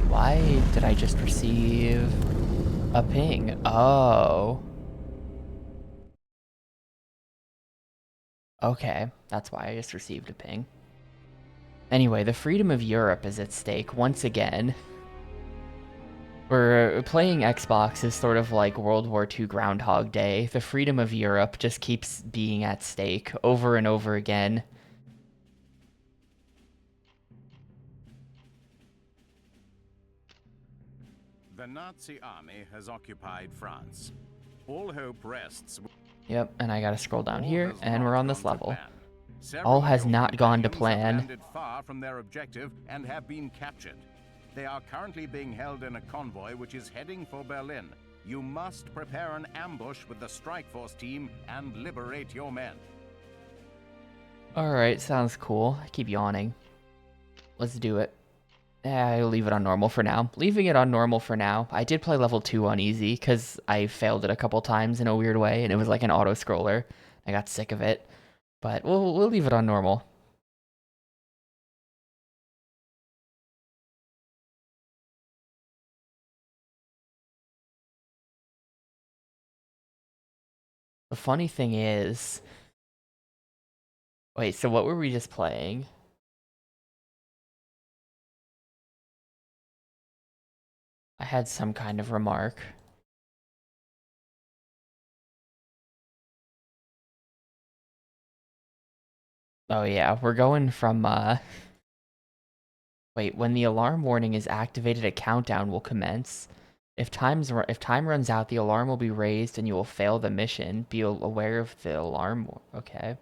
Why did I just receive a ping? Oh. Okay, that's why I just received a ping. Anyway, the freedom of Europe is at stake once again. We're playing Xbox is sort of like World War II Groundhog Day. The freedom of Europe just keeps being at stake over and over again. The Nazi army has occupied France. All hope rests. Yep, and I gotta scroll down All here, has and we're not on gone this to level. plan. Several All of has your not gone to companions have plan. landed far from their objective and have been captured. They are currently being held in a convoy which is heading for Berlin. You must prepare an ambush with the strike force team and liberate your men. Alright, sounds cool. I keep yawning. Let's do it. I'll leave it on normal for now. Leaving it on normal for now. I did play level 2 on easy because I failed it a couple times in a weird way and it was like an auto-scroller. I got sick of it. But we'll leave it on normal. The funny thing is... Wait, so what were we just playing? I had some kind of remark. Oh yeah, we're going from, Wait, when the alarm warning is activated, a countdown will commence. If time runs out, the alarm will be raised and you will fail the mission. Be aware of the alarm. Okay.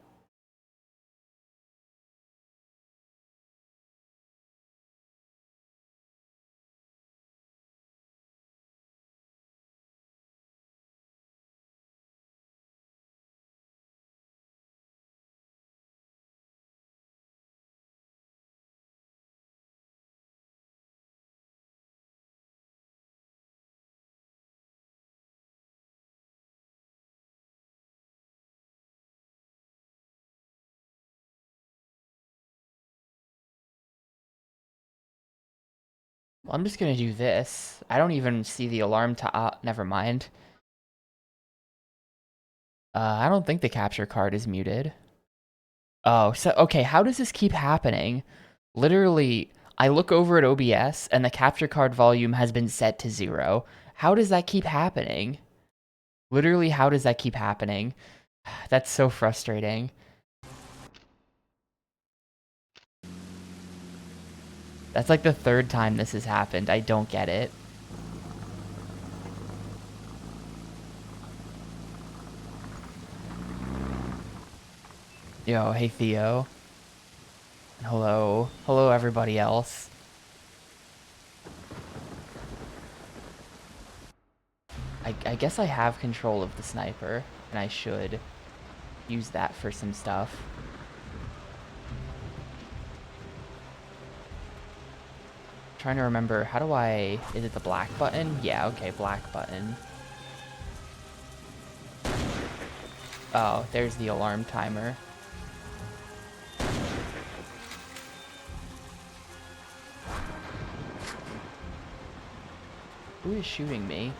Well, I'm just gonna do this. I don't even see the alarm to never mind. I don't think the capture card is muted. Oh, so okay, how does this keep happening? Literally, I look over at OBS and the capture card volume has been set to 0. How does that keep happening? Literally, how does that keep happening? That's so frustrating. That's like the 3rd time this has happened. I don't get it. Yo, hey Theo. Hello. Hello everybody else. I guess I have control of the sniper, and I should use that for some stuff. Trying to remember, how do I... Is it the black button? Yeah, okay, black button. Oh, there's the alarm timer. Who is shooting me?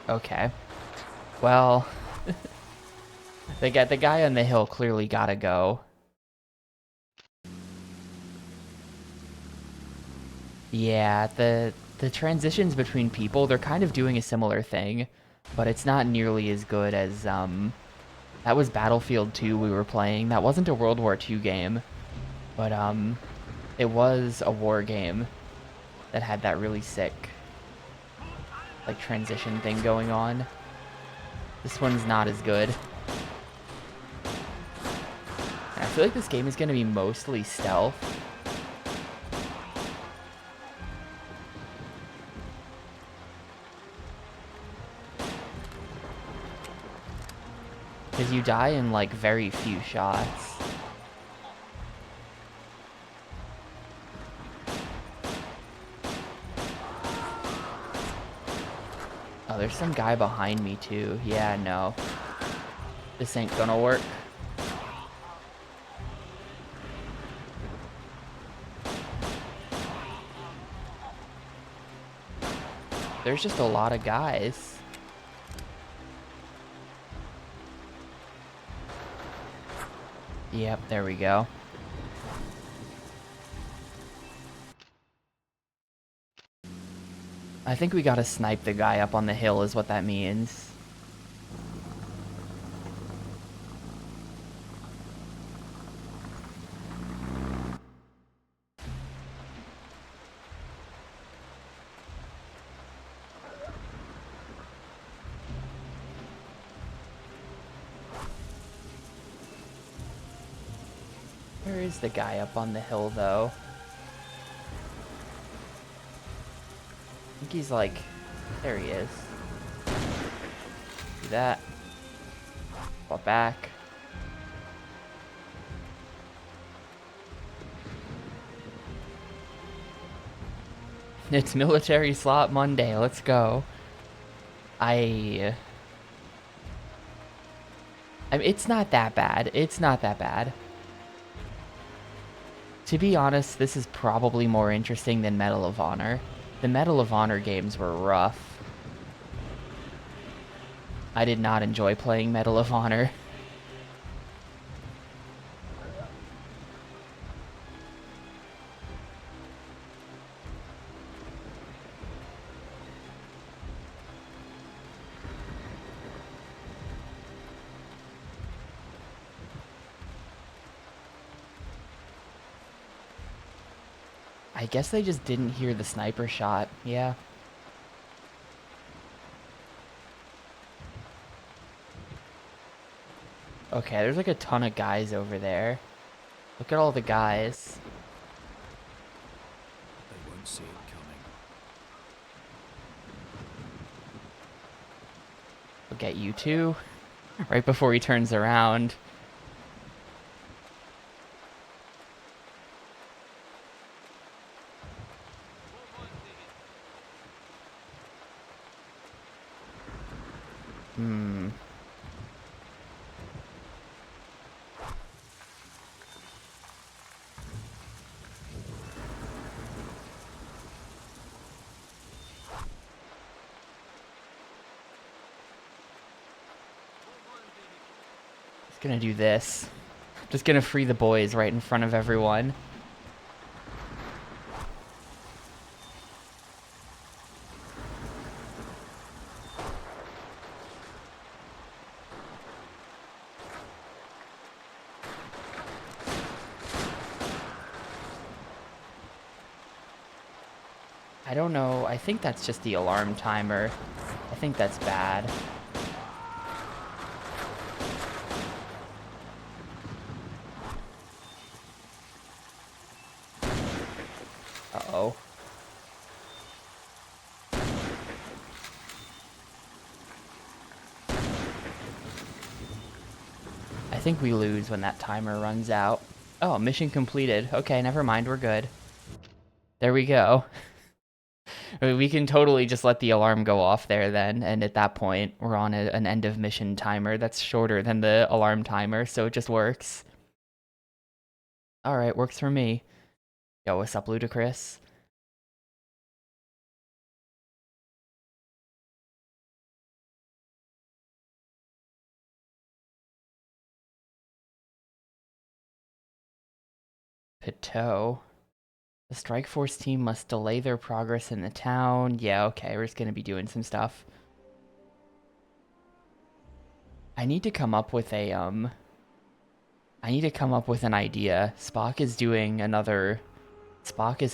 Okay. Well, the guy on the hill clearly gotta go. Yeah, the transitions between people, they're kind of doing a similar thing, but it's not nearly as good as that was Battlefield 2 we were playing. That wasn't a World War II game, but it was a war game that had that really sick like transition thing going on. This one's not as good. And I feel like this game is going to be mostly stealth. Because you die in like very few shots. Oh, there's some guy behind me too. Yeah, no. This ain't gonna work. There's just a lot of guys. Yep, there we go. I think we gotta snipe the guy up on the hill is what that means. Where is the guy up on the hill, though? I think he's like... There he is. Do that. Fall back. It's Military Slot Monday. Let's go. I mean, it's not that bad. It's not that bad. To be honest, this is probably more interesting than Medal of Honor. The Medal of Honor games were rough. I did not enjoy playing Medal of Honor. I guess they just didn't hear the sniper shot. Yeah. Okay, there's like a ton of guys over there. Look at all the guys. They won't see it coming. We'll get you too. Right before he turns around. Gonna do this. Just gonna free the boys right in front of everyone. I don't know. I think that's just the alarm timer. I think that's bad. Uh-oh. I think we lose when that timer runs out. Oh, mission completed. Okay, never mind. We're good. There we go. We can totally just let the alarm go off there then, and at that point, we're on an end of mission timer that's shorter than the alarm timer, so it just works. Alright, works for me. Yo, what's up, Ludacris? Pitot. The Strike Force team must delay their progress in the town. Yeah, okay, we're just gonna be doing some stuff. I need to come up with a, I need to come up with an idea. Spock is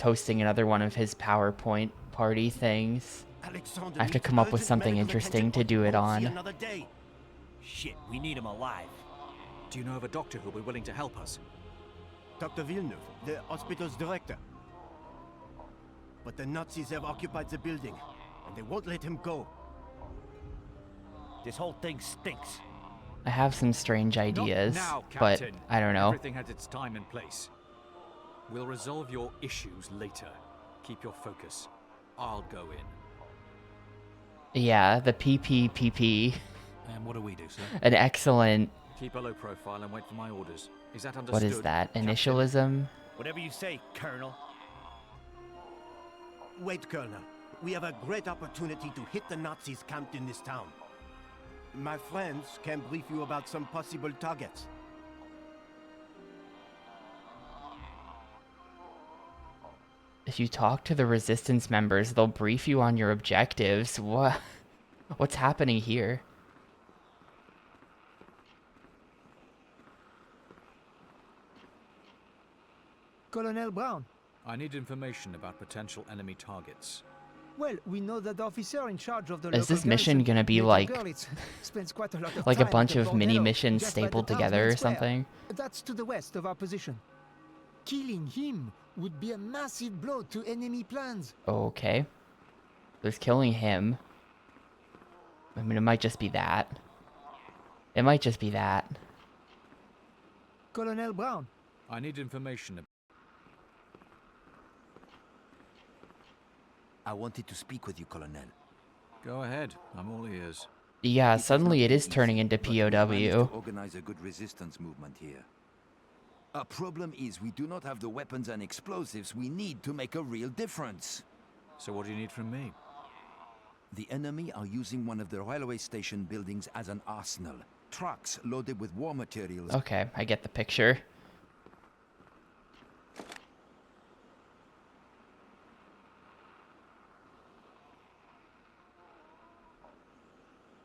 hosting another one of his PowerPoint party things. I have to come up with something interesting to do it on. Shit, we need him alive. Do you know of a doctor who'll be willing to help us? Dr. Villeneuve, the hospital's director. But the Nazis have occupied the building, and they won't let him go. This whole thing stinks. I have some strange ideas, Not now, but Captain. I don't know. Everything has its time and place. We'll resolve your issues later. Keep your focus. I'll go in. Yeah, the PPPP. And what do we do, sir? An excellent... Keep a low profile and wait for my orders. Is that understood? What is that? Captain? Initialism? Whatever you say, Colonel. Wait, Colonel. we have a great opportunity to hit the Nazis camped in this town. My friends can brief you about some possible targets. If you talk to the resistance members, they'll brief you on your objectives. What's happening here? Colonel Brown. I need information about potential enemy targets. Well, we know that the officer in charge of the Is this mission gonna be like spends quite a lot of like a time bunch at the of mini Bordello, missions just by the stapled town's together or main square. something? That's to the west of our position. Killing him would be a massive blow to enemy plans. Okay. There's killing him. I mean, it might just be that. It might just be that. Colonel Brown. I need information. I wanted to speak with you, Colonel. Go ahead. I'm all ears. Yeah, suddenly it is turning into But we managed POW. to organize a good resistance movement here. Our problem is we do not have the weapons and explosives we need to make a real difference. So what do you need from me? The enemy are using one of the railway station buildings as an arsenal. Trucks loaded with war materials. Okay, I get the picture.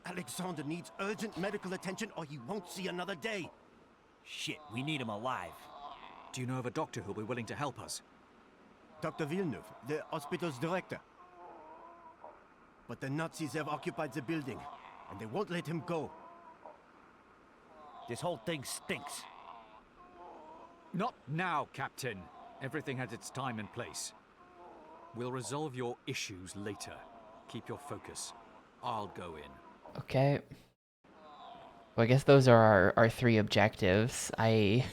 Alexander needs urgent medical attention or he won't see another day. Shit, we need him alive. Do you know of a doctor who'll be willing to help us? Dr. Villeneuve, the hospital's director. But the Nazis have occupied the building, and they won't let him go. This whole thing stinks. Not now, Captain. Everything has its time and place. We'll resolve your issues later. Keep your focus. I'll go in. Okay. Well, I guess those are our three objectives. Am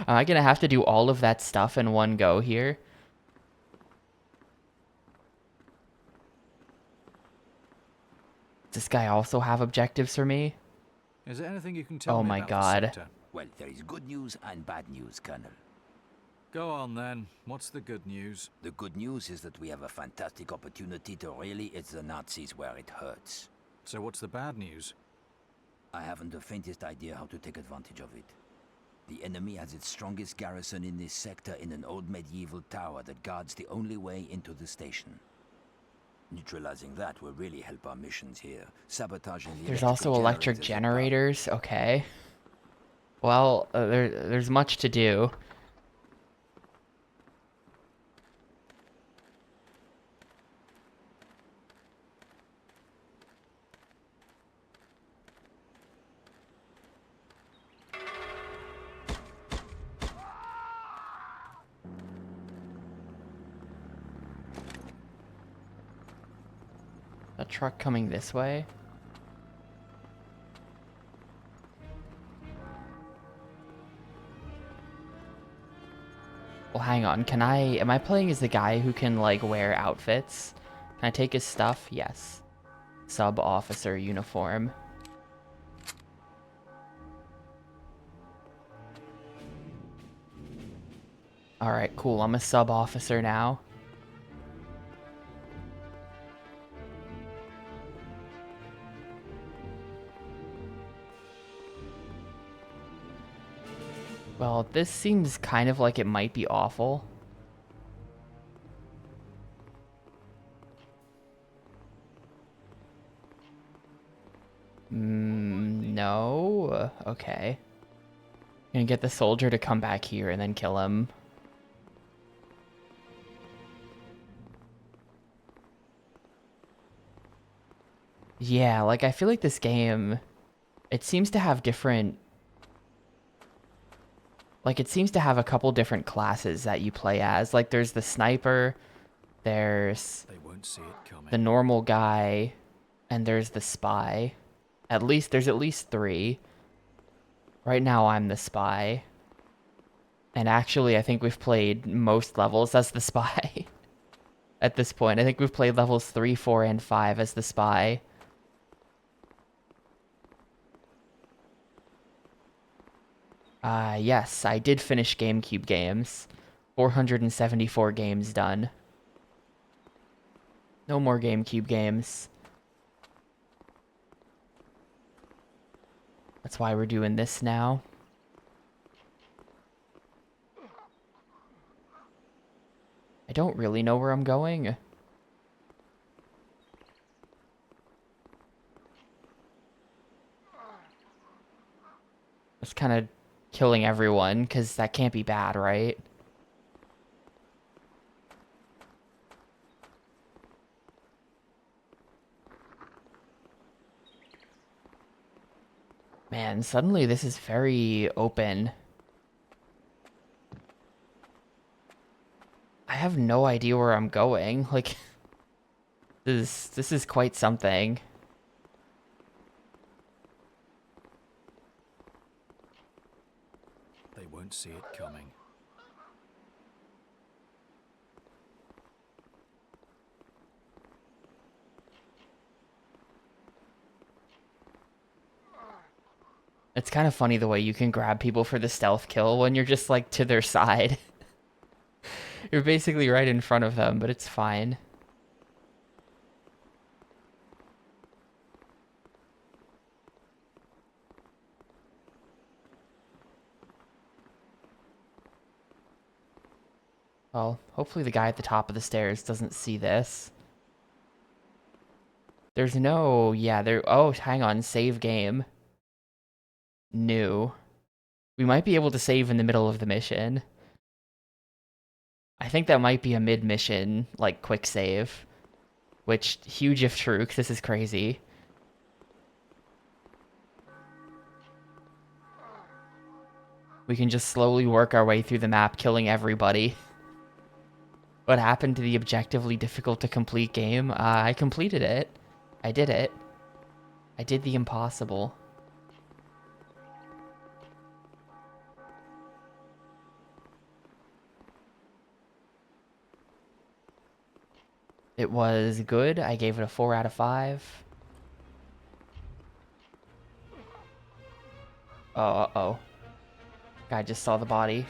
I gonna have to do all of that stuff in one go here? Does this guy also have objectives for me? Is there anything you can tell Oh me my about God. the sector? Well, there is good news and bad news, Colonel. Go on then. What's the good news? The good news is that we have a fantastic opportunity to really hit the Nazis where it hurts. So what's the bad news? I haven't the faintest idea how to take advantage of it. The enemy has its strongest garrison in this sector in an old medieval tower that guards the only way into the station. Neutralizing that will really help our missions here. Sabotaging the There's also electric generators generators. Okay. Well, there's much to do. A truck coming this way. Well, hang on. Am I playing as the guy who can, like, wear outfits? Can I take his stuff? Yes. Sub-officer uniform. Alright, cool. I'm a sub-officer now. Well, this seems kind of like it might be awful. No? Okay. Gonna get the soldier to come back here and then kill him. Yeah, like, I feel like this game, it seems to have different... Like, it seems to have a couple different classes that you play as. Like, there's the sniper, there's They won't see it coming. the normal guy, and there's the spy. There's at least three. Right now, I'm the spy. And actually, I think we've played most levels as the spy. At this point, I think we've played levels 3, 4, and 5 as the spy. Yes, I did finish GameCube games. 474 games done. No more GameCube games. That's why we're doing this now. I don't really know where I'm going. It's kind of killing everyone, because that can't be bad, right? Man, suddenly this is very open. I have no idea where I'm going. Like, this is quite something. They won't see it coming. It's kind of funny the way you can grab people for the stealth kill when you're just like to their side. You're basically right in front of them, but it's fine. Well, hopefully the guy at the top of the stairs doesn't see this. There's no... Yeah, there... Oh, hang on. Save game. New. We might be able to save in the middle of the mission. I think that might be a mid-mission, like, quick save. Which, huge if true, 'cause this is crazy. We can just slowly work our way through the map, killing everybody. What happened to the objectively difficult to complete game? I completed it. I did it. I did the impossible. It was good. I gave it a 4 out of 5. Oh, uh-oh. Guy just saw the body.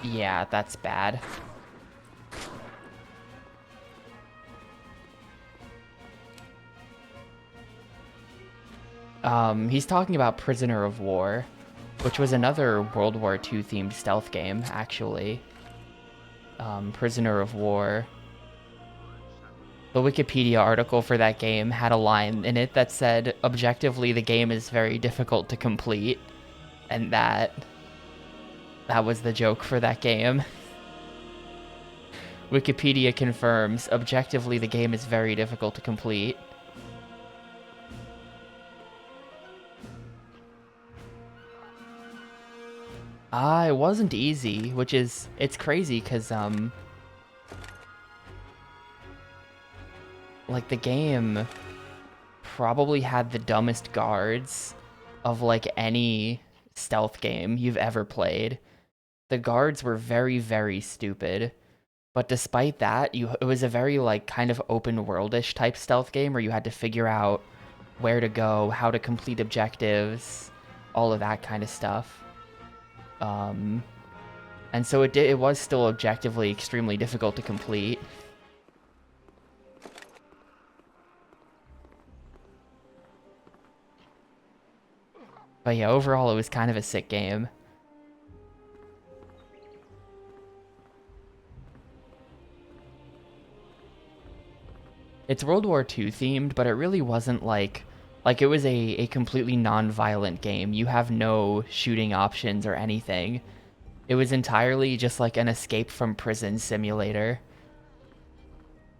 Yeah, that's bad. He's talking about Prisoner of War, which was another World War II themed stealth game, actually. Prisoner of War. The Wikipedia article for that game had a line in it that said, objectively, the game is very difficult to complete, and that was the joke for that game. Wikipedia confirms, objectively, the game is very difficult to complete. It wasn't easy, which is, it's crazy, because, like, the game probably had the dumbest guards of, like, any stealth game you've ever played. The guards were very, very stupid. But despite that, it was a very, like, kind of open worldish type stealth game where you had to figure out where to go, how to complete objectives, all of that kind of stuff. And so it was still objectively extremely difficult to complete. But yeah, overall it was kind of a sick game. It's World War II themed, but it really wasn't like it was a completely non-violent game. You have no shooting options or anything. It was entirely just like an escape from prison simulator,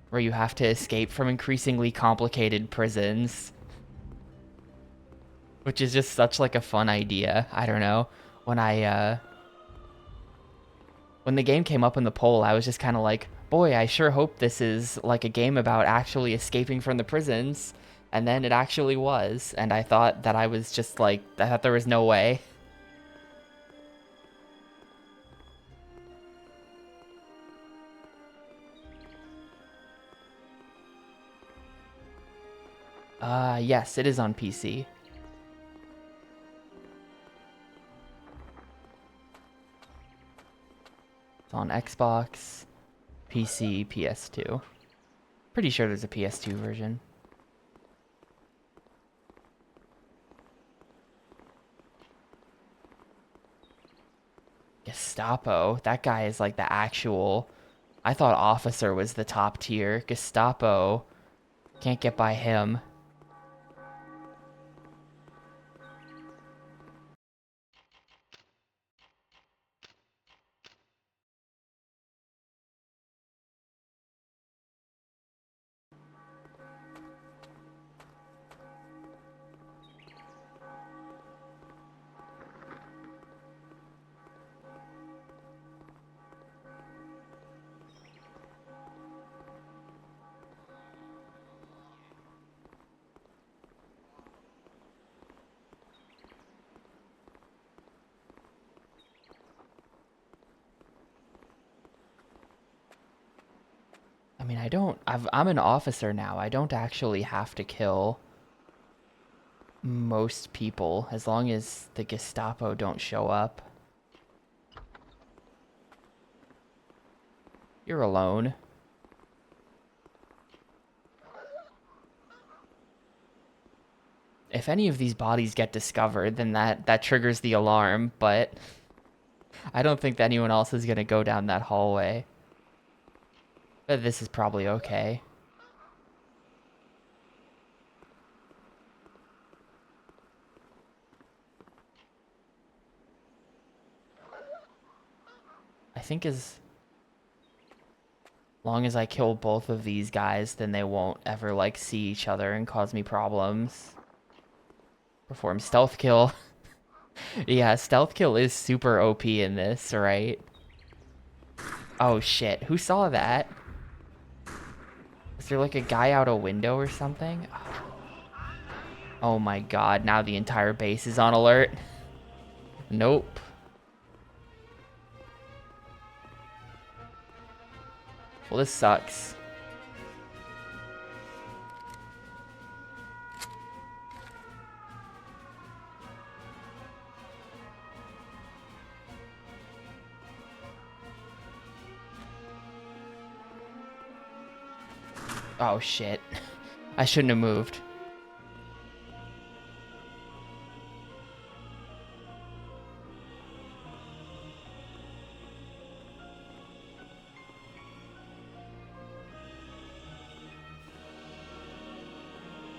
where you have to escape from increasingly complicated prisons, which is just such like a fun idea. I don't know. When the game came up in the poll, I was just kind of like, boy, I sure hope this is like a game about actually escaping from the prisons. And then it actually was. And I thought that I was just like, I thought there was no way. Yes, it is on PC. It's on Xbox, PC, PS2. Pretty sure there's a PS2 version. Gestapo. That guy is like the actual... I thought officer was the top tier. Gestapo. Can't get by him. I mean, I'm an officer now. I don't actually have to kill most people as long as the Gestapo don't show up. You're alone. If any of these bodies get discovered, then that triggers the alarm, but I don't think that anyone else is gonna go down that hallway. But this is probably okay. I think as long as I kill both of these guys, then they won't ever, like, see each other and cause me problems. Perform stealth kill. Yeah, stealth kill is super OP in this, right? Oh shit, who saw that? Is there like a guy out a window or something? Oh my god, now the entire base is on alert. Nope. Well, this sucks. Oh shit. I shouldn't have moved.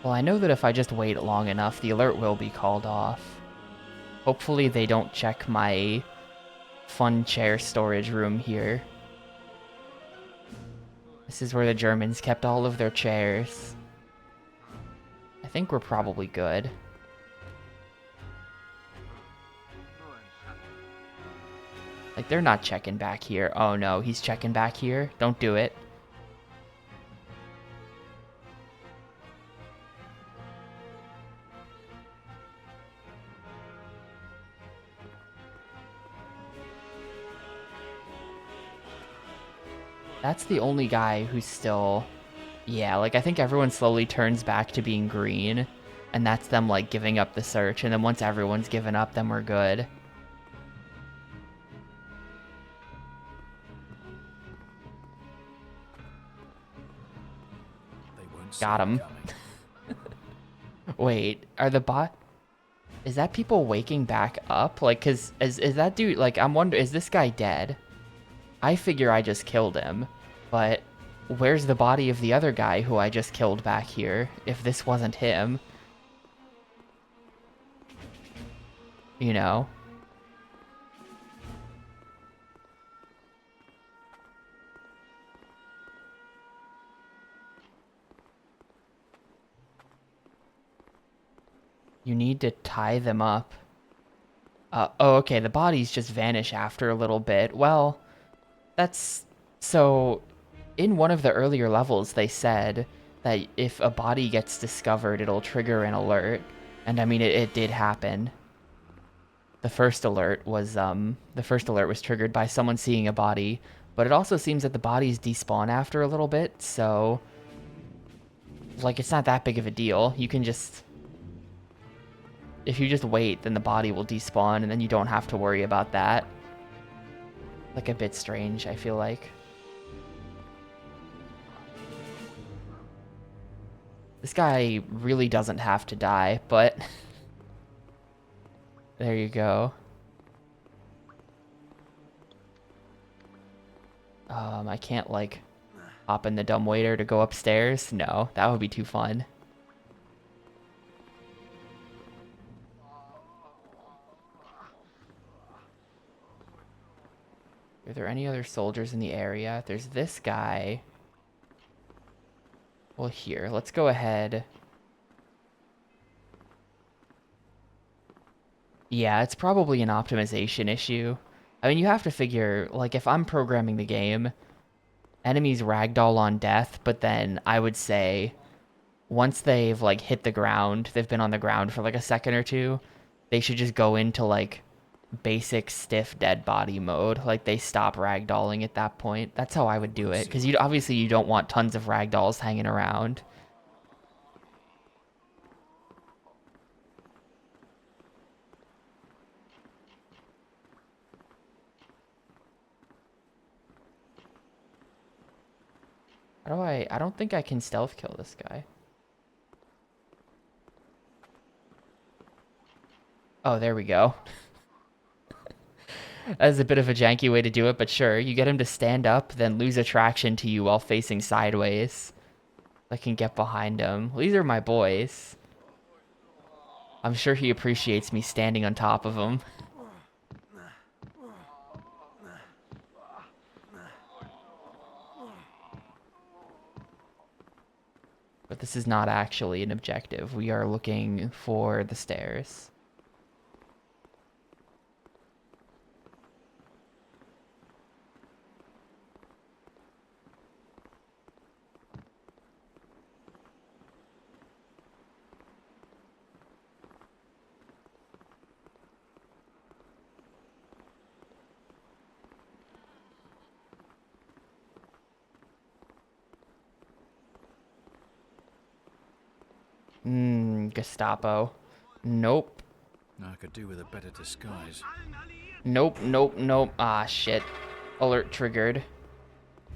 Well, I know that if I just wait long enough, the alert will be called off. Hopefully they don't check my fun chair storage room here. This is where the Germans kept all of their chairs. I think we're probably good. Like, they're not checking back here. Oh no, he's checking back here. Don't do it. That's the only guy who's still... Yeah, like, I think everyone slowly turns back to being green. And that's them, like, giving up the search. And then once everyone's given up, then we're good. Got him. Wait, are the bot... Is that people waking back up? Like, cause is that dude... Like, I'm wondering, is this guy dead? I figure I just killed him. But where's the body of the other guy who I just killed back here? If this wasn't him. You know? You need to tie them up. Oh, okay, the bodies just vanish after a little bit. Well, that's... So, in one of the earlier levels, they said that if a body gets discovered, it'll trigger an alert. And I mean, it did happen. The first alert was triggered by someone seeing a body. But it also seems that the bodies despawn after a little bit, so... Like, it's not that big of a deal. You can just... If you just wait, then the body will despawn, and then you don't have to worry about that. Like a bit strange, I feel like. This guy really doesn't have to die, but there you go. I can't like hop in the dumbwaiter to go upstairs. No, that would be too fun. Are there any other soldiers in the area? There's this guy. Well, here, let's go ahead. Yeah, it's probably an optimization issue. I mean, you have to figure, like, if I'm programming the game, enemies ragdoll on death, but then I would say once they've, like, hit the ground, they've been on the ground for, like, a second or two, they should just go into, like, basic stiff dead body mode. Like, they stop ragdolling at that point. That's how I would do it, because obviously you don't want tons of ragdolls hanging around. How do I don't think I can stealth kill this guy. Oh, there we go. That's a bit of a janky way to do it, but sure. You get him to stand up, then lose attraction to you while facing sideways. I can get behind him. Well, these are my boys. I'm sure he appreciates me standing on top of him. But this is not actually an objective. We are looking for the stairs. Gestapo. Nope. I could do with a better disguise. Nope, nope, nope. Ah, shit. Alert triggered.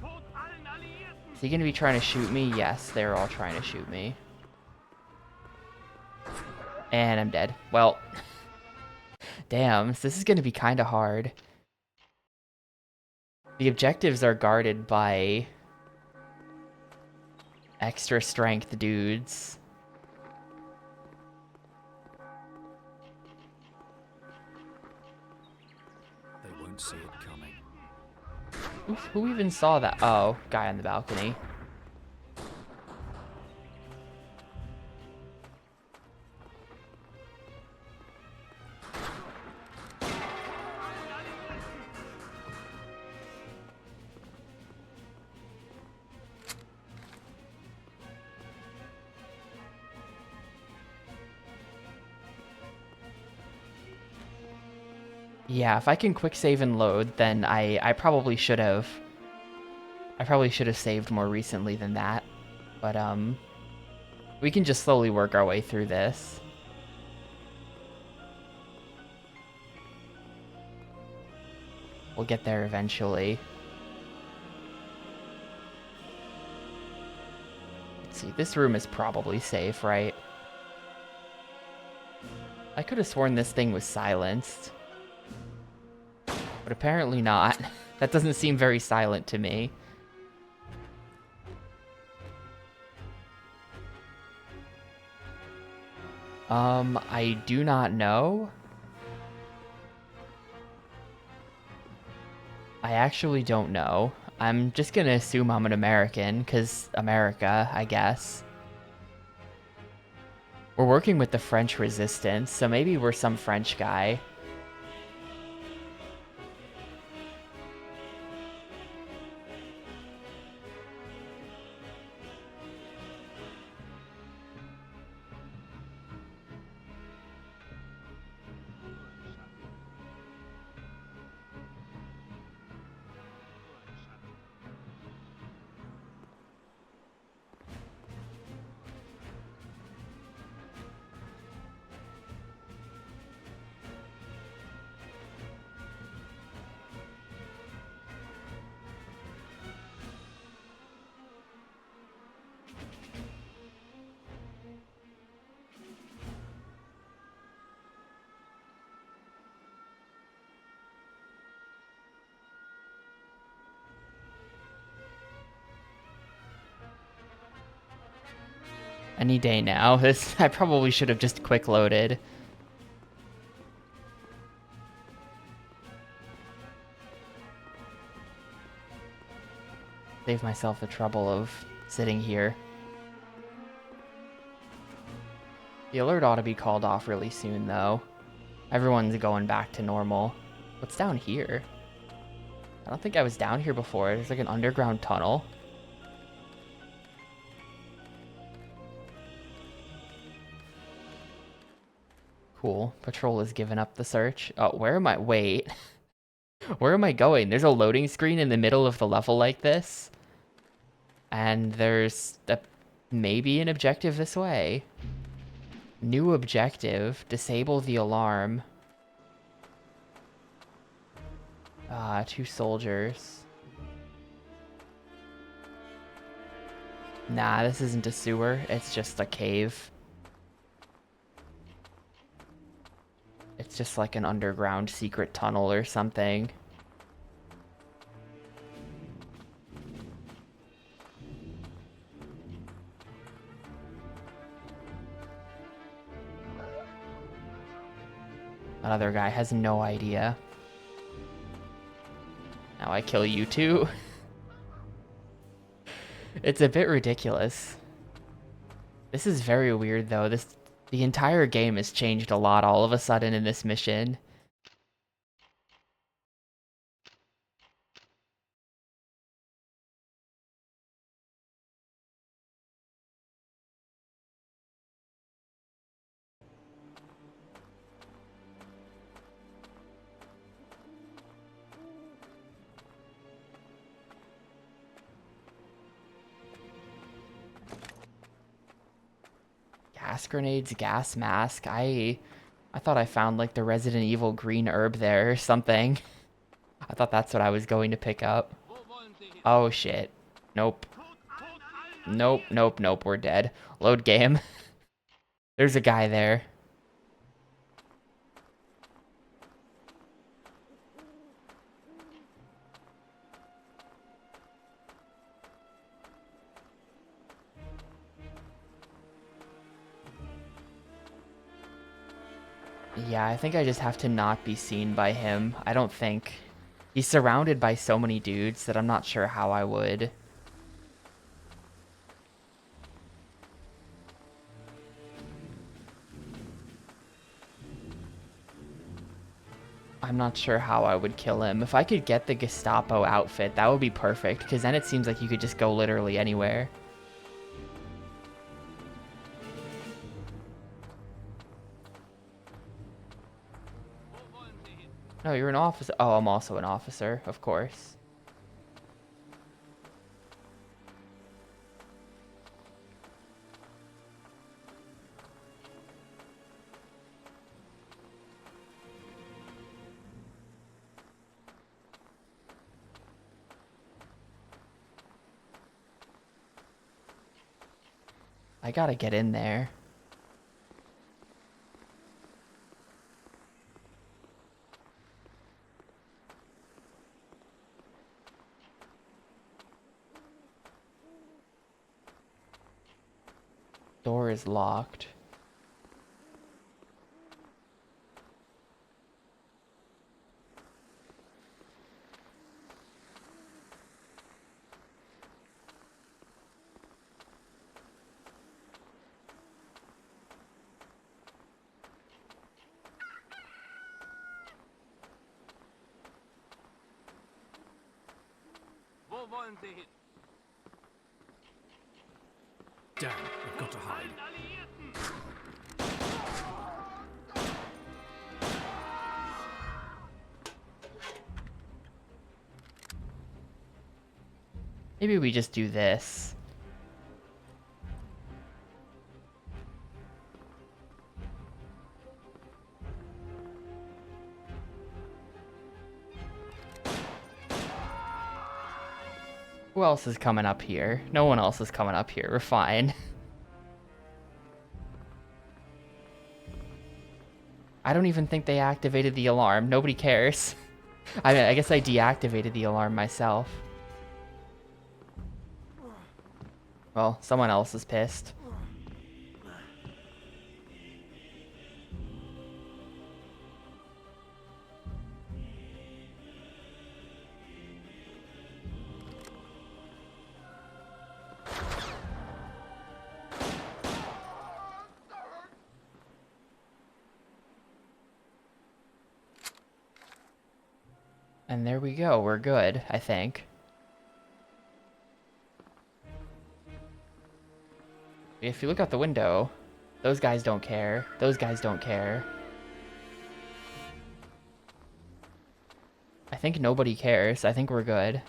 Is he gonna be trying to shoot me? Yes, they're all trying to shoot me. And I'm dead. Well, damn, this is gonna be kind of hard. The objectives are guarded by extra strength dudes. They won't see it coming. Who even saw that? Oh, guy on the balcony. Yeah, if I can quick save and load, then I probably should have. I probably should have saved more recently than that. But we can just slowly work our way through this. We'll get there eventually. Let's see, this room is probably safe, right? I could have sworn this thing was silenced. But apparently not. That doesn't seem very silent to me. I do not know. I actually don't know. I'm just gonna assume I'm an American, 'cause America, I guess. We're working with the French resistance, so maybe we're some French guy. Any day now. This I probably should have just quick loaded. Save myself the trouble of sitting here. The alert ought to be called off really soon, though. Everyone's going back to normal. What's down here? I don't think I was down here before. There's like an underground tunnel. Cool. Patrol has given up the search. Oh, where am I? Wait. Where am I going? There's a loading screen in the middle of the level like this. And there's maybe an objective this way. New objective. Disable the alarm. 2 soldiers. Nah, this isn't a sewer. It's just a cave. It's just like an underground secret tunnel or something. That other guy has no idea. Now I kill you too. It's a bit ridiculous. This is very weird though. The entire game has changed a lot all of a sudden in this mission. Gas grenades, gas mask. I thought I found like the Resident Evil green herb there or something. I thought that's what I was going to pick up. Oh shit. Nope. Nope, nope, nope, we're dead. Load game. There's a guy there. Yeah, I think I just have to not be seen by him. I don't think... He's surrounded by so many dudes that I'm not sure how I would. I'm not sure how I would kill him. If I could get the Gestapo outfit, that would be perfect, because then it seems like you could just go literally anywhere. No, you're an officer. Oh, I'm also an officer, of course. I gotta get in there. Door is locked. Damn, we've got to hide. Maybe we just do this. Who else is coming up here? No one else is coming up here. We're fine. I don't even think they activated the alarm. Nobody cares. I mean, I guess I deactivated the alarm myself. Well, someone else is pissed. And there we go. We're good, I think. If you look out the window, those guys don't care. Those guys don't care. I think nobody cares. I think we're good.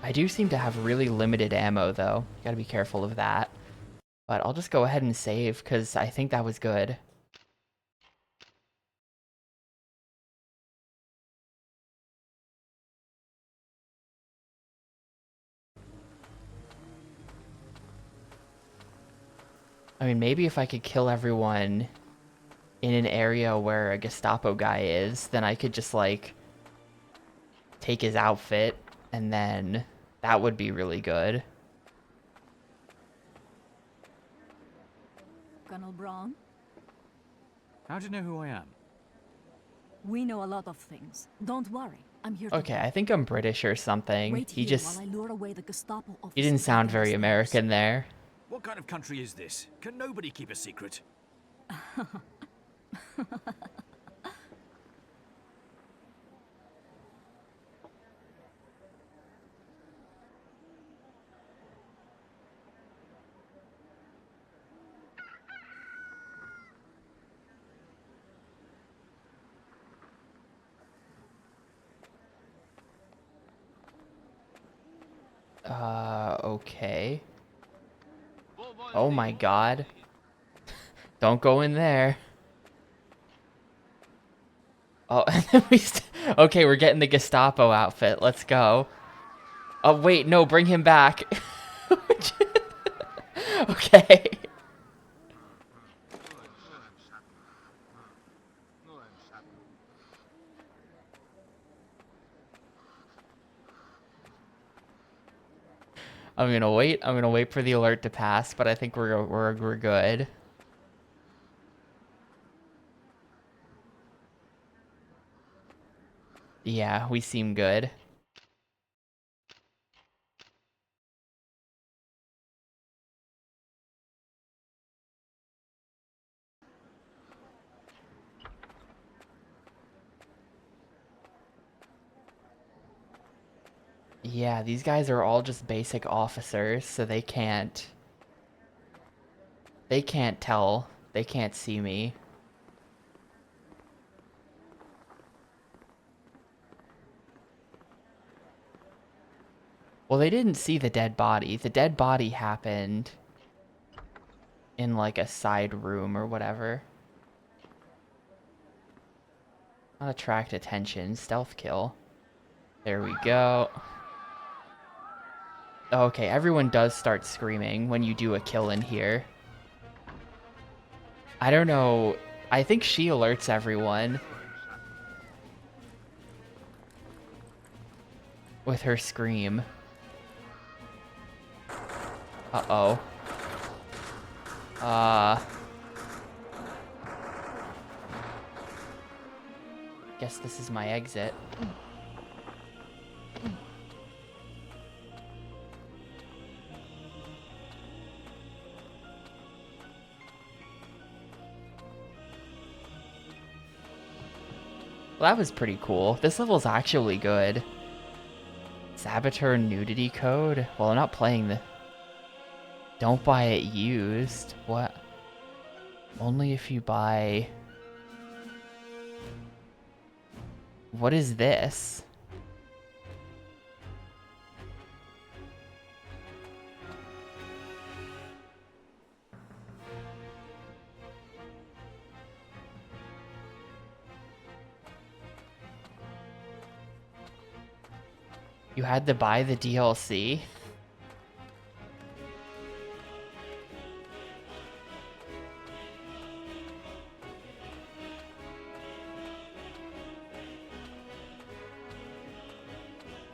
I do seem to have really limited ammo, though. Gotta be careful of that. But I'll just go ahead and save, because I think that was good. I mean, maybe if I could kill everyone in an area where a Gestapo guy is, then I could just, like, take his outfit, and then that would be really good. Colonel Braun, How do you know who I am? we know a lot of things. Don't worry, I'm here to Okay, help. I think I'm British or something. Wait He here just... while I lure away the Gestapo officer. He didn't sound very upstairs. American there. What kind of country is this? Can nobody keep a secret? Okay. Oh my god. Don't go in there. Oh, and then okay, we're getting the Gestapo outfit. Let's go. Oh, wait, no, bring him back. Okay. I'm gonna wait. I'm gonna wait for the alert to pass, but I think we're good. Yeah, we seem good. Yeah, these guys are all just basic officers, so they can't tell. They can't see me. Well, they didn't see the dead body. The dead body happened in like a side room or whatever. Not attract attention. Stealth kill. There we go. Okay, everyone does start screaming when you do a kill in here. I don't know. I think she alerts everyone with her scream. Uh-oh. Guess this is my exit. Well, that was pretty cool. This level's actually good. Saboteur nudity code? Well, I'm not playing the... Don't buy it used. What? Only if you buy... What is this? You had to buy the DLC?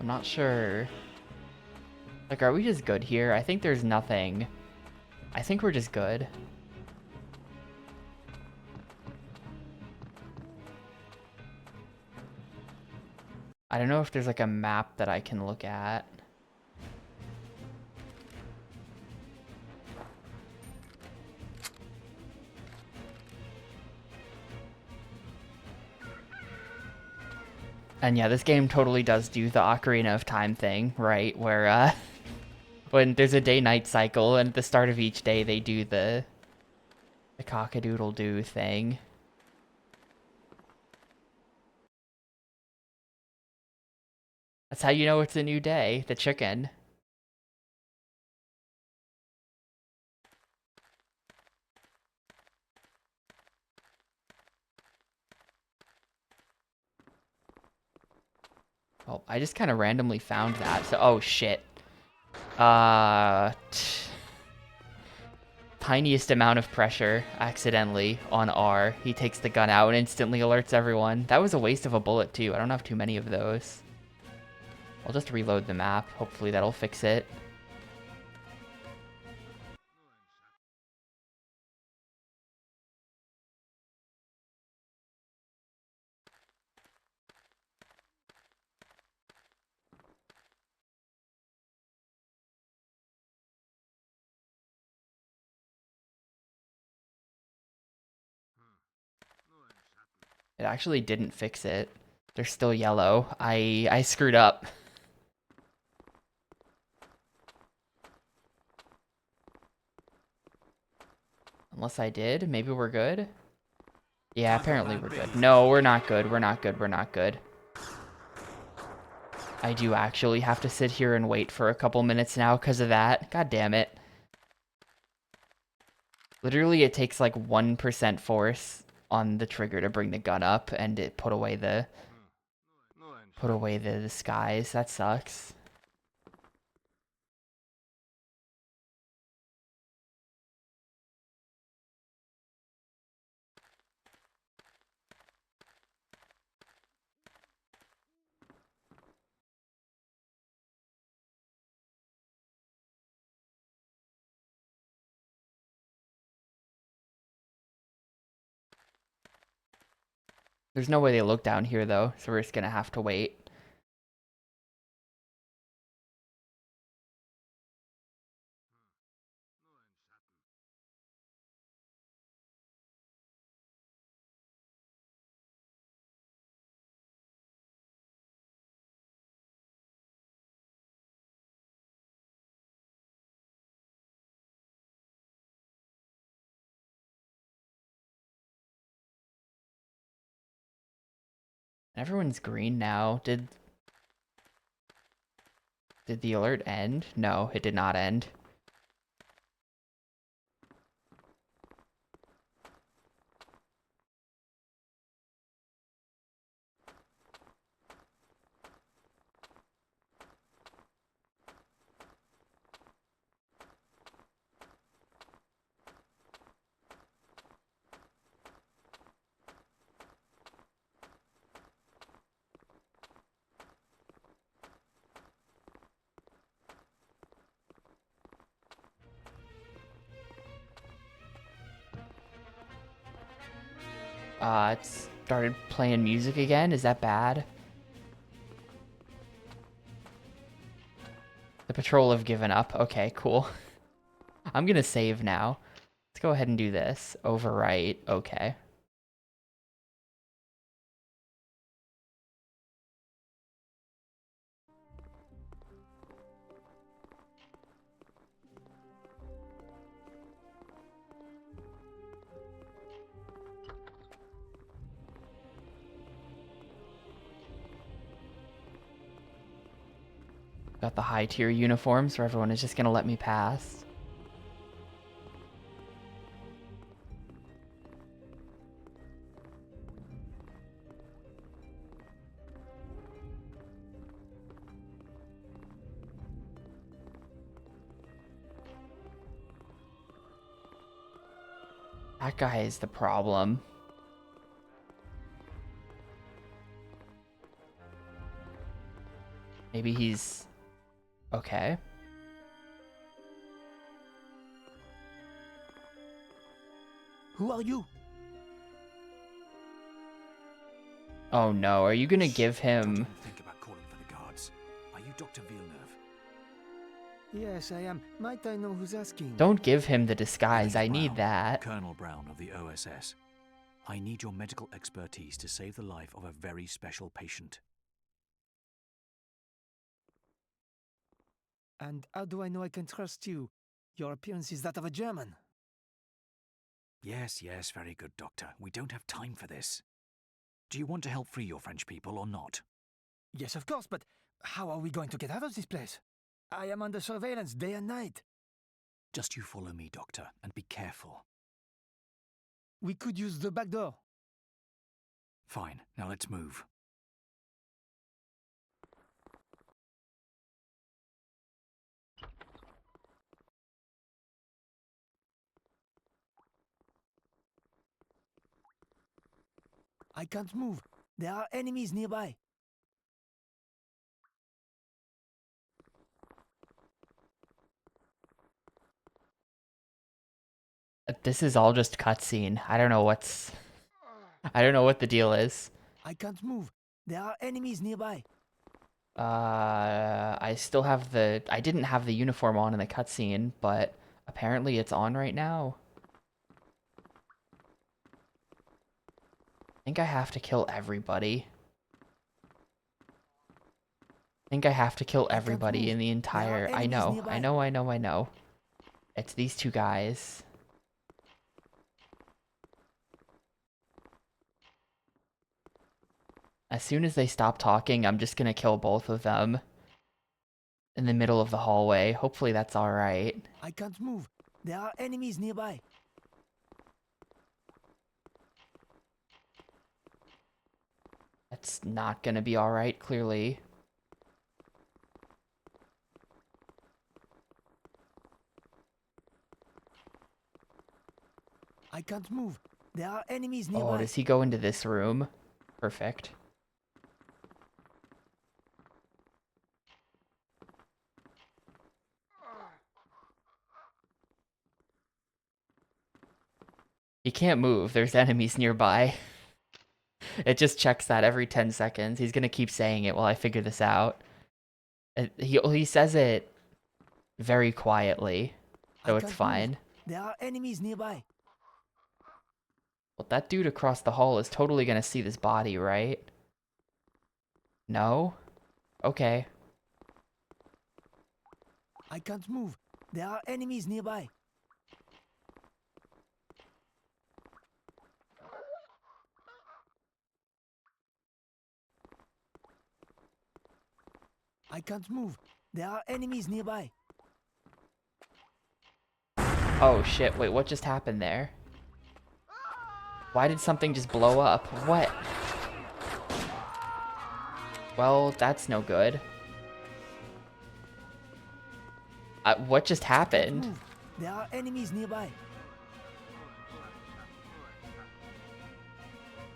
I'm not sure. Like, are we just good here? I think there's nothing. I think we're just good. I don't know if there's like a map that I can look at. And yeah, this game totally does do the Ocarina of Time thing, right? Where when there's a day-night cycle, and at the start of each day they do the cock-a-doodle-doo thing. That's how you know it's a new day, the chicken. Oh, I just kind of randomly found that, so, oh shit. Tiniest amount of pressure, accidentally, on R. He takes the gun out and instantly alerts everyone. That was a waste of a bullet too, I don't have too many of those. I'll just reload the map, hopefully that'll fix it. It actually didn't fix it. They're still yellow. I screwed up. Unless I did. Maybe we're good? Yeah, apparently we're good. No, we're not good. We're not good. We're not good. I do actually have to sit here and wait for a couple minutes now because of that. God damn it. Literally, it takes like 1% force on the trigger to bring the gun up, and it put away the skies. That sucks. There's no way they look down here though, so we're just gonna have to wait. Everyone's green now. Did the alert end? No, it did not end. It started playing music again. Is that bad? The patrol have given up. Okay, cool. I'm gonna save now. Let's go ahead and do this. Overwrite. Okay. Got the high tier uniforms, so everyone is just gonna let me pass. That guy is the problem. Maybe he's... okay. Who are you? Oh no, are you gonna give him... Dr. Villeneuve? Yes, I am. Might I know who's asking? Don't give him the My disguise. name's I need Brown, that. Colonel Brown of the OSS. I need your medical expertise to save the life of a very special patient. And how do I know I can trust you? Your appearance is that of a German. Yes, yes, very good, Doctor. We don't have time for this. Do you want to help free your French people or not? Yes, of course, but how are we going to get out of this place? I am under surveillance day and night. Just you follow me, Doctor, and be careful. We could use the back door. Fine, now let's move. I can't move. There are enemies nearby. This is all just cutscene. I don't know what the deal is. I can't move. There are enemies nearby. I didn't have the uniform on in the cutscene, but apparently it's on right now. I think I have to kill everybody. I think I have to kill everybody in the entire... I know. It's these two guys. As soon as they stop talking, I'm just gonna kill both of them. In the middle of the hallway. Hopefully that's alright. I can't move. There are enemies nearby. That's not gonna be alright, clearly. I can't move. There are enemies nearby. Oh, does he go into this room? Perfect. He can't move. There's enemies nearby. It just checks that every 10 seconds. He's gonna keep saying it while I figure this out. He says it very quietly, so it's fine. There are enemies nearby. Well, that dude across the hall is totally gonna see this body, right? No? Okay. I can't move. There are enemies nearby. I can't move. There are enemies nearby. Oh shit, wait, what just happened there? Why did something just blow up? What? Well, that's no good. What just happened? There are enemies nearby.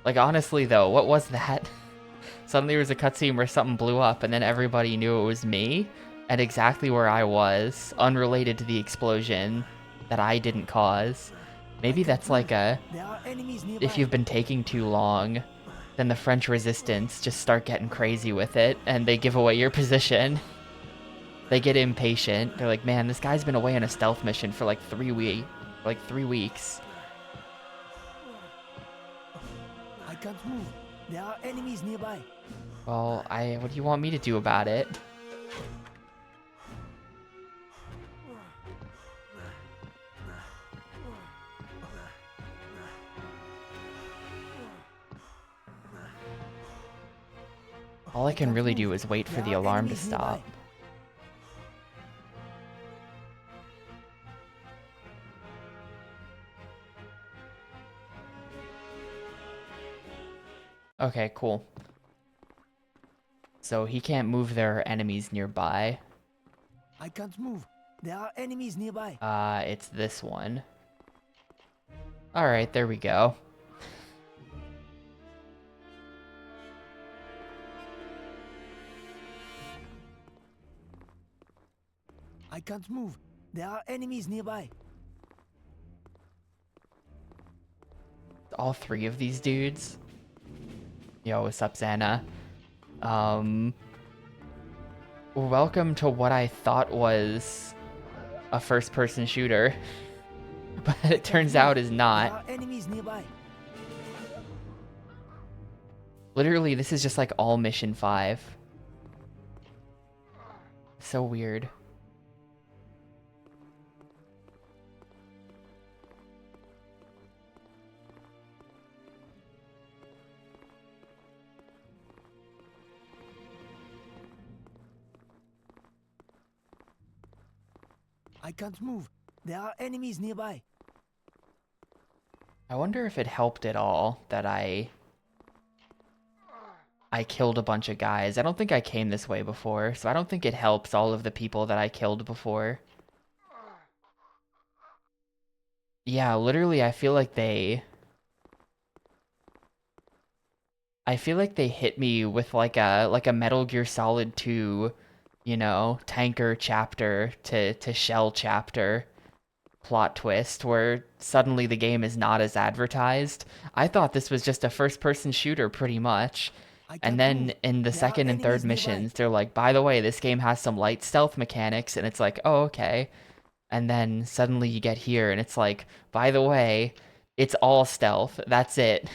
Like, honestly though, what was that? Suddenly there was a cutscene where something blew up and then everybody knew it was me and exactly where I was, unrelated to the explosion that I didn't cause. Maybe that's like a... if you've been taking too long, then the French resistance just start getting crazy with it and they give away your position. They get impatient. They're like, man, this guy's been away on a stealth mission for like 3 weeks. I can't move. There are enemies nearby. Well, what do you want me to do about it? All I can really do is wait for the alarm to stop. Okay, cool. So he can't move, there are enemies nearby. I can't move. There are enemies nearby. It's this one. Alright, there we go. I can't move. There are enemies nearby. All 3 of these dudes. Yo, what's up, Xana? Welcome to what I thought was a first-person shooter, but it turns out is There not. are enemies nearby. Literally, this is just like all Mission 5. So weird. I can't move. There are enemies nearby. I wonder if it helped at all that I killed a bunch of guys. I don't think I came this way before, so I don't think it helps all of the people that I killed before. Yeah, literally, I feel like they hit me with like a Metal Gear Solid 2, you know, tanker chapter to shell chapter plot twist where suddenly the game is not as advertised. I thought this was just a first-person shooter pretty much. I And can't then move. in the There are second and third enemies nearby. missions, they're like, by the way, this game has some light stealth mechanics, and it's like, oh, okay. And then suddenly you get here, and it's like, by the way, it's all stealth. That's it.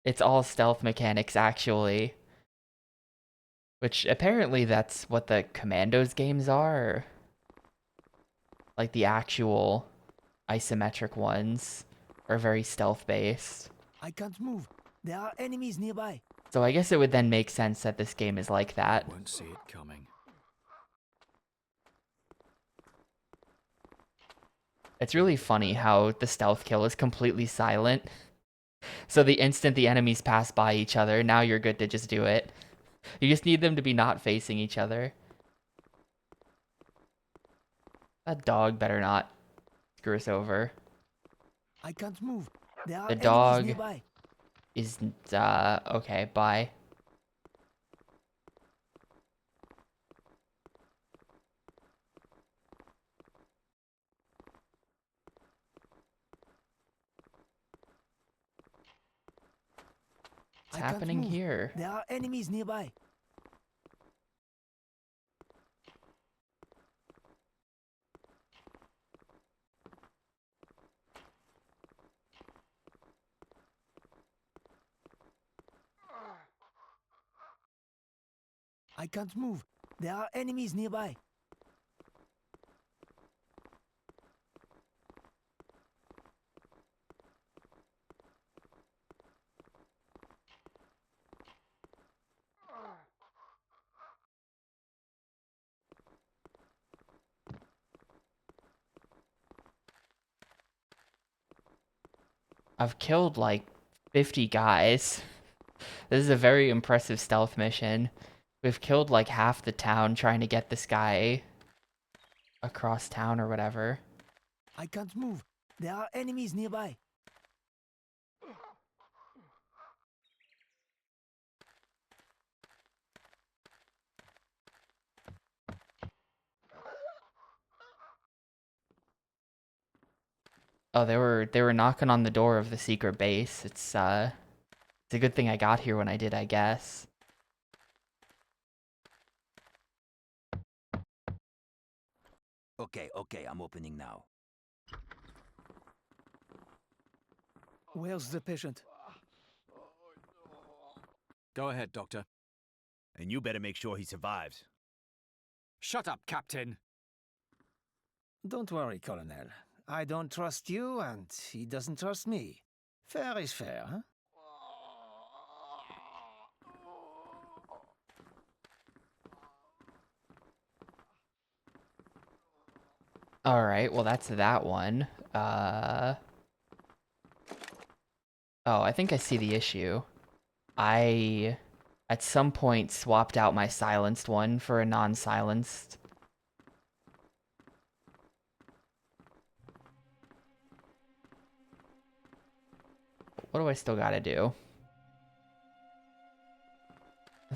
It's all stealth mechanics, actually. Which apparently that's what the Commandos games are. Like the actual isometric ones are very stealth-based. I can't move. There are enemies nearby. So I guess it would then make sense that this game is like that. Won't see it coming. It's really funny how the stealth kill is completely silent. So the instant the enemies pass by each other, now you're good to just do it. You just need them to be not facing each other. That dog better not screw us over. I can't move. There are The enemies dog nearby. isn't, okay, bye. What's I can't happening move. here? There are enemies nearby. I can't move. There are enemies nearby. I've killed like 50 guys. This is a very impressive stealth mission. We've killed like half the town trying to get this guy across town or whatever. I can't move. There are enemies nearby. Oh, they were knocking on the door of the secret base. It's a good thing I got here when I did, I guess. Okay, I'm opening now. Where's the patient? Go ahead, Doctor. And you better make sure he survives. Shut up, Captain! Don't worry, Colonel. I don't trust you, and he doesn't trust me. Fair is fair, huh? Alright, well that's that one. Oh, I think I see the issue. I, at some point, swapped out my silenced one for a non-silenced. What do I still gotta do?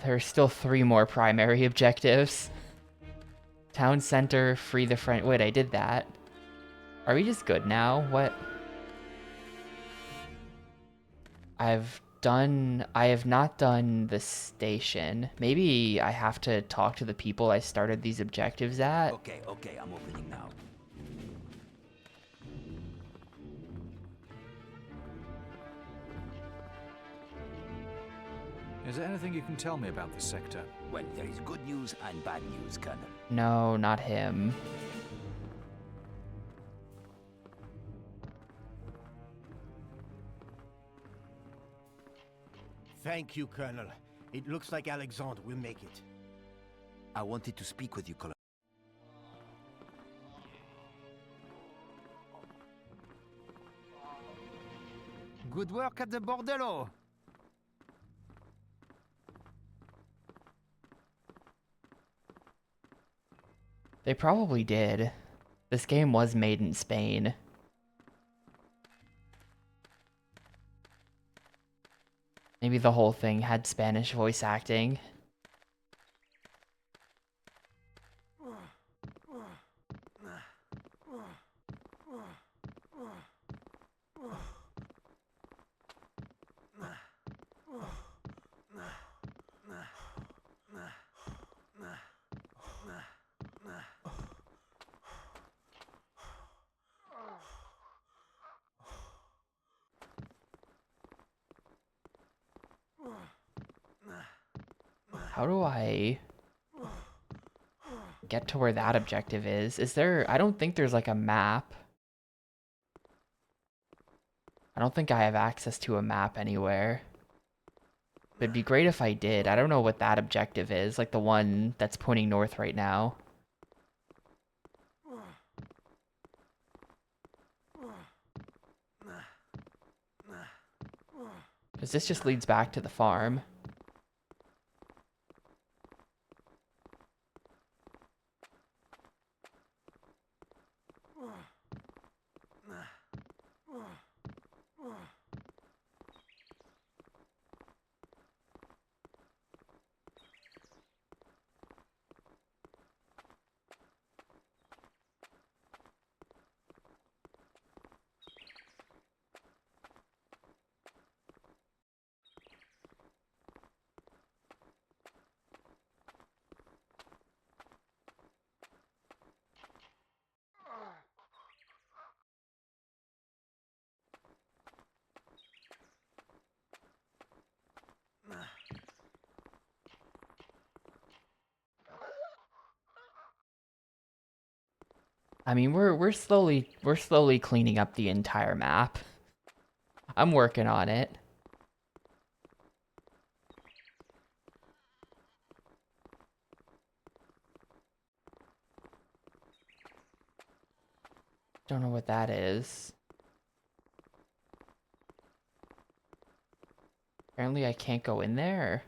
There's still 3 more primary objectives. Town center, free the friend. Wait, I did that. Are we just good now? What? I've I have not done the station. Maybe I have to talk to the people I started these objectives at. Okay, I'm opening now. Is there anything you can tell me about this sector? Well, there is good news and bad news, Colonel. No, not him. Thank you, Colonel. It looks like Alexandre will make it. I wanted to speak with you, Colonel. Good work at the bordello. They probably did. This game was made in Spain. Maybe the whole thing had Spanish voice acting. How do I get to where that objective is? Is there... I don't think there's like a map. I don't think I have access to a map anywhere. It'd be great if I did. I don't know what that objective is, like the one that's pointing north right now. Because this just leads back to the farm. I mean, we're slowly cleaning up the entire map. I'm working on it. Don't know what that is. Apparently I can't go in there.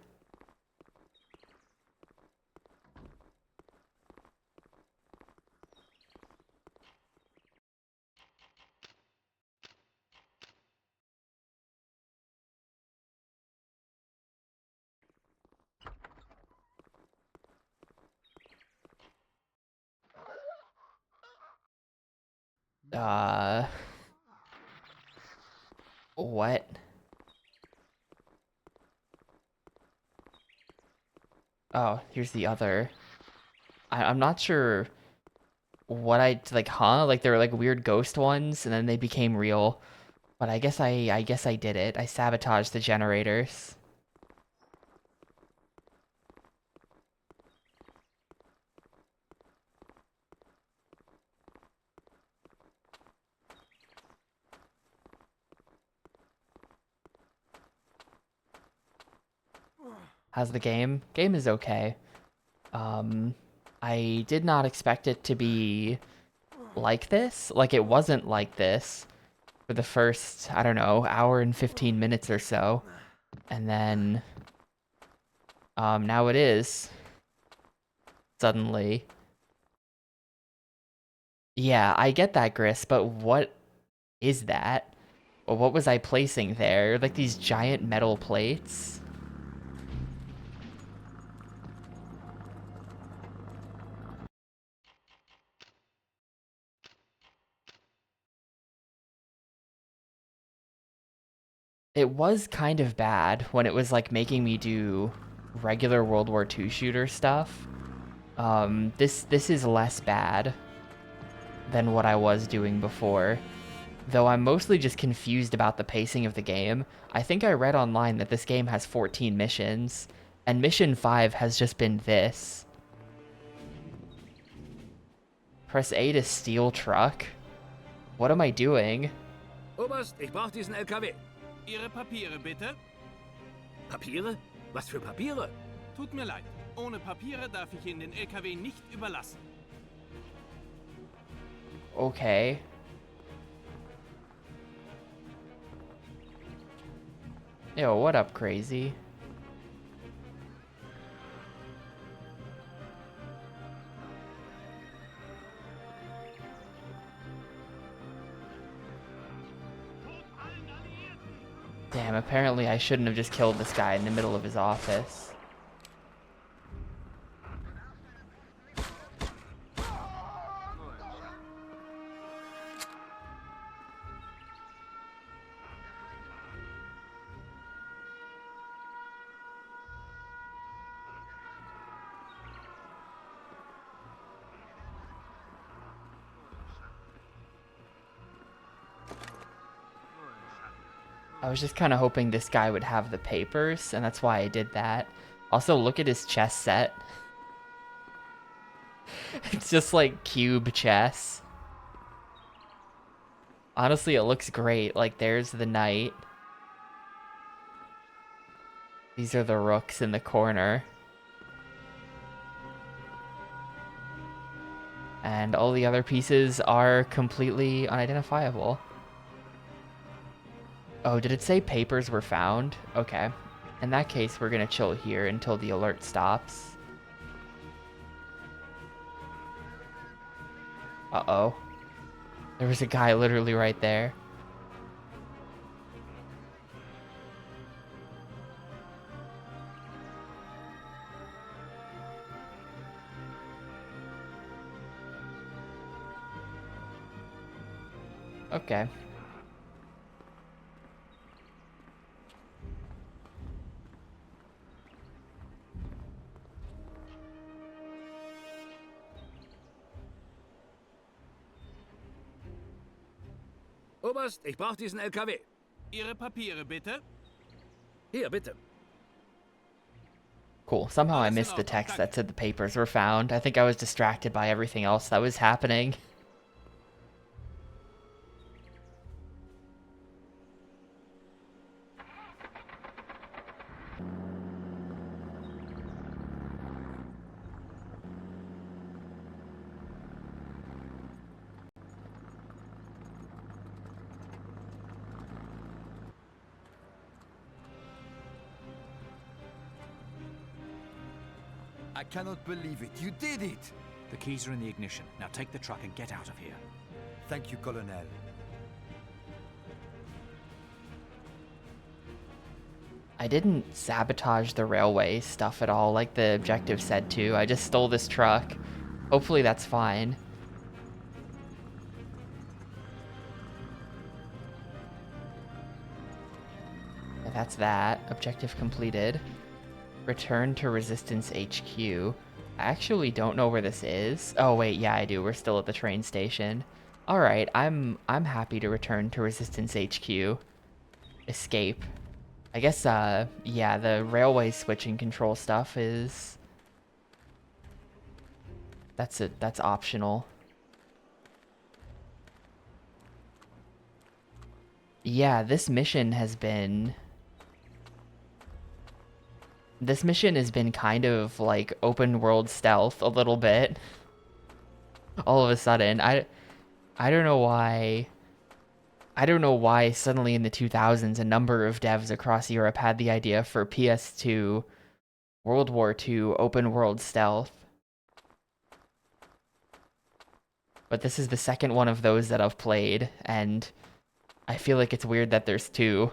What? Oh, here's the other. I'm not sure what like, huh? Like, they were like weird ghost ones, and then they became real. But I guess I did it. I sabotaged the generators. How's the game? Game is okay. I did not expect it to be like this. Like, it wasn't like this for the first, I don't know, hour and 15 minutes or so. And then, now it is. Suddenly. Yeah, I get that, Gris, but what is that? Or what was I placing there? Like these giant metal plates? It was kind of bad when it was like making me do regular World War II shooter stuff. This is less bad than what I was doing before. Though I'm mostly just confused about the pacing of the game. I think I read online that this game has 14 missions, and mission 5 has just been this. Press A to steal truck? What am I doing? Oberst, ich brauche diesen LKW. Ihre Papiere bitte? Papiere? Was für Papiere? Tut mir leid. Ohne Papiere darf ich Ihnen den LKW nicht überlassen. Okay. Yo, what up, crazy? Damn, apparently I shouldn't have just killed this guy in the middle of his office. I was just kind of hoping this guy would have the papers, and that's why I did that. Also, look at his chess set. It's just like cube chess. Honestly, it looks great. Like, there's the knight. These are the rooks in the corner. And all the other pieces are completely unidentifiable. Oh, did it say papers were found? Okay. In that case, we're gonna chill here until the alert stops. Uh-oh. There was a guy literally right there. Okay. Oberst, ich brauche diesen LKW. Ihre Papiere bitte? Hier, bitte. Cool. Somehow I missed the text that said the papers were found. I think I was distracted by everything else that was happening. I cannot believe it. You did it! The keys are in the ignition. Now take the truck and get out of here. Thank you, Colonel. I didn't sabotage the railway stuff at all like the objective said to. I just stole this truck. Hopefully that's fine. And that's that. Objective completed. Return to Resistance HQ. I actually don't know where this is. Oh wait, yeah I do. We're still at the train station. Alright, I'm happy to return to Resistance HQ. Escape. I guess, yeah, the railway switching control stuff is... That's optional. Yeah, this mission has been kind of like open world stealth a little bit. All of a sudden, I don't know why. I don't know why suddenly in the 2000s a number of devs across Europe had the idea for PS2 World War II open world stealth. But this is the second one of those that I've played, and I feel like it's weird that there's two.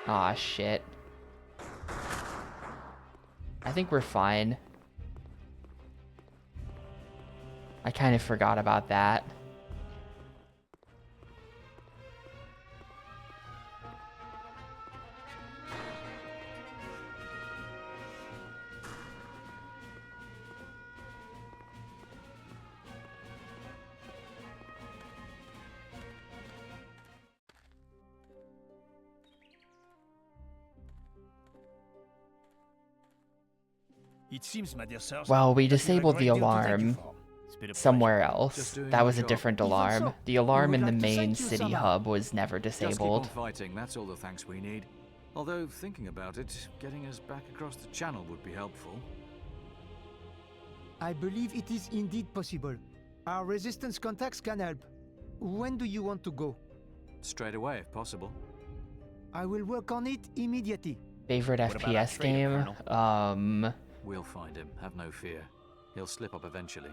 Aw, shit. I think we're fine. I kind of forgot about that. It seems, my dear sirs, Well, we that have a disabled the great deal to thank you alarm for. It's been a somewhere Just else. doing That your was a job. different Even alarm. so, The we alarm would in the like to main thank you city somehow. hub was never Just keep on disabled. fighting, that's all the thanks we need. Although, thinking about it, getting us back across the channel would be helpful. I believe it is indeed possible. Our resistance contacts can help. When do you want to go? Straight away, if possible. I will work on it immediately. Favorite What about our FPS traitor, game? We'll find him, have no fear. He'll slip up eventually.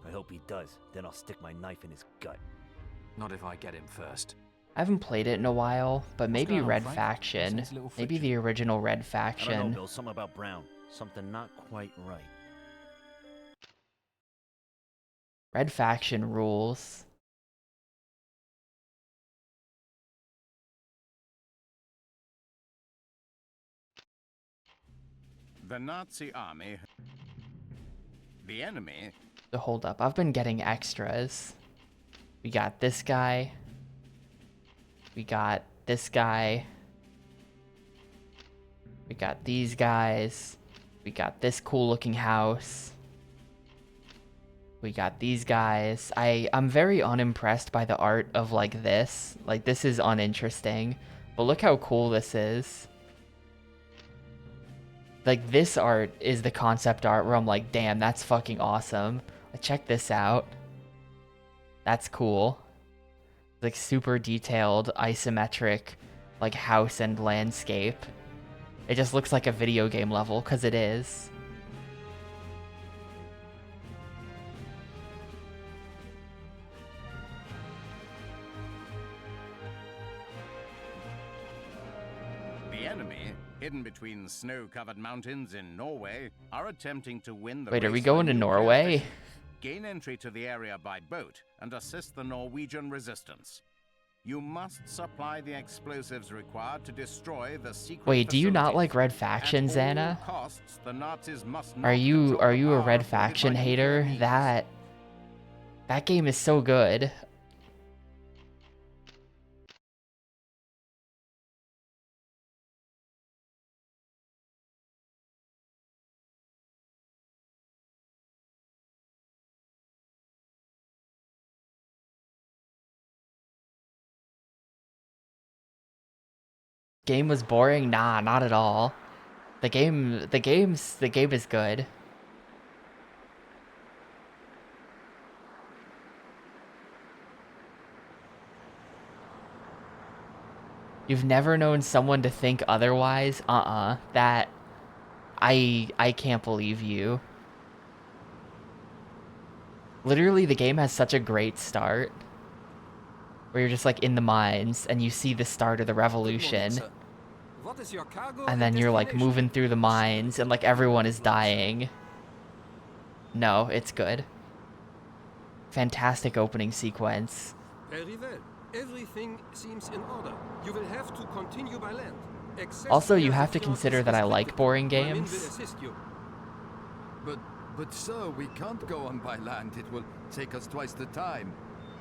I hope he does. Then I'll stick my knife in his gut. Not if I get him first. I haven't played it in a while, but maybe going on, Red Frank? Faction. Sense a little Maybe friction. the original Red I don't know, Faction. Bill. Something about Brown. Something not quite right. Red Faction rules. The Nazi army... The enemy... So hold up, I've been getting extras. We got this guy. We got this guy. We got these guys. We got this cool looking house. We got these guys. I'm very unimpressed by the art of like this. Like this is uninteresting. But look how cool this is. Like this art is the concept art where I'm like, damn, that's fucking awesome. Check this out. That's cool. Like super detailed, isometric, like house and landscape. It just looks like a video game level, because it is. The enemy, hidden between snow-covered mountains in Norway, are attempting to win the Wait, are we race going for to nuclear Norway? fission, gain entry to the area by boat, and assist the Norwegian resistance. You must supply the explosives required to destroy the secret Wait, do you not facilities. like Red Faction, At all Xana? costs, the Nazis must Are not you control the a power Red afforded Faction by hater? nuclear means. That game is so good. Game was boring? Nah, not at all. The game is good. You've never known someone to think otherwise? That I can't believe you. Literally, the game has such a great start. Where you're just like in the mines and you see the start of the revolution. What is your cargo And then you're like moving through the mines and like everyone is dying. No, it's good. Fantastic opening sequence. Very well. Everything seems in order. You will have to continue by land. Also, you have to consider that I like boring My men will games. assist you. But sir, we can't go on by land. It will take us twice the time.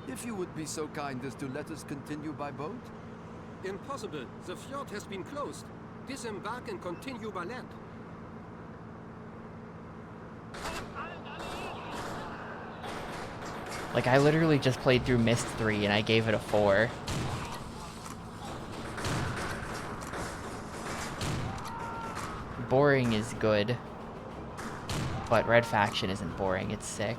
If you would be so kind as to let us continue by boat? Impossible. The fjord has been closed. Disembark and continue by land. Like, I literally just played through Myst 3 and I gave it a 4. Boring is good. But Red Faction isn't boring, it's sick.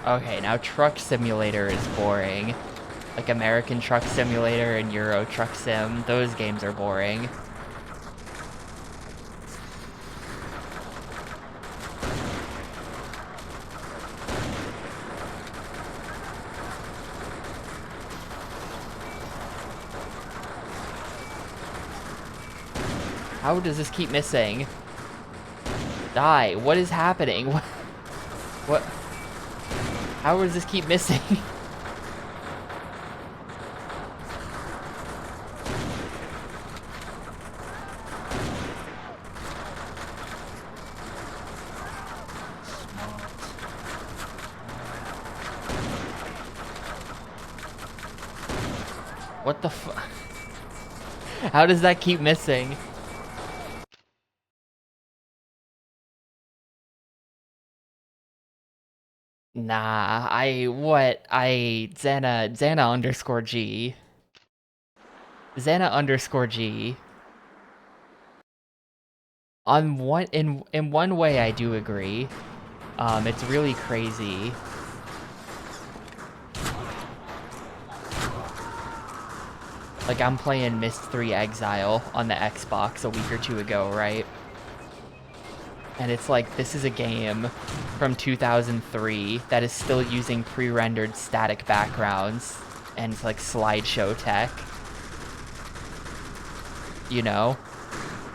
Okay, now Truck Simulator is boring. Like American Truck Simulator and Euro Truck Sim, those games are boring. How does this keep missing? Die. What is happening? What? How does this keep missing? What the fu- How does that keep missing? Nah, Xana underscore G. Xana underscore G. On one, in one way I do agree. It's really crazy. Like, I'm playing Myst 3 Exile on the Xbox a week or two ago, right? And it's like, this is a game from 2003 that is still using pre-rendered static backgrounds and like slideshow tech. You know?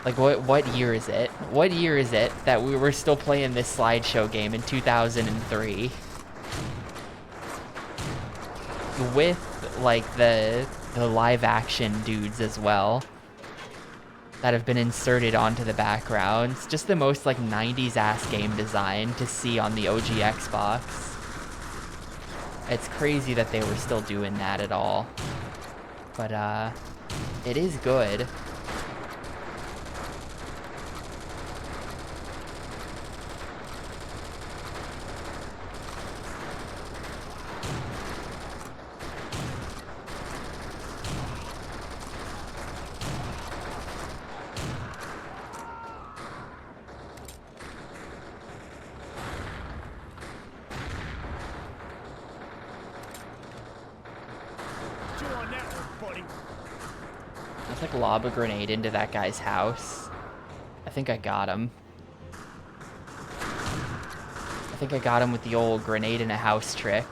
Like, what year is it? What year is it that we were still playing this slideshow game in 2003? With, like, the live action dudes as well that have been inserted onto the backgrounds. Just the most, like, 90s ass game design to see on the OG Xbox. It's crazy that they were still doing that at all. But, it is good. Let's like lob a grenade into that guy's house. I think I got him. I think I got him with the old grenade in a house trick.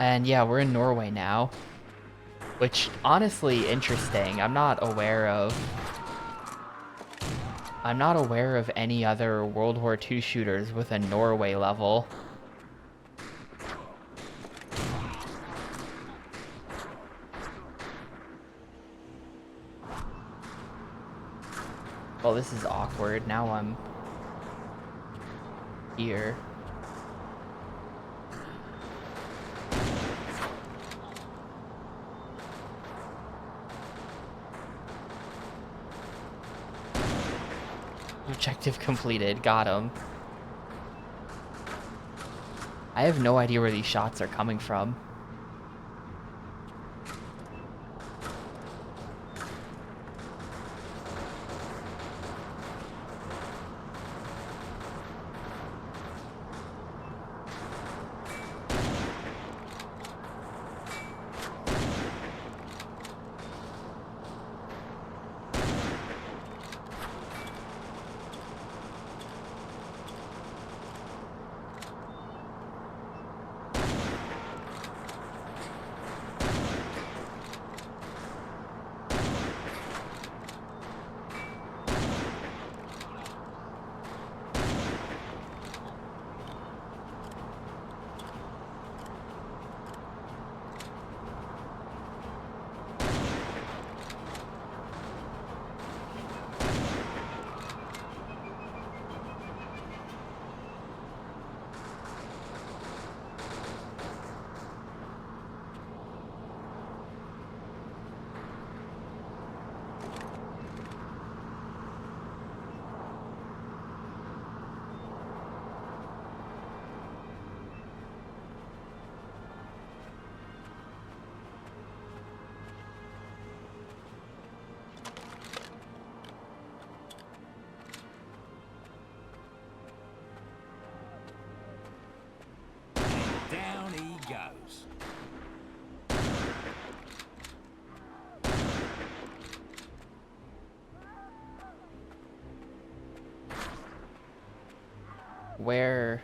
And yeah, we're in Norway now. Which, honestly, interesting. I'm not aware of any other World War II shooters with a Norway level. Well, this is awkward. Now I'm here. Objective completed. Got him. I have no idea where these shots are coming from. Where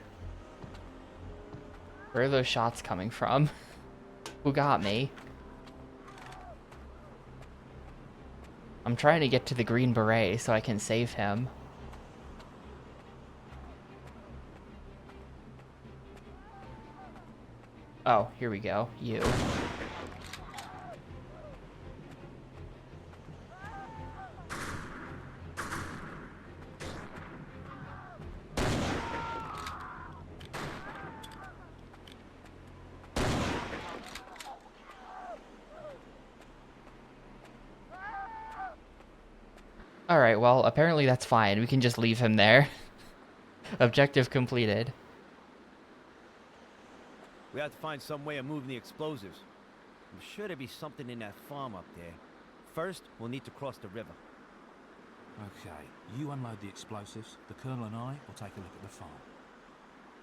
are those shots coming from? Who got me? I'm trying to get to the Green Beret so I can save him. Oh, here we go. You. Alright, well, apparently that's fine. We can just leave him there. Objective completed. We have to find some way of moving the explosives. I'm sure there'll be something in that farm up there. First, we'll need to cross the river. Okay, you unload the explosives. The Colonel and I will take a look at the farm.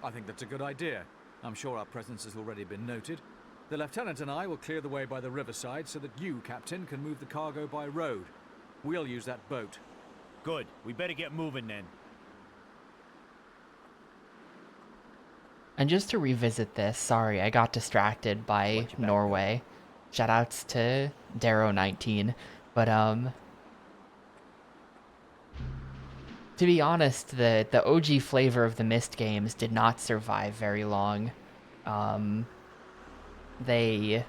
I think that's a good idea. I'm sure our presence has already been noted. The Lieutenant and I will clear the way by the riverside so that you, Captain, can move the cargo by road. We'll use that boat. Good. We better get moving then. And just to revisit this, sorry, I got distracted by Norway. Shoutouts to Darrow19. But, to be honest, the OG flavor of the Myst games did not survive very long. They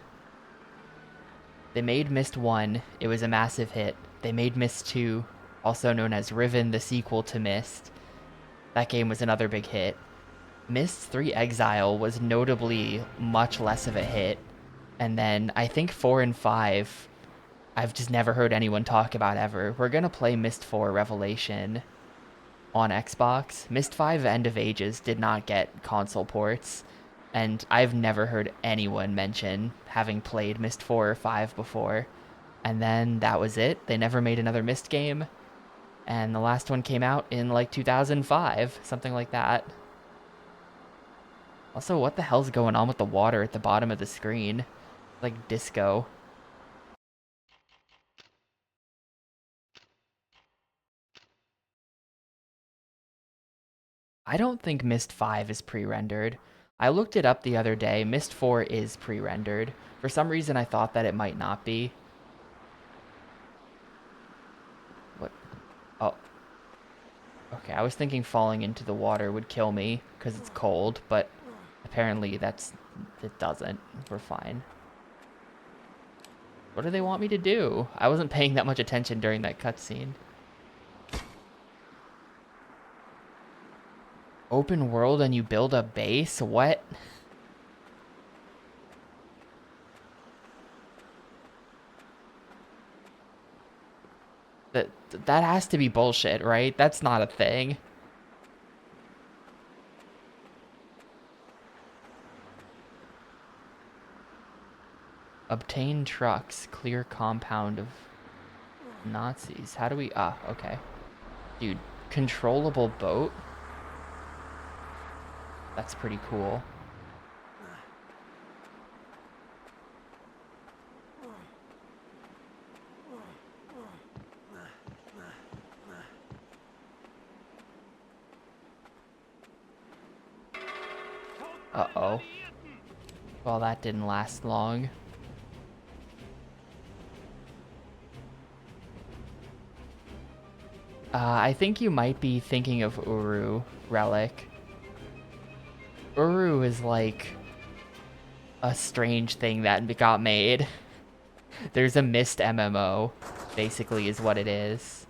made Myst 1, it was a massive hit. They made Myst 2, also known as Riven, the sequel to Myst. That game was another big hit. Myst 3 Exile was notably much less of a hit. And then I think 4 and 5, I've just never heard anyone talk about ever. We're gonna play Myst 4 Revelation on Xbox. Myst 5 End of Ages did not get console ports. And I've never heard anyone mention having played Myst 4 or 5 before. And then that was it. They never made another Myst game. And the last one came out in like 2005, something like that. Also, what the hell's going on with the water at the bottom of the screen? Like disco. I don't think Myst 5 is pre-rendered. I looked it up the other day. Myst 4 is pre-rendered. For some reason, I thought that it might not be. What? Oh. Okay, I was thinking falling into the water would kill me because it's cold, but apparently it doesn't. We're fine. What do they want me to do? I wasn't paying that much attention during that cutscene. Open world and you build a base? What? That has to be bullshit, right? That's not a thing. Obtain trucks. Clear compound of Nazis. How do we... Ah, okay. Dude, controllable boat? That's pretty cool. Uh-oh. Well, that didn't last long. I think you might be thinking of Uru Relic. Uru is like a strange thing that got made. There's a Myst MMO, basically, is what it is.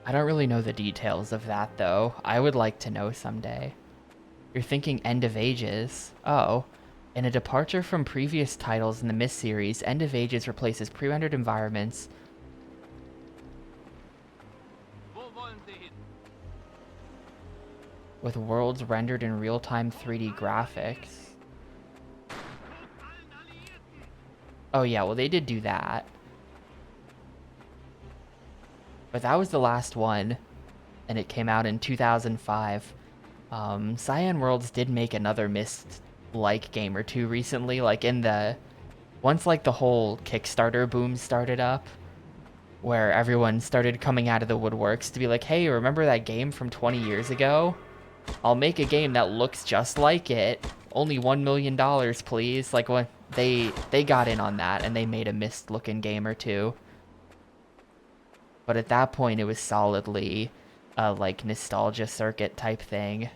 I don't really know the details of that, though. I would like to know someday. You're thinking End of Ages. Oh. In a departure from previous titles in the Myst series, End of Ages replaces pre-rendered environments with worlds rendered in real-time 3D graphics. Oh yeah, well they did do that. But that was the last one, and it came out in 2005. Cyan Worlds did make another Myst-like game or two recently, like once like the whole Kickstarter boom started up, where everyone started coming out of the woodworks to be like, hey, remember that game from 20 years ago? I'll make a game that looks just like it. Only $1 million, please. Like, when they got in on that, and they made a Myst-looking game or two. But at that point, it was solidly a, like, nostalgia circuit type thing.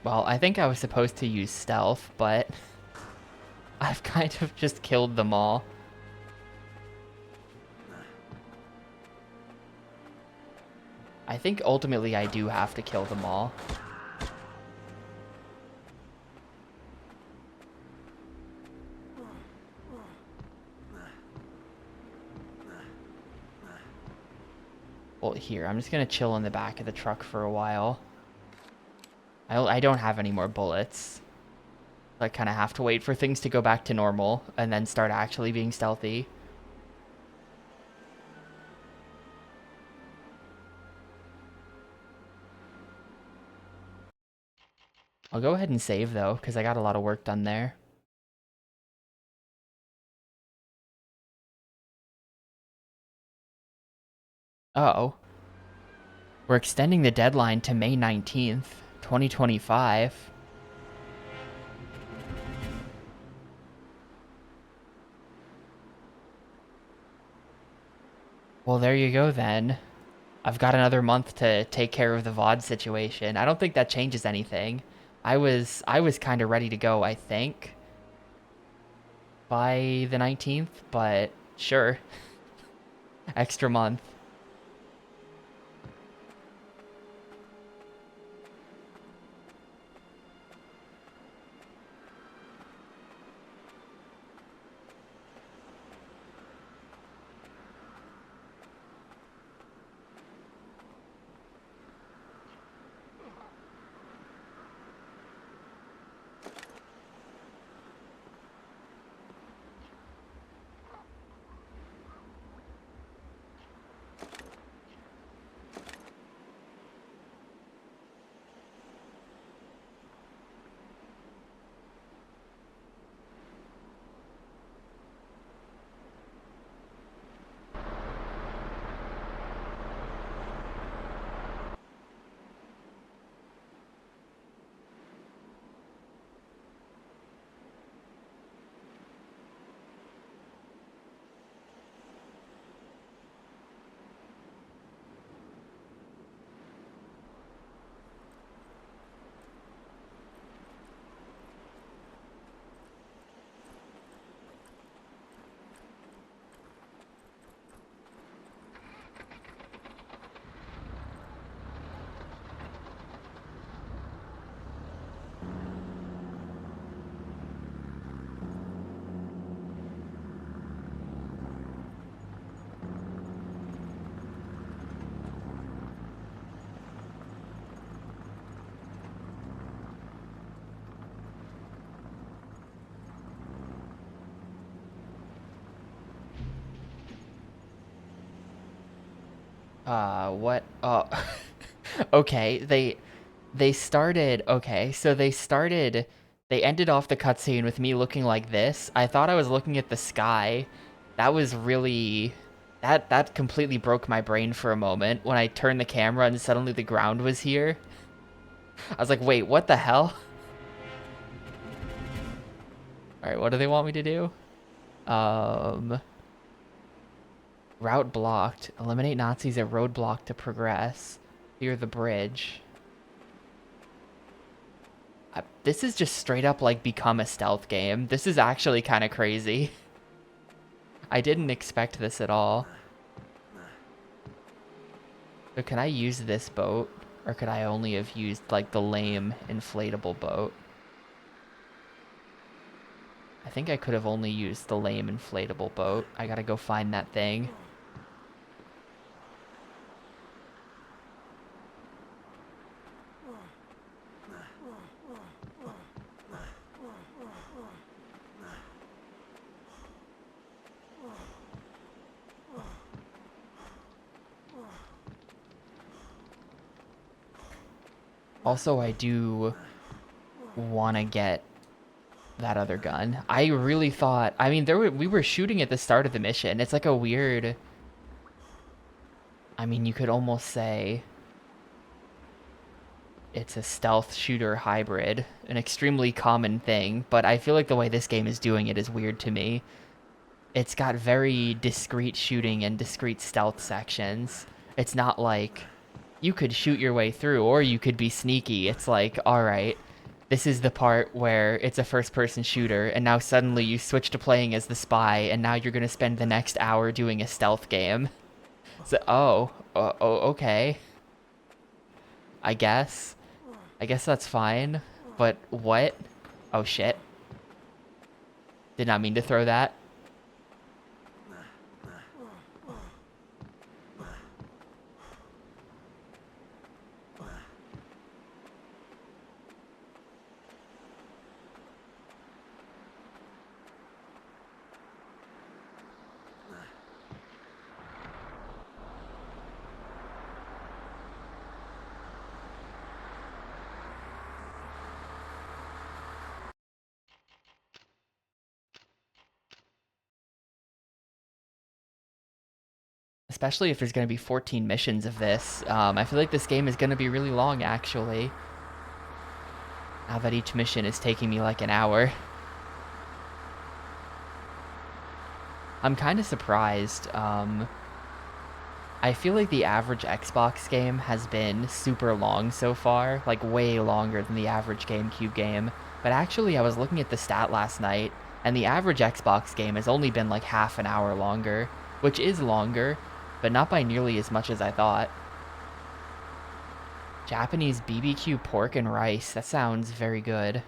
Well, I think I was supposed to use stealth, but I've kind of just killed them all. I think ultimately I do have to kill them all. Well, here, I'm just gonna chill in the back of the truck for a while. I don't have any more bullets. I kind of have to wait for things to go back to normal and then start actually being stealthy. I'll go ahead and save, though, because I got a lot of work done there. Uh-oh. We're extending the deadline to May 19th, 2025. Well, there you go, then. I've got another month to take care of the VOD situation. I don't think that changes anything. I was kind of ready to go, I think, by the 19th, but sure. Extra month. What? Oh, okay. They started. Okay, so they started. They ended off the cutscene with me looking like this. I thought I was looking at the sky. That was really. That completely broke my brain for a moment when I turned the camera and suddenly the ground was here. I was like, wait, what the hell? Alright, what do they want me to do? Route blocked. Eliminate Nazis at roadblock to progress. Clear the bridge. This is just straight up like become a stealth game. This is actually kind of crazy. I didn't expect this at all. So can I use this boat? Or could I only have used like the lame inflatable boat? I think I could have only used the lame inflatable boat. I gotta go find that thing. Also, I do want to get that other gun. I really thought, I mean, we were shooting at the start of the mission. It's like a weird, I mean, you could almost say it's a stealth shooter hybrid, an extremely common thing, but I feel like the way this game is doing it is weird to me. It's got very discreet shooting and discreet stealth sections. It's not like you could shoot your way through or you could be sneaky. It's like, all right, this is the part where it's a first-person shooter, and now suddenly you switch to playing as the spy, and now you're going to spend the next hour doing a stealth game. So, okay. I guess that's fine, but what? Oh, shit. Did not mean to throw that. Especially if there's going to be 14 missions of this. I feel like this game is going to be really long, actually. Now that each mission is taking me like an hour. I'm kind of surprised. I feel like the average Xbox game has been super long so far, like way longer than the average GameCube game. But actually, I was looking at the stat last night, and the average Xbox game has only been like half an hour longer, which is longer, but not by nearly as much as I thought. Japanese BBQ pork and rice. That sounds very good.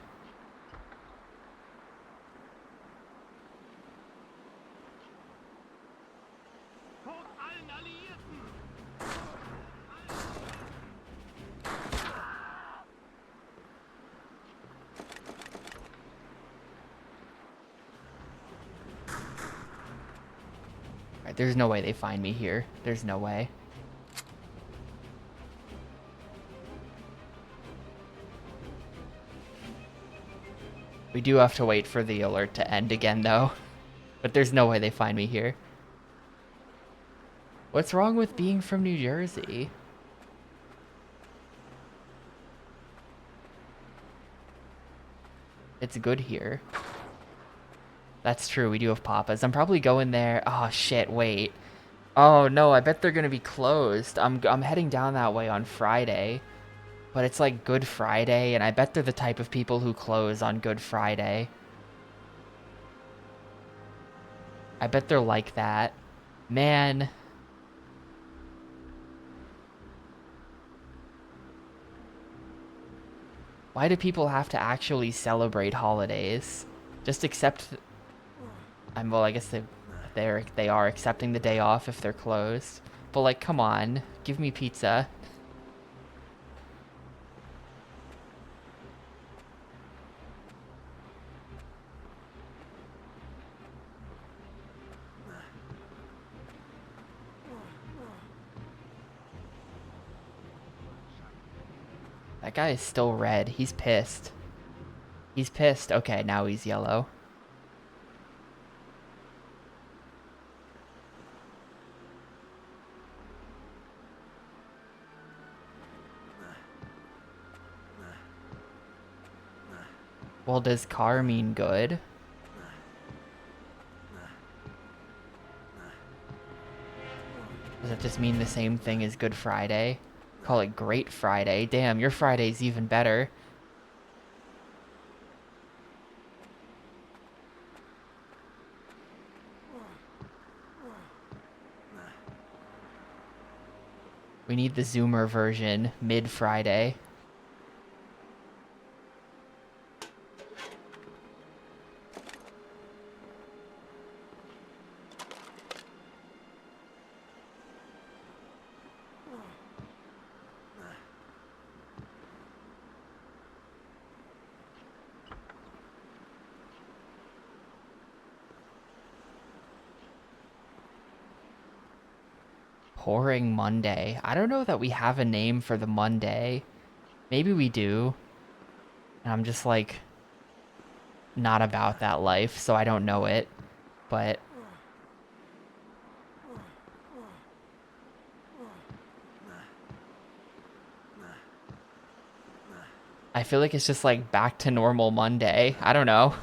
Alright, there's no way they find me here. There's no way. We do have to wait for the alert to end again, though. But there's no way they find me here. What's wrong with being from New Jersey? It's good here. That's true, we do have Papa's. I'm probably going there. Oh, shit, wait. Oh, no, I bet they're going to be closed. I'm heading down that way on Friday. But it's like Good Friday, and I bet they're the type of people who close on Good Friday. I bet they're like that. Man. Why do people have to actually celebrate holidays? Just accept... well, I guess they are accepting the day off if they're closed. But like, come on. Give me pizza. That guy is still red. He's pissed. He's pissed. Okay, now he's yellow. Well, does car mean good? Does that just mean the same thing as Good Friday? Call it Great Friday. Damn, your Friday's even better. We need the Zoomer version mid-Friday. Pouring Monday. I don't know that we have a name for the Monday. Maybe we do. And I'm just like not about that life, so I don't know it. But I feel like it's just like back to normal Monday. I don't know.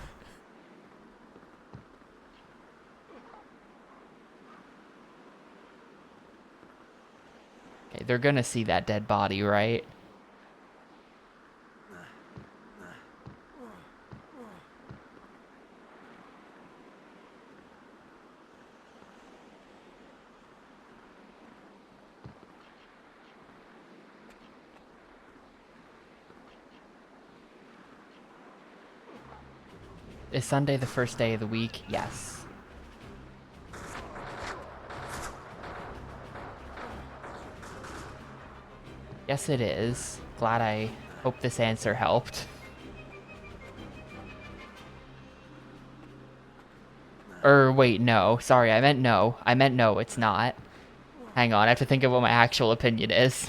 Okay, they're gonna see that dead body, right? Is Sunday the first day of the week? Yes. Yes, it is. Glad I hope this answer helped. Wait, no. Sorry, I meant no. I meant no, it's not. Hang on, I have to think of what my actual opinion is.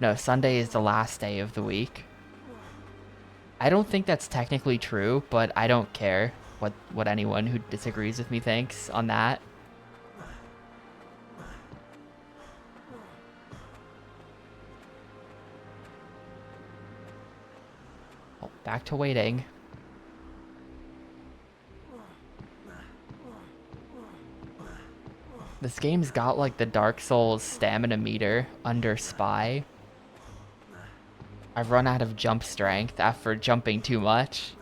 No, Sunday is the last day of the week. I don't think that's technically true, but I don't care what anyone who disagrees with me thinks on that. Oh, back to waiting. This game's got like the Dark Souls stamina meter under Spy. I've run out of jump strength after jumping too much.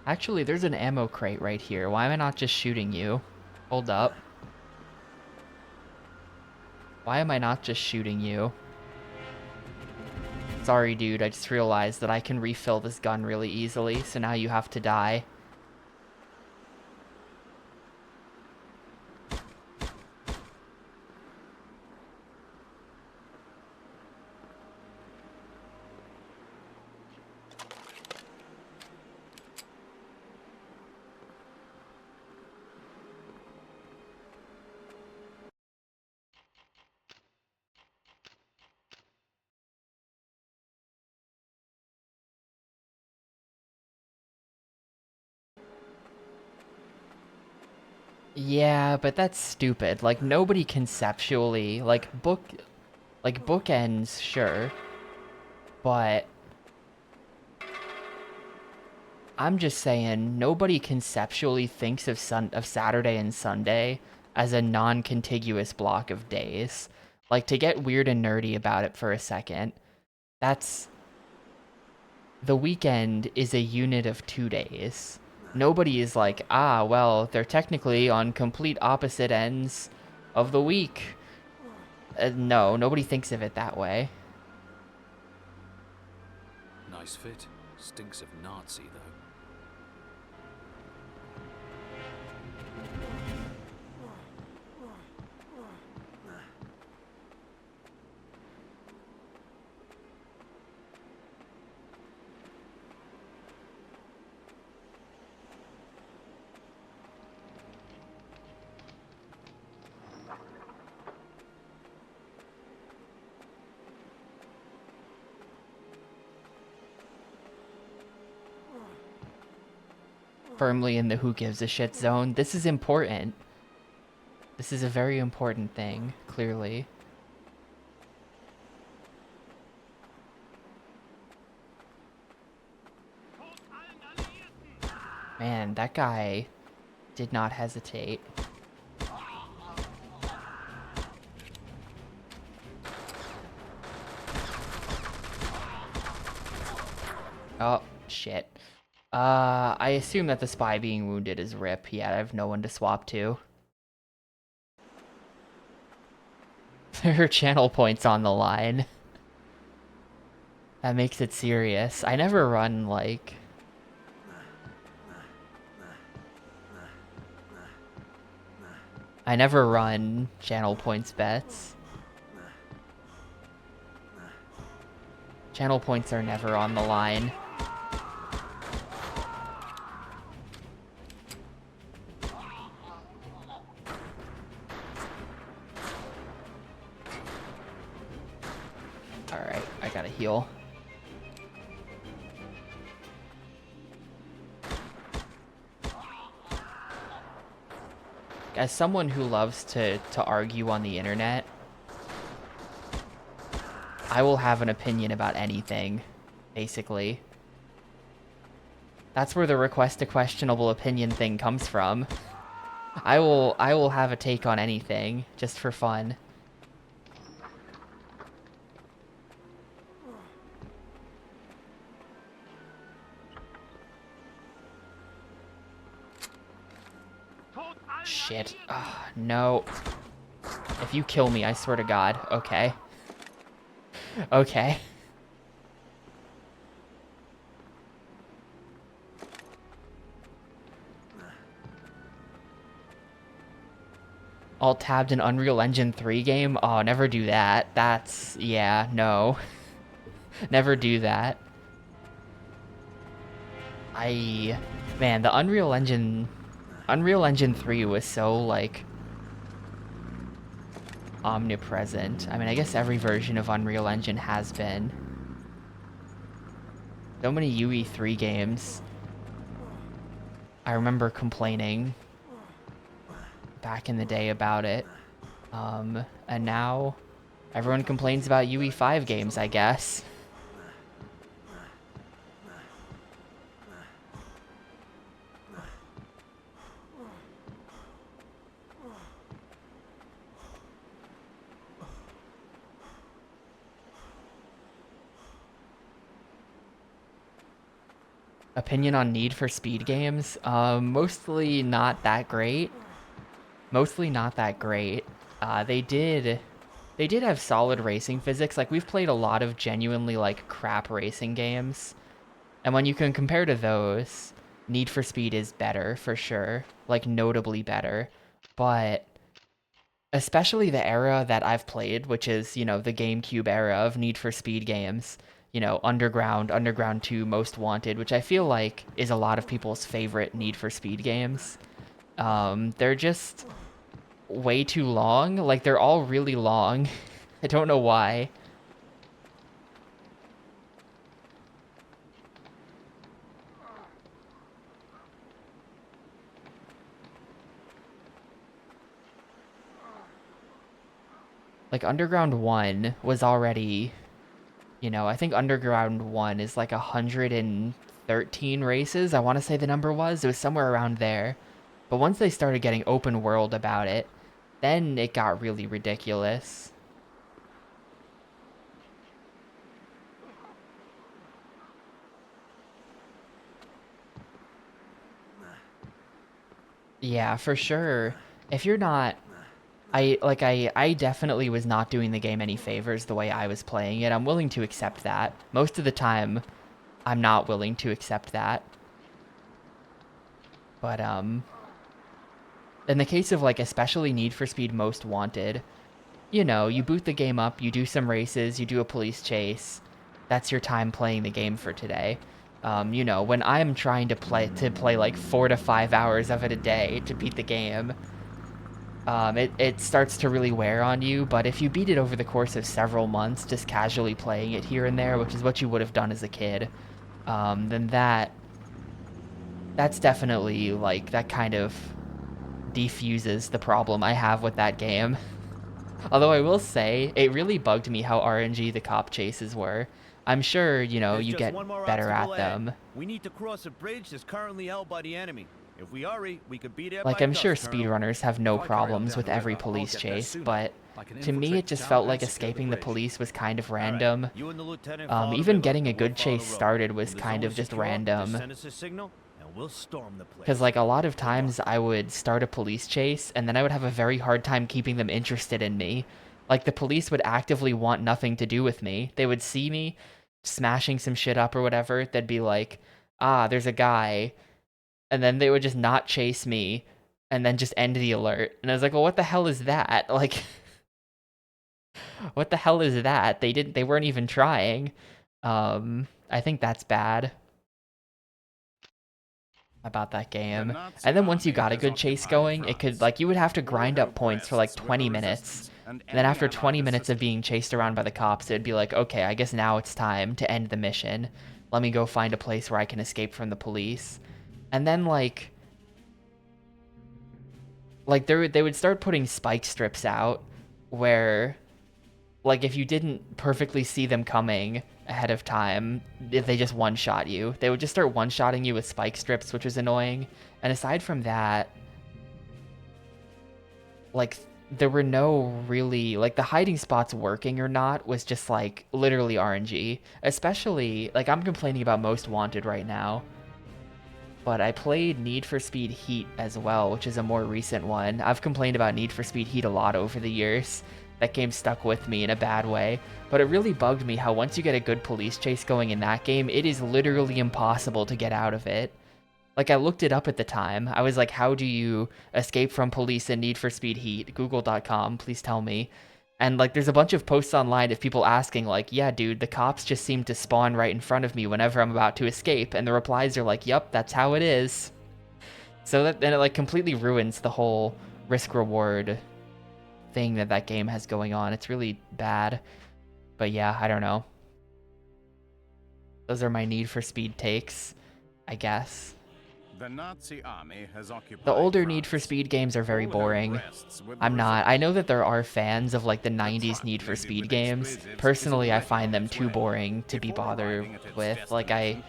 Actually, there's an ammo crate right here. Why am I not just shooting you? Hold up. Why am I not just shooting you? Sorry, dude, I just realized that I can refill this gun really easily, so now you have to die. Yeah, but that's stupid. Like, nobody conceptually, like, bookends, sure. But I'm just saying, nobody conceptually thinks of Saturday and Sunday as a non-contiguous block of days. Like, to get weird and nerdy about it for a second, the weekend is a unit of 2 days. Nobody is like, ah, well, they're technically on complete opposite ends of the week. No, nobody thinks of it that way. Nice fit. Stinks of Nazi, though. firmly in the who gives a shit zone. This is important. This is a very important thing, clearly. Man, that guy did not hesitate. Oh, shit. I assume that the spy being wounded is RIP. Yeah, I have no one to swap to. There are channel points on the line. That makes it serious. I never run, like... I never run channel points bets. Channel points are never on the line. Alright, I gotta heal. As someone who loves to argue on the internet, I will have an opinion about anything, basically. That's where the request a questionable opinion thing comes from. I will have a take on anything, just for fun. Shit. No. If you kill me, I swear to God. Okay. Okay. Alt tabbed an Unreal Engine 3 game? Oh, never do that. That's... yeah, no. Never do that. Man, the Unreal Engine 3 was so, like, omnipresent. I mean, I guess every version of Unreal Engine has been. So many UE3 games. I remember complaining back in the day about it. And now everyone complains about UE5 games, I guess. Opinion on Need for Speed games? Mostly not that great. Mostly not that great. They did have solid racing physics. Like, we've played a lot of genuinely, like, crap racing games. And when you can compare to those, Need for Speed is better, for sure. Like, notably better. But especially the era that I've played, which is, you know, the GameCube era of Need for Speed games. You know, Underground, Underground 2, Most Wanted, which I feel like is a lot of people's favorite Need for Speed games. They're just way too long. Like, they're all really long. I don't know why. Like, Underground 1 was already... You know, I think Underground 1 is like 113 races. I want to say the number was. It was somewhere around there. But once they started getting open world about it, then it got really ridiculous. Yeah, for sure. If you're not... I definitely was not doing the game any favors the way I was playing it. I'm willing to accept that. Most of the time, I'm not willing to accept that. But, in the case of, like, especially Need for Speed Most Wanted, you know, you boot the game up, you do some races, you do a police chase. That's your time playing the game for today. You know, when I'm trying to play like 4 to 5 hours of it a day to beat the game, it starts to really wear on you. But if you beat it over the course of several months, just casually playing it here and there, which is what you would have done as a kid, then that that's definitely, like, that kind of defuses the problem I have with that game. Although I will say, it really bugged me how RNG the cop chases were. I'm sure, you know, There's you just get one more better obstacle at ahead. them. We need to cross a bridge that's currently held by the enemy. If we hurry, we could be there Like, by I'm sure dusk, Colonel. speedrunners have no If I carry on problems down with the every river, I'll police get there chase, sooner. but I can to me infiltrate it the just town felt and like secure escaping the bridge. police was kind of All right, random. you and the lieutenant follow the Even river, getting a and we'll good follow chase the road. started was When the kind zone of is just secure, random. just send us a signal, and we'll storm the place. Because, like, a lot of times I would start a police chase, and then I would have a very hard time keeping them interested in me. Like, the police would actively want nothing to do with me. They would see me smashing some shit up or whatever. They'd be like, ah, there's a guy. And then they would just not chase me, and then just end the alert. And I was like, well, what the hell is that? Like, what the hell is that? They weren't even trying. I think that's bad about that game. And then once you got a good chase going, it could, like, you would have to grind up points for like 20 minutes. And then after 20 minutes of being chased around by the cops, it'd be like, okay, I guess now it's time to end the mission. Let me go find a place where I can escape from the police. And then, like they would start putting spike strips out where, like, if you didn't perfectly see them coming ahead of time, if they just one-shot you. They would just start one-shotting you with spike strips, which was annoying. And aside from that, like, there were no really, like, the hiding spots working or not was just, like, literally RNG. Especially, like, I'm complaining about Most Wanted right now. But I played Need for Speed Heat as well, which is a more recent one. I've complained about Need for Speed Heat a lot over the years. That game stuck with me in a bad way. But it really bugged me how once you get a good police chase going in that game, it is literally impossible to get out of it. Like, I looked it up at the time. I was like, how do you escape from police in Need for Speed Heat? Google.com, please tell me. And, like, there's a bunch of posts online of people asking, like, yeah, dude, the cops just seem to spawn right in front of me whenever I'm about to escape. And the replies are like, yup, that's how it is. So then it, like, completely ruins the whole risk-reward thing that game has going on. It's really bad. But yeah, I don't know. Those are my Need for Speed takes, I guess. The Nazi army has occupied The older France. Need for Speed games are very All boring. hell rests with the I'm not. result. I know that there are fans of, like, the 90s Need for Speed games. Personally, I find them too boring to be bothered with. Like, I'm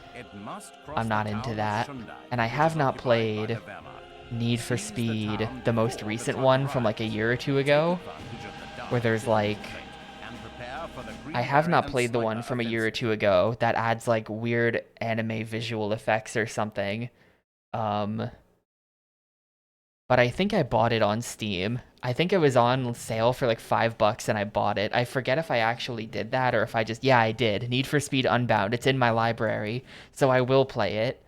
not into that. And I have not played Need for Speed, the most recent one from, like, a year or two ago, where there's, like, I have not played the one from a year or two ago that adds, like, weird anime visual effects or something. But I think I bought it on Steam. I think it was on sale for like $5 and I bought it. I forget if I actually did that or if I just, yeah, I did. Need for Speed Unbound. It's in my library, so I will play it.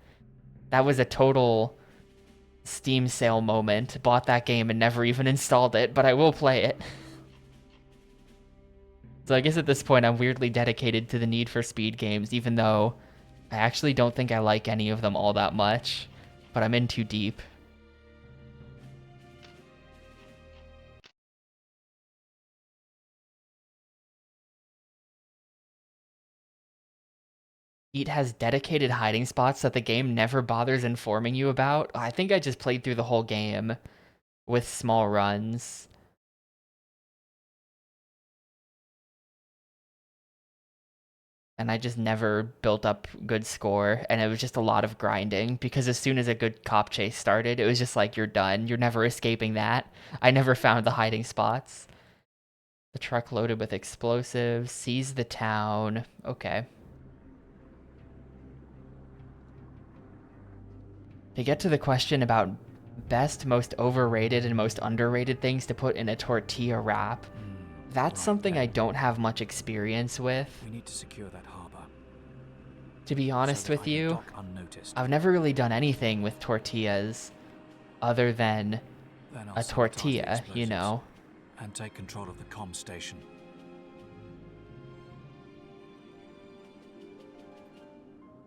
That was a total Steam sale moment. Bought that game and never even installed it, but I will play it. So I guess at this point I'm weirdly dedicated to the Need for Speed games, even though I actually don't think I like any of them all that much. But I'm in too deep. It has dedicated hiding spots that the game never bothers informing you about. I think I just played through the whole game with small runs. And I just never built up good score, and it was just a lot of grinding, because as soon as a good cop chase started, it was just like, you're done. You're never escaping that. I never found the hiding spots. The truck loaded with explosives, seize the town. Okay. To get to the question about best, most overrated, and most underrated things to put in a tortilla wrap, that's something I don't have much experience with. We need to secure that harbor. To be honest with you, dock unnoticed. I've never really done anything with tortillas other than Then I'll a sabotage the tortilla, you explosives know? And take control of the comm station.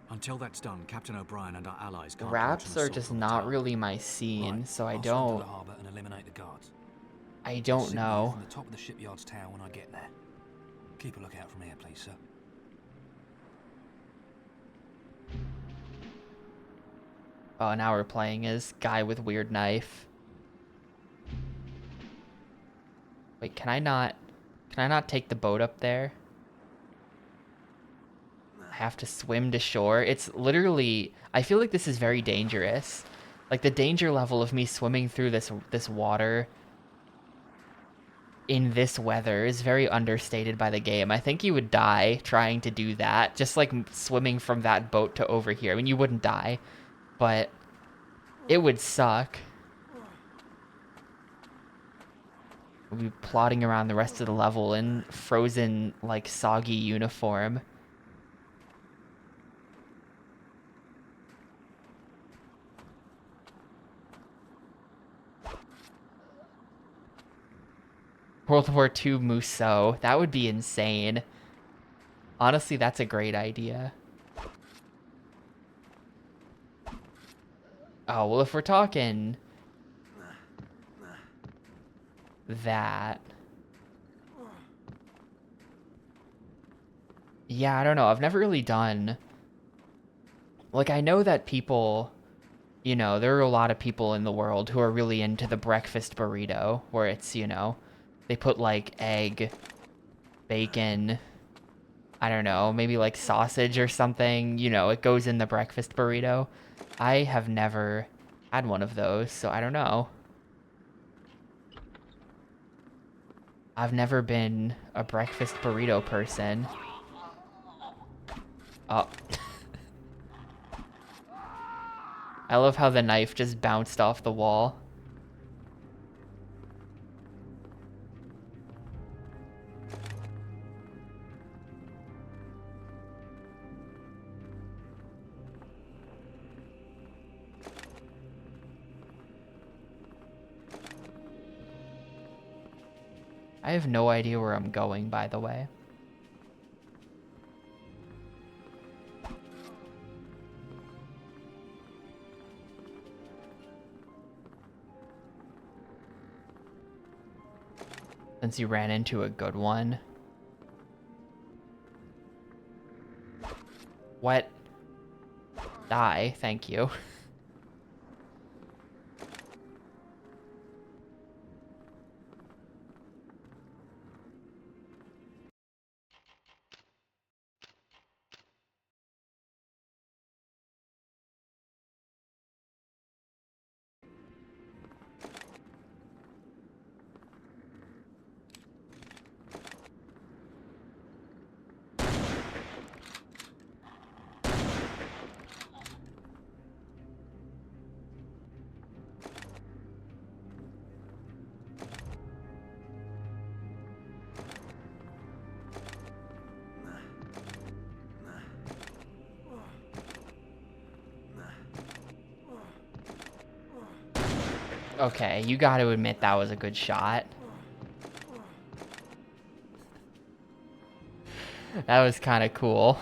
Until that's done, Captain O'Brien and our allies can't launch Wraps an are assault just on the not tower. really my scene, Right, so I I'll swim to don't... the harbor and eliminate the guards. I don't Signal know. from the top of the shipyard's tower when I get there. Keep a lookout from here, please, sir. Oh, now we're playing as guy with weird knife. Wait, can I not take the boat up there? I have to swim to shore. It's literally, I feel like this is very dangerous. Like the danger level of me swimming through this water in this weather is very understated by the game. I think you would die trying to do that. Just like swimming from that boat to over here. I mean, you wouldn't die, but it would suck. We'll be plodding around the rest of the level in frozen, like, soggy uniform. World War II Musso. That would be insane. Honestly, that's a great idea. Oh, well, if we're talking that. Yeah, I don't know. I've never really done... Like, I know that people... You know, there are a lot of people in the world who are really into the breakfast burrito, where it's, you know, they put, like, egg, bacon, I don't know, maybe, like, sausage or something. You know, it goes in the breakfast burrito. I have never had one of those, so I don't know. I've never been a breakfast burrito person. Oh. I love how the knife just bounced off the wall. I have no idea where I'm going, by the way. Since you ran into a good one. What? Die, thank you. Okay, you gotta admit that was a good shot. That was kind of cool.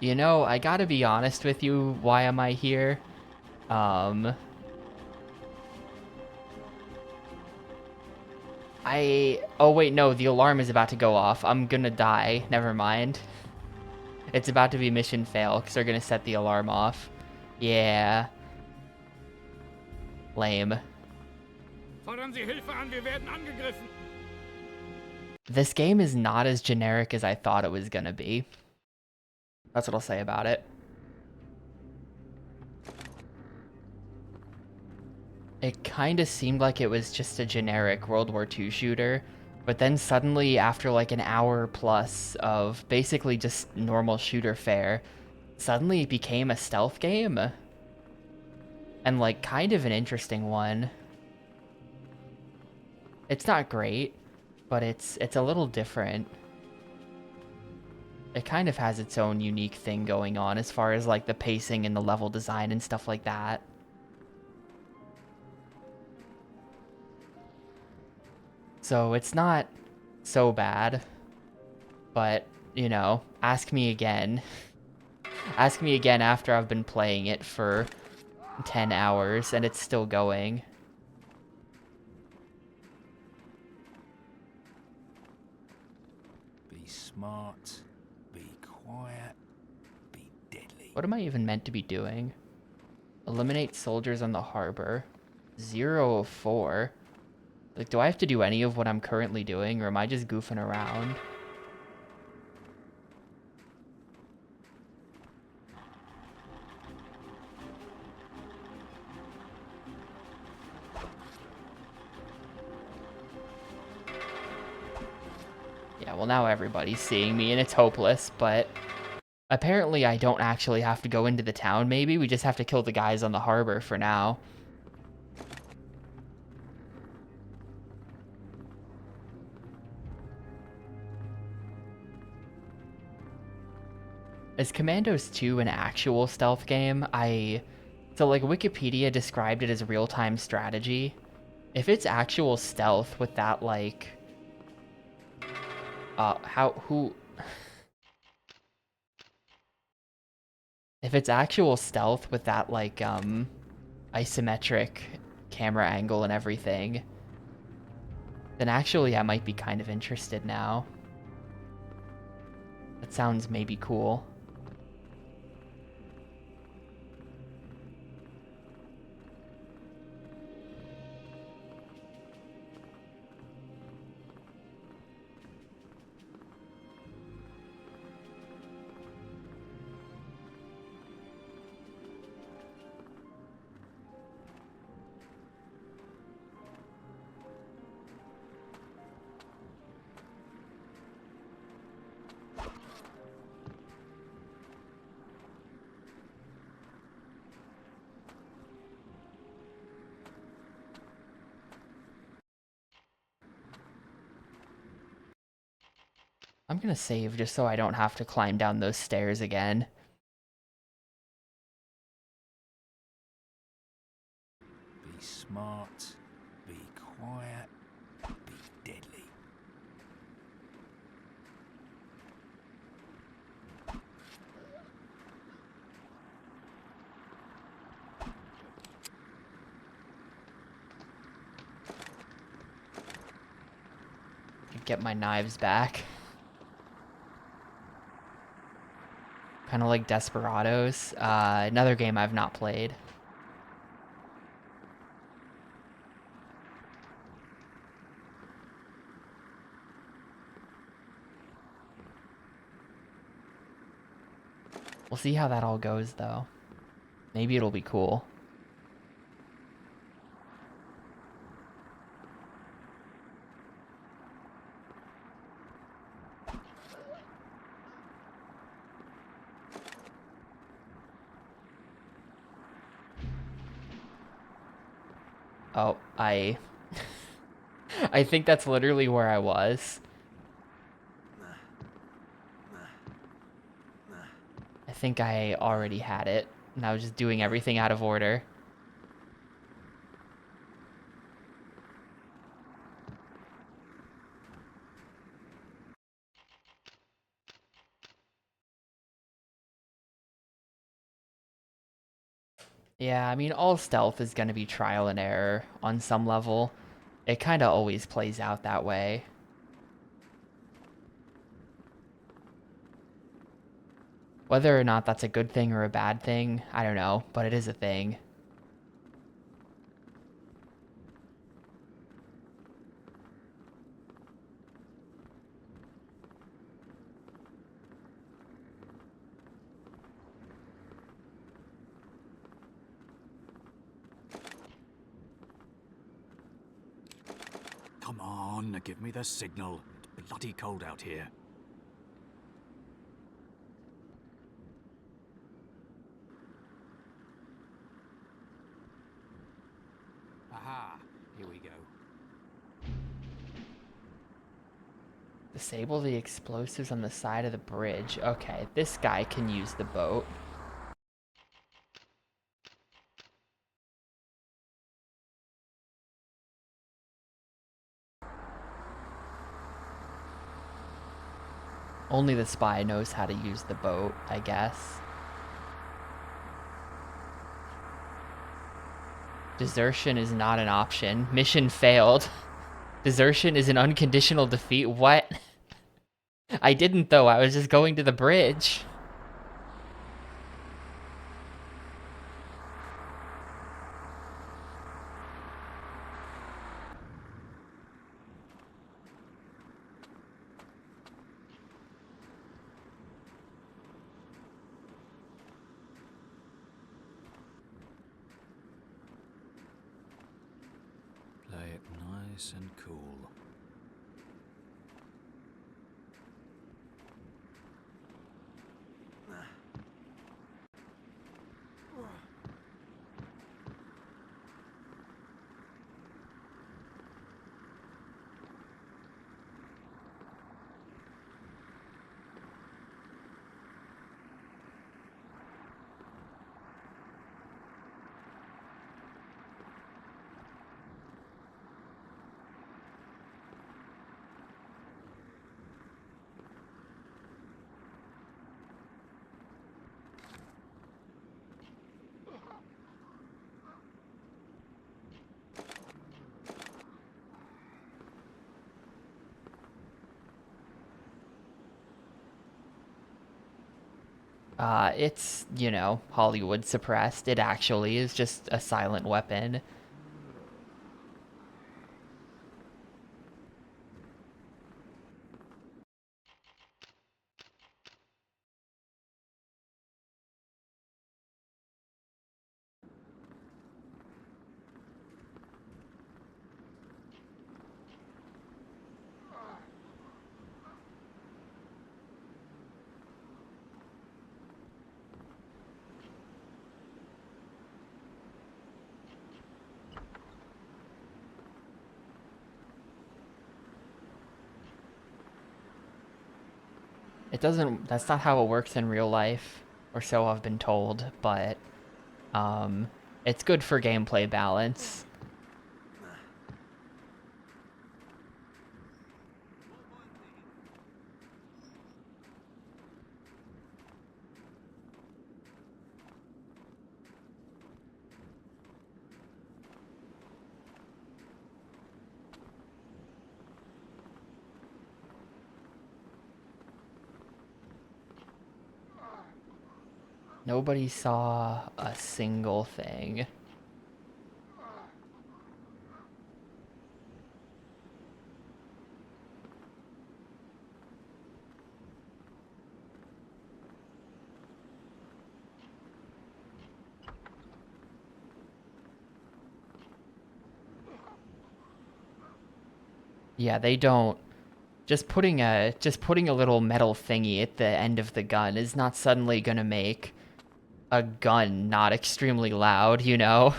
You know, I gotta be honest with you, why am I here? Oh wait, no, the alarm is about to go off. I'm gonna die. Never mind. It's about to be mission fail, because they're gonna set the alarm off. Yeah. Lame. Fordern Sie Hilfe an, wir werden angegriffen. This game is not as generic as I thought it was gonna be. That's what I'll say about it. It kind of seemed like it was just a generic World War II shooter, but then suddenly, after like an hour plus of basically just normal shooter fare, suddenly it became a stealth game. And like kind of an interesting one. It's not great, but it's a little different. It kind of has its own unique thing going on as far as like the pacing and the level design and stuff like that. So it's not so bad, but, you know, ask me again. Ask me again after I've been playing it for 10 hours, and it's still going. Be smart, be quiet, be deadly. What am I even meant to be doing? Eliminate soldiers on the harbor. 0 of 4. Like, do I have to do any of what I'm currently doing, or am I just goofing around? Yeah, well now everybody's seeing me and it's hopeless, but apparently I don't actually have to go into the town, maybe. We just have to kill the guys on the harbor for now. Is Commandos 2 an actual stealth game? So like Wikipedia described it as real-time strategy. If it's actual stealth with that like... If it's actual stealth with that like isometric camera angle and everything, then actually I might be kind of interested now. That sounds maybe cool. I'm gonna save just so I don't have to climb down those stairs again. Be smart, be quiet, be deadly. Get my knives back. Kind of like Desperados, another game I've not played. We'll see how that all goes, though. Maybe it'll be cool. Oh, I think that's literally where I was. I think I already had it, and I was just doing everything out of order. Yeah, I mean, all stealth is going to be trial and error on some level. It kind of always plays out that way. Whether or not that's a good thing or a bad thing, I don't know, but it is a thing. Come on, give me the signal. It's bloody cold out here. Aha, here we go. Disable the explosives on the side of the bridge. Okay, this guy can use the boat. Only the spy knows how to use the boat, I guess. Desertion is not an option. Mission failed. Desertion is an unconditional defeat. What? I didn't though. I was just going to the bridge. Play it nice and cool. It's, you know, Hollywood suppressed. It actually is just a silent weapon. It doesn't, that's not how it works in real life, or so I've been told, but, it's good for gameplay balance. Nobody saw a single thing. Yeah, they don't. Just putting a little metal thingy at the end of the gun is not suddenly gonna make a gun not extremely loud, you know?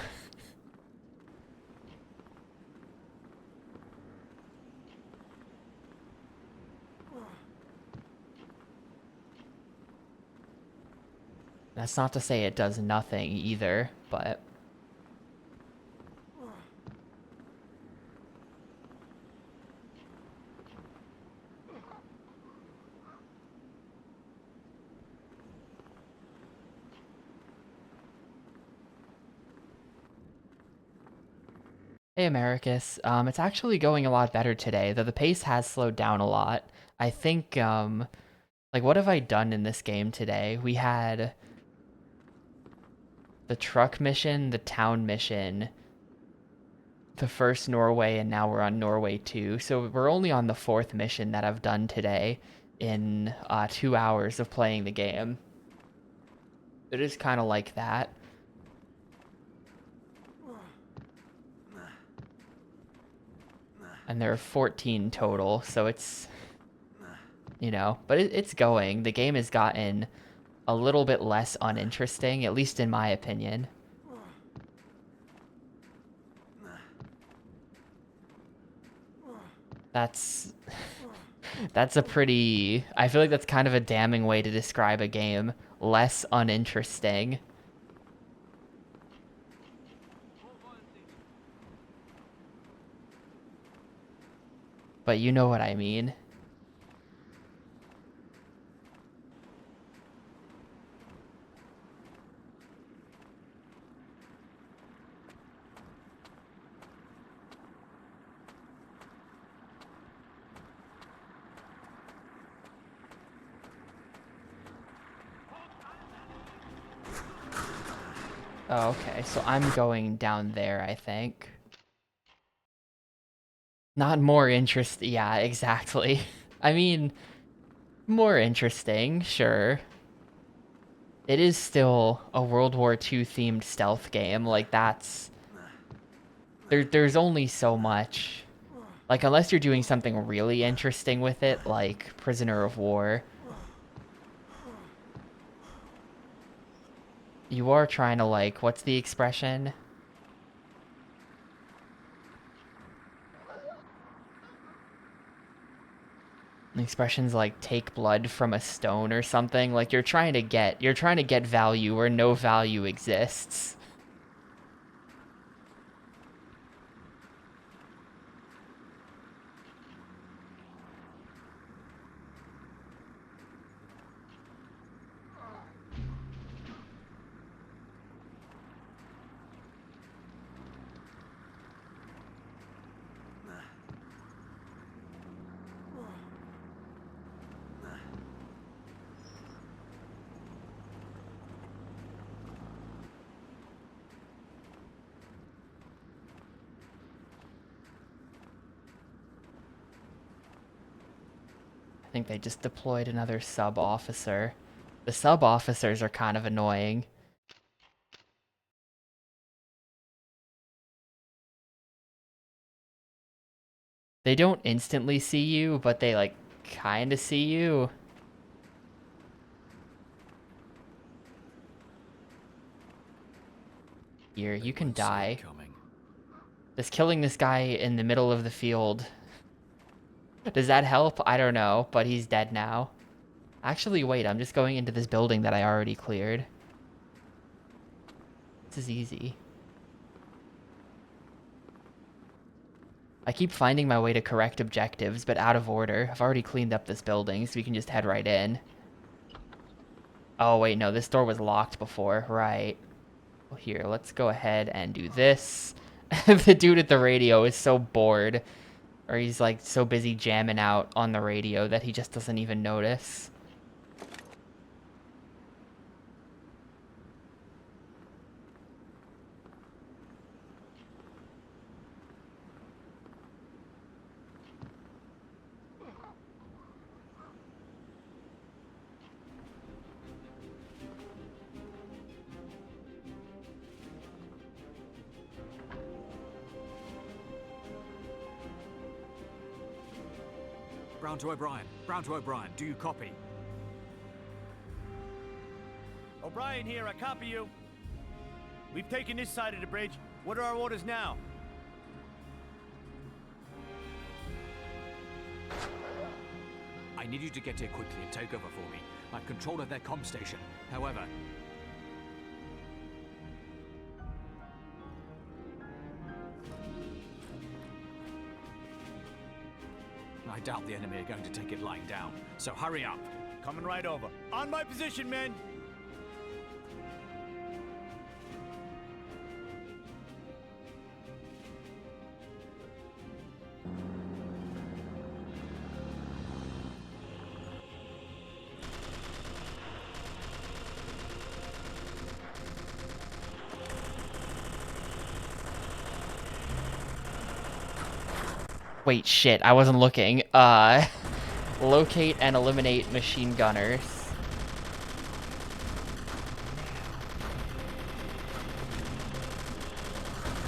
That's not to say it does nothing either, but... Hey Americus, it's actually going a lot better today, though the pace has slowed down a lot. I think, like what have I done in this game today? We had the truck mission, the town mission, the first Norway, and now we're on Norway 2. So we're only on the 4th mission that I've done today in 2 hours of playing the game. It is kind of like that. And there are 14 total, so it's, you know, but it's going. The game has gotten a little bit less uninteresting, at least in my opinion. That's that's a pretty, I feel like that's kind of a damning way to describe a game. Less uninteresting. But you know what I mean. Oh, okay, so I'm going down there, I think. Not more interest. Yeah, exactly. I mean, more interesting, sure. It is still a World War II themed stealth game. Like, that's... There's only so much. Like, unless you're doing something really interesting with it, like Prisoner of War. You are trying to, like, what's the expression? The expression's like take blood from a stone or something. Like you're trying to get value where no value exists. I think they just deployed another sub-officer. The sub-officers are kind of annoying. They don't instantly see you, but they, like, kind of see you. Here, you can die. Just killing this guy in the middle of the field. Does that help? I don't know, but he's dead now. Actually, wait, I'm just going into this building that I already cleared. This is easy. I keep finding my way to correct objectives, but out of order. I've already cleaned up this building, so we can just head right in. Oh, wait, no, this door was locked before. Right. Well, here, let's go ahead and do this. The dude at the radio is so bored. Or he's, like, so busy jamming out on the radio that he just doesn't even notice. Brown to O'Brien. Brown to O'Brien. Do you copy? O'Brien here, I copy you. We've taken this side of the bridge. What are our orders now? I need you to get here quickly and take over for me. I've control of their comm station. However... I doubt the enemy are going to take it lying down, so hurry up. Coming right over. On my position, men! Wait, shit, I wasn't looking. Locate and eliminate machine gunners.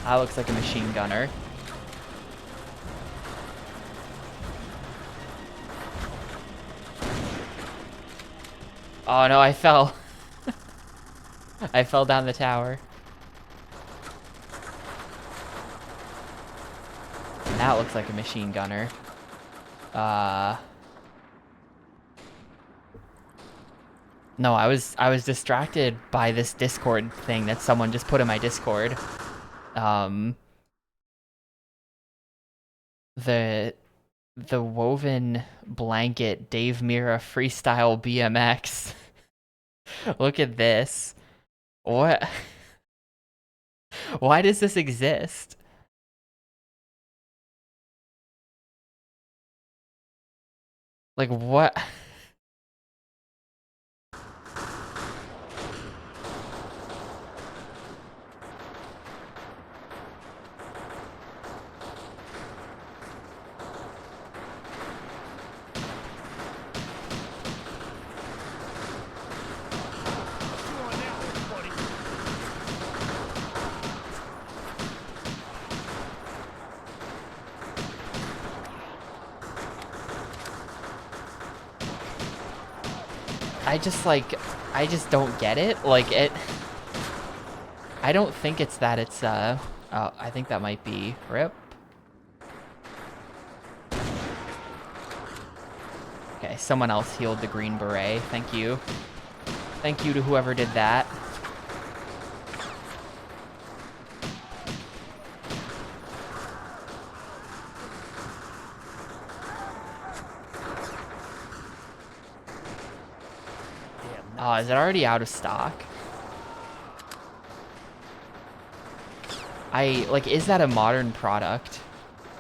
That looks like a machine gunner. Oh no, I fell. I fell down the tower. That looks like a machine gunner. No, I was distracted by this Discord thing that someone just put in my Discord. The woven blanket Dave Mira freestyle BMX. Look at this. What? Why does this exist? Like, what? I just don't get it. Like, I don't think it's that it's, oh, I think that might be RIP. Okay, someone else healed the Green Beret. Thank you. Thank you to whoever did that. Oh, is it already out of stock? Like, is that a modern product?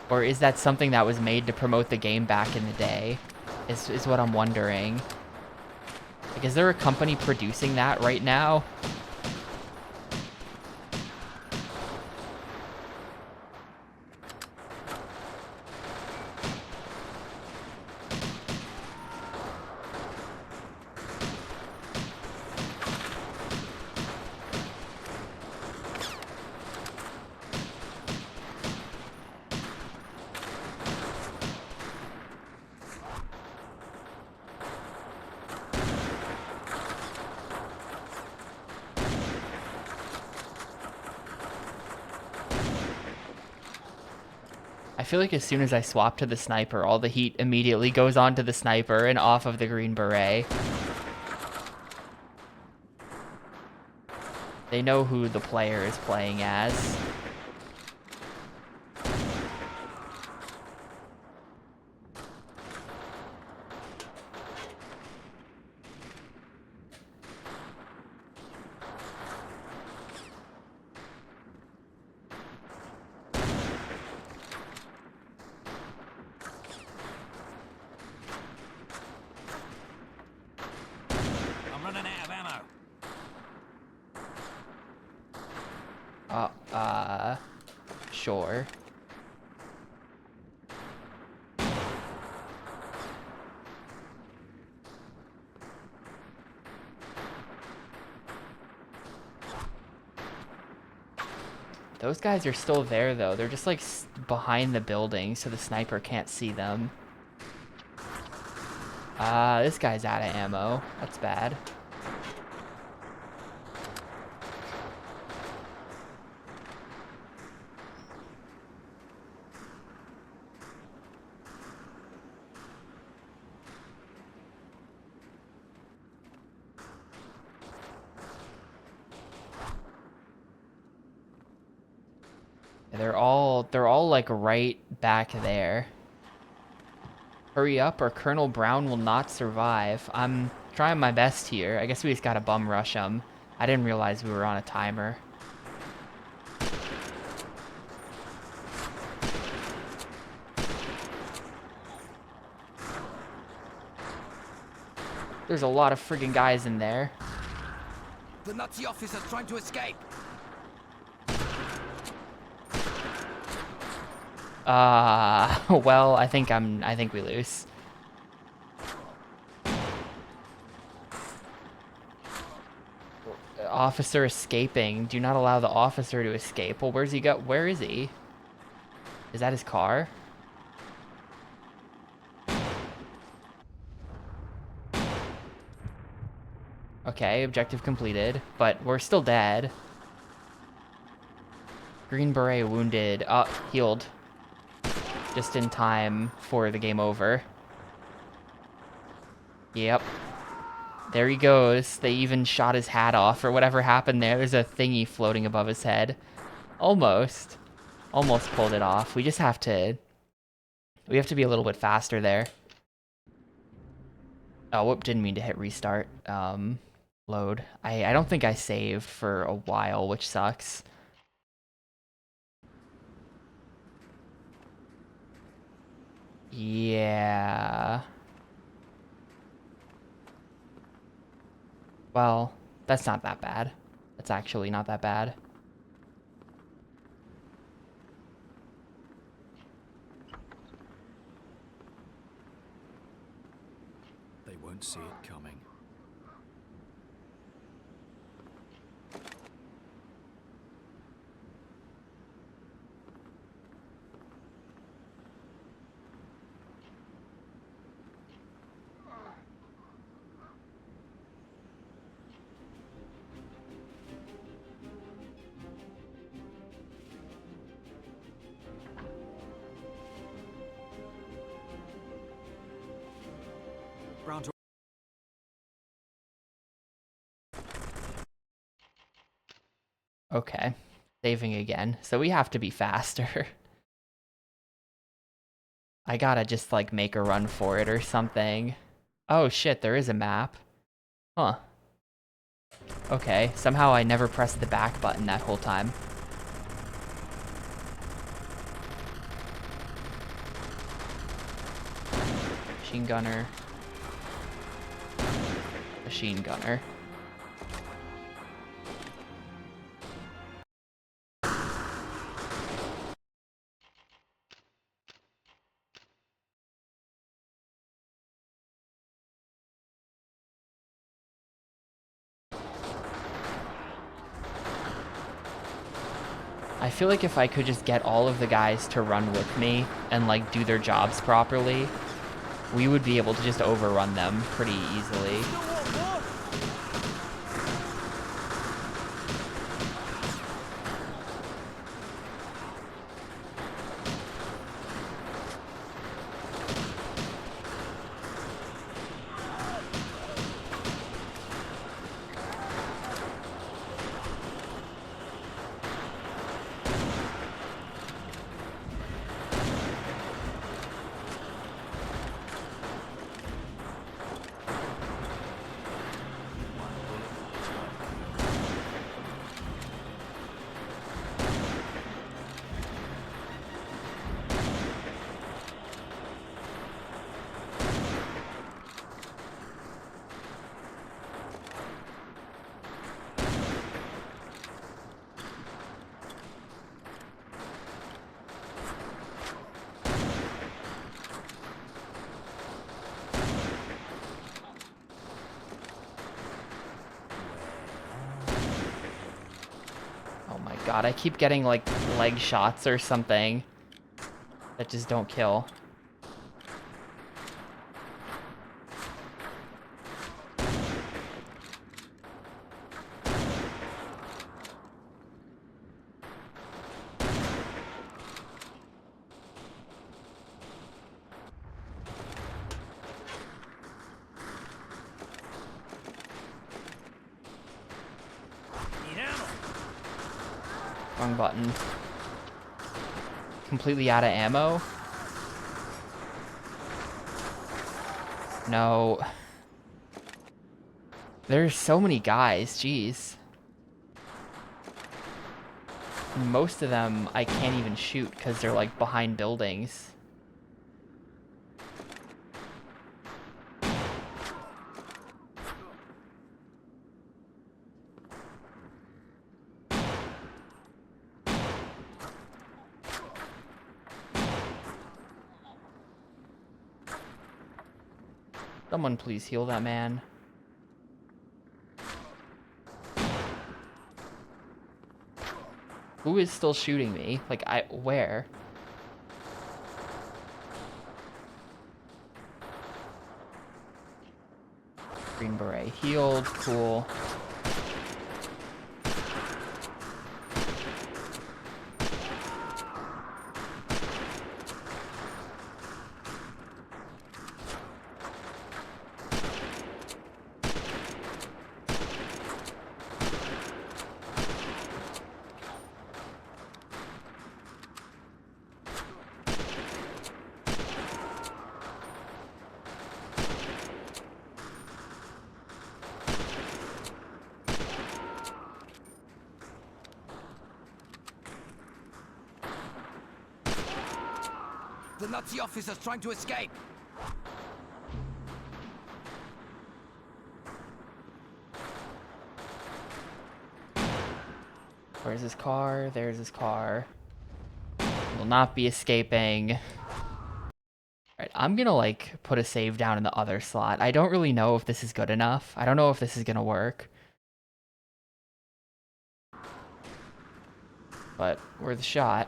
Or is that something that was made to promote the game back in the day? Is what I'm wondering. Like, is there a company producing that right now? I feel like as soon as I swap to the sniper, all the heat immediately goes onto the sniper and off of the Green Beret. They know who the player is playing as. I'm running out of ammo. Sure. Those guys are still there, though. They're just, like, behind the building, so the sniper can't see them. This guy's out of ammo. That's bad. They're all like right back there. Hurry up or Colonel Brown will not survive. I'm trying my best here. I guess we just gotta bum rush him. I didn't realize we were on a timer. There's a lot of friggin' guys in there. The Nazi officer's trying to escape. Well, I think we lose. Officer escaping. Do not allow the officer to escape. Well, where's he go? Where is he? Is that his car? Okay, objective completed, but we're still dead. Green Beret wounded. Healed. Just in time for the game over. Yep. There he goes. They even shot his hat off or whatever happened there. There's a thingy floating above his head. Almost. Almost pulled it off. We just have to... We have to be a little bit faster there. Oh, whoop, didn't mean to hit restart. Load. I don't think I saved for a while, which sucks. Yeah. Well, that's not that bad. That's actually not that bad. They won't see it coming. Okay. Saving again. So we have to be faster. I gotta just, like, make a run for it or something. Oh shit, there is a map. Huh. Okay, somehow I never pressed the back button that whole time. Machine gunner. Machine gunner. I feel like if I could just get all of the guys to run with me and, like, do their jobs properly, we would be able to just overrun them pretty easily. God, I keep getting, like, leg shots or something that just don't kill. Wrong button. Completely out of ammo? No. There's so many guys, jeez. Most of them I can't even shoot because they're, like, behind buildings. Someone please heal that man. Who is still shooting me? Like, where? Green beret healed, cool. The Nazi officer's trying to escape! Where's his car? There's his car. Will not be escaping. Alright, I'm gonna, like, put a save down in the other slot. I don't really know if this is good enough. I don't know if this is gonna work. But worth a shot.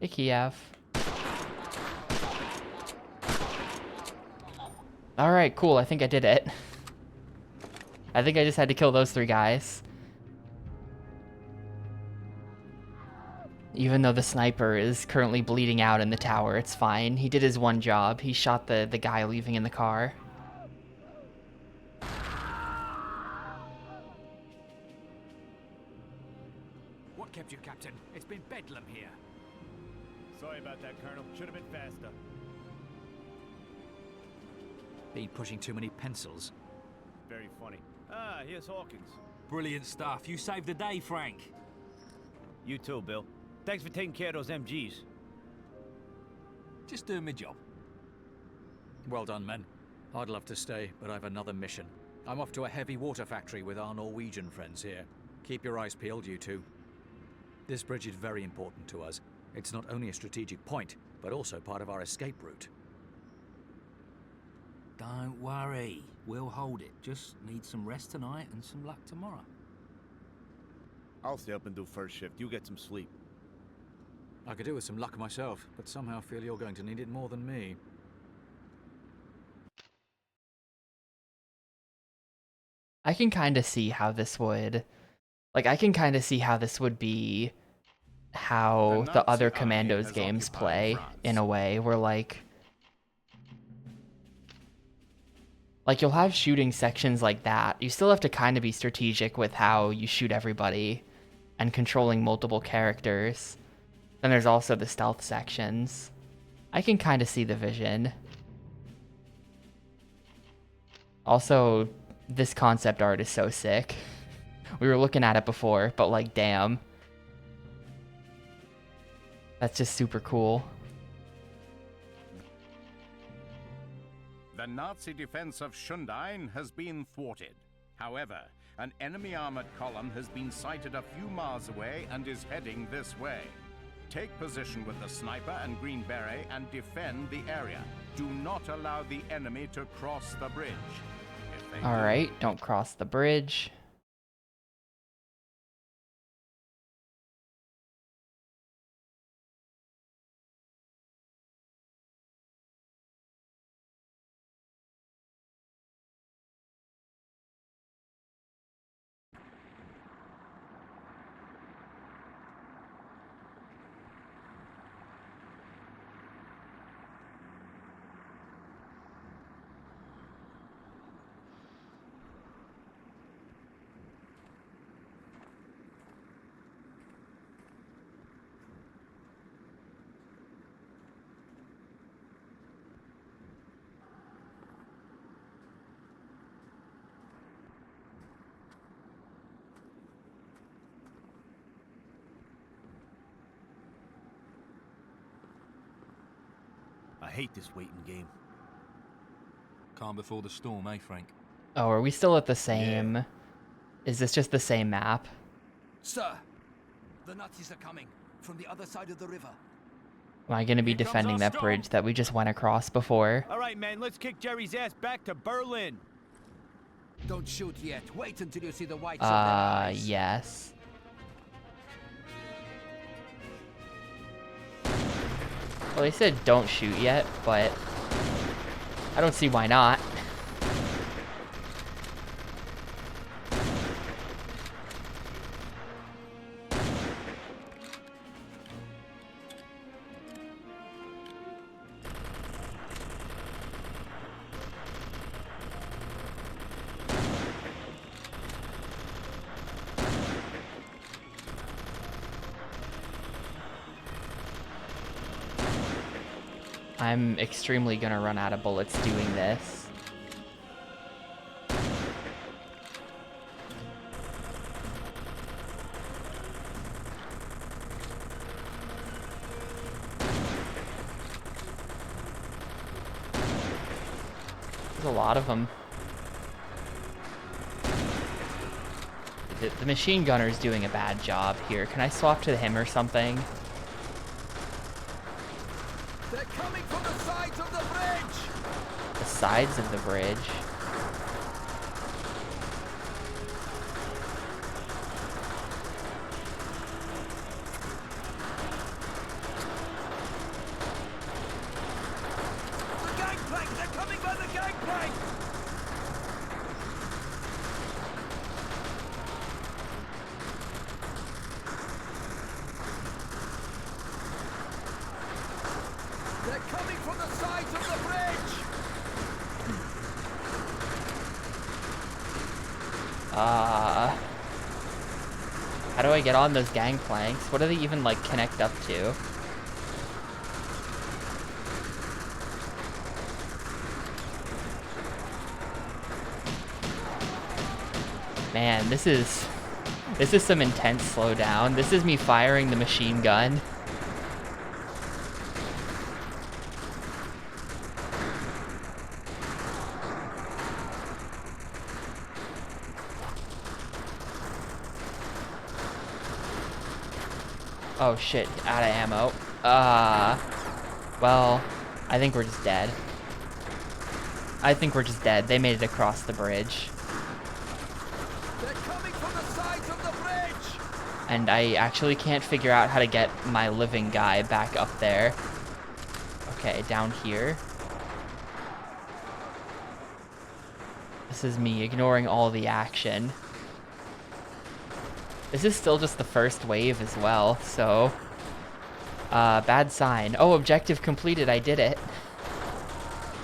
Hey, Kiev. Alright, cool. I think I did it. I think I just had to kill those 3 guys. Even though the sniper is currently bleeding out in the tower, it's fine. He did his one job. He shot the guy leaving in the car. What kept you, Captain? It's been bedlam here. Sorry about that, Colonel. Should have been faster. Been pushing too many pencils. Very funny. Ah, here's Hawkins. Brilliant stuff. You saved the day, Frank. You too, Bill. Thanks for taking care of those MGs. Just doing my job. Well done, men. I'd love to stay, but I've another mission. I'm off to a heavy water factory with our Norwegian friends here. Keep your eyes peeled, you two. This bridge is very important to us. It's not only a strategic point, but also part of our escape route. Don't worry. We'll hold it. Just need some rest tonight and some luck tomorrow. I'll stay up and do first shift. You get some sleep. I could do with some luck myself, but somehow feel you're going to need it more than me. I can kind of see how this would... Like, I can kind of see how this would be how the other Commandos games play, in a way, where, like, you'll have shooting sections like that. You still have to kind of be strategic with how you shoot everybody and controlling multiple characters. Then there's also the stealth sections. I can kind of see the vision. Also, this concept art is so sick. We were looking at it before, but like, damn. That's just super cool. The Nazi defense of Schundein has been thwarted. However, an enemy armored column has been sighted a few miles away and is heading this way. Take position with the sniper and Green Beret and defend the area. Do not allow the enemy to cross the bridge. Alright, don't cross the bridge. I hate this waiting game. Calm before the storm, eh, Frank? Oh, are we still at the same... Yeah. Is this just the same map? Sir, the Nazis are coming from the other side of the river. Am I going to be defending that bridge that we just went across before? All right, man, let's kick Jerry's ass back to Berlin. Don't shoot yet. Wait until you see the whites of their eyes. Yes. Well, they said don't shoot yet, but I don't see why not. I'm extremely gonna run out of bullets doing this. There's a lot of them. The machine gunner's doing a bad job here. Can I swap to him or something? They're coming from the sides of the bridge! The sides of the bridge? The gangplank! They're coming by the gangplank! How do I get on those gangplanks? What do they even, like, connect up to? Man, this is some intense slowdown. This is me firing the machine gun. Oh shit, out of ammo. Well, I think we're just dead. I think we're just dead. They made it across the bridge. They're coming from the sides of the bridge! And I actually can't figure out how to get my living guy back up there. Okay, down here. This is me ignoring all the action. This is still just the first wave as well, so... bad sign. Oh, objective completed, I did it.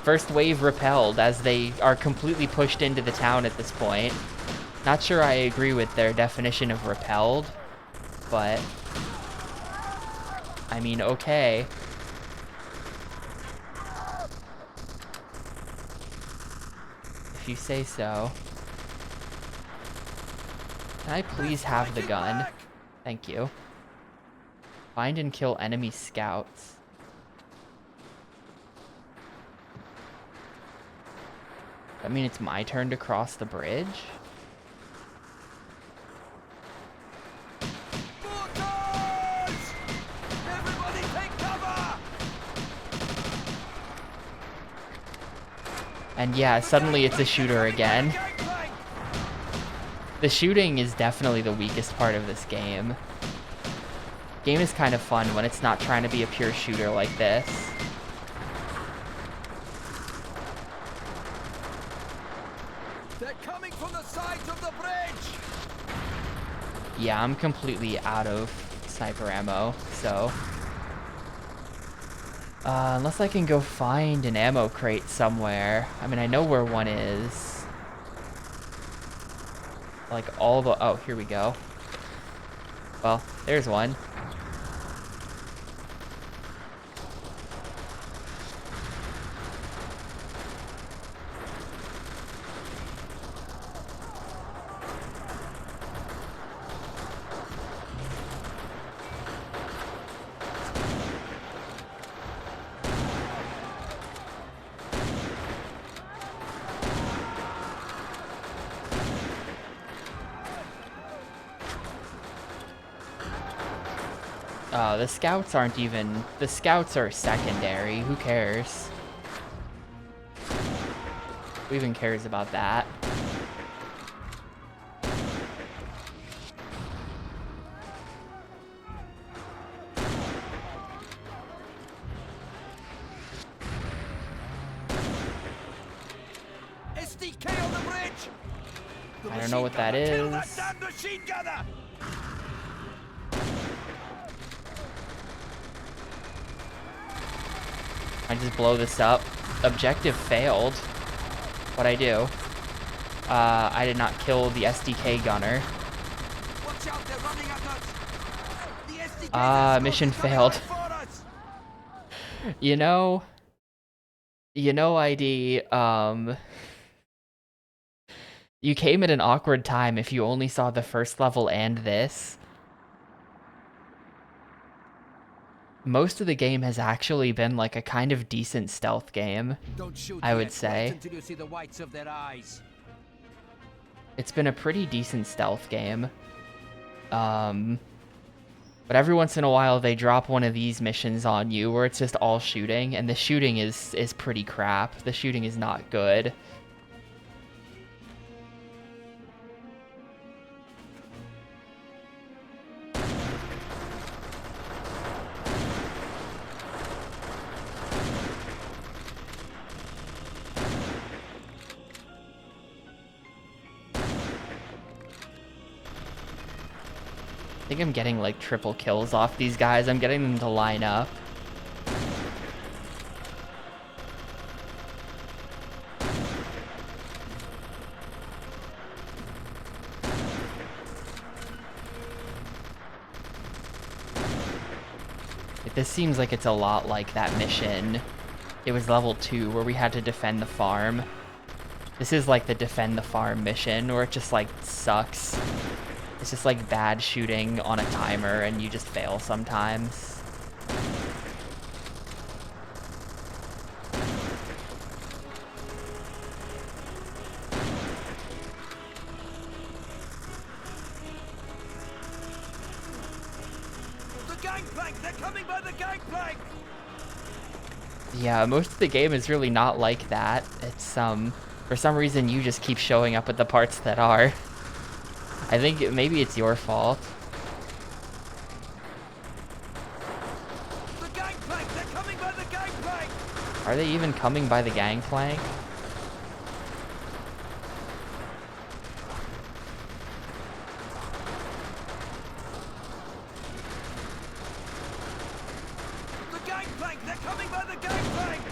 First wave repelled as they are completely pushed into the town at this point. Not sure I agree with their definition of repelled, but... I mean, okay. If you say so. Can I please have the gun? Thank you. Find and kill enemy scouts. I mean, it's my turn to cross the bridge? Everybody take cover! And yeah, suddenly it's a shooter again. The shooting is definitely the weakest part of this game. Game is kind of fun when it's not trying to be a pure shooter like this. They're coming from the sides of the bridge! Yeah, I'm completely out of sniper ammo, so... unless I can go find an ammo crate somewhere. I mean, I know where one is. Like all the... Oh, here we go. Well, there's one. The scouts aren't even... The scouts are secondary. Who cares? Who even cares about that? SDK on the bridge! I don't know what that is. Kill that damn machine gunner! I just blow this up. Objective failed. What'd I do? I did not kill the SDK gunner. Watch out, they're running at us! The SDK Mission failed. You know, ID, you came at an awkward time if you only saw the first level and this. Most of the game has actually been like a kind of decent stealth game, I would say. Until you see the whites of their eyes. It's been a pretty decent stealth game. But every once in a while they drop one of these missions on you where it's just all shooting, and the shooting is pretty crap. The shooting is not good. I think I'm getting like triple kills off these guys. I'm getting them to line up. This seems like it's a lot like that mission. It was level 2 where we had to defend the farm. This is like the defend the farm mission where it just like sucks. It's just like bad shooting on a timer and you just fail sometimes. The gangplank! They're coming by the gangplank! Yeah, most of the game is really not like that. It's for some reason you just keep showing up at the parts that are. I think maybe it's your fault. The gangplank! They're coming by the gangplank! Are they even coming by the gangplank? The gangplank! They're coming by the gangplank!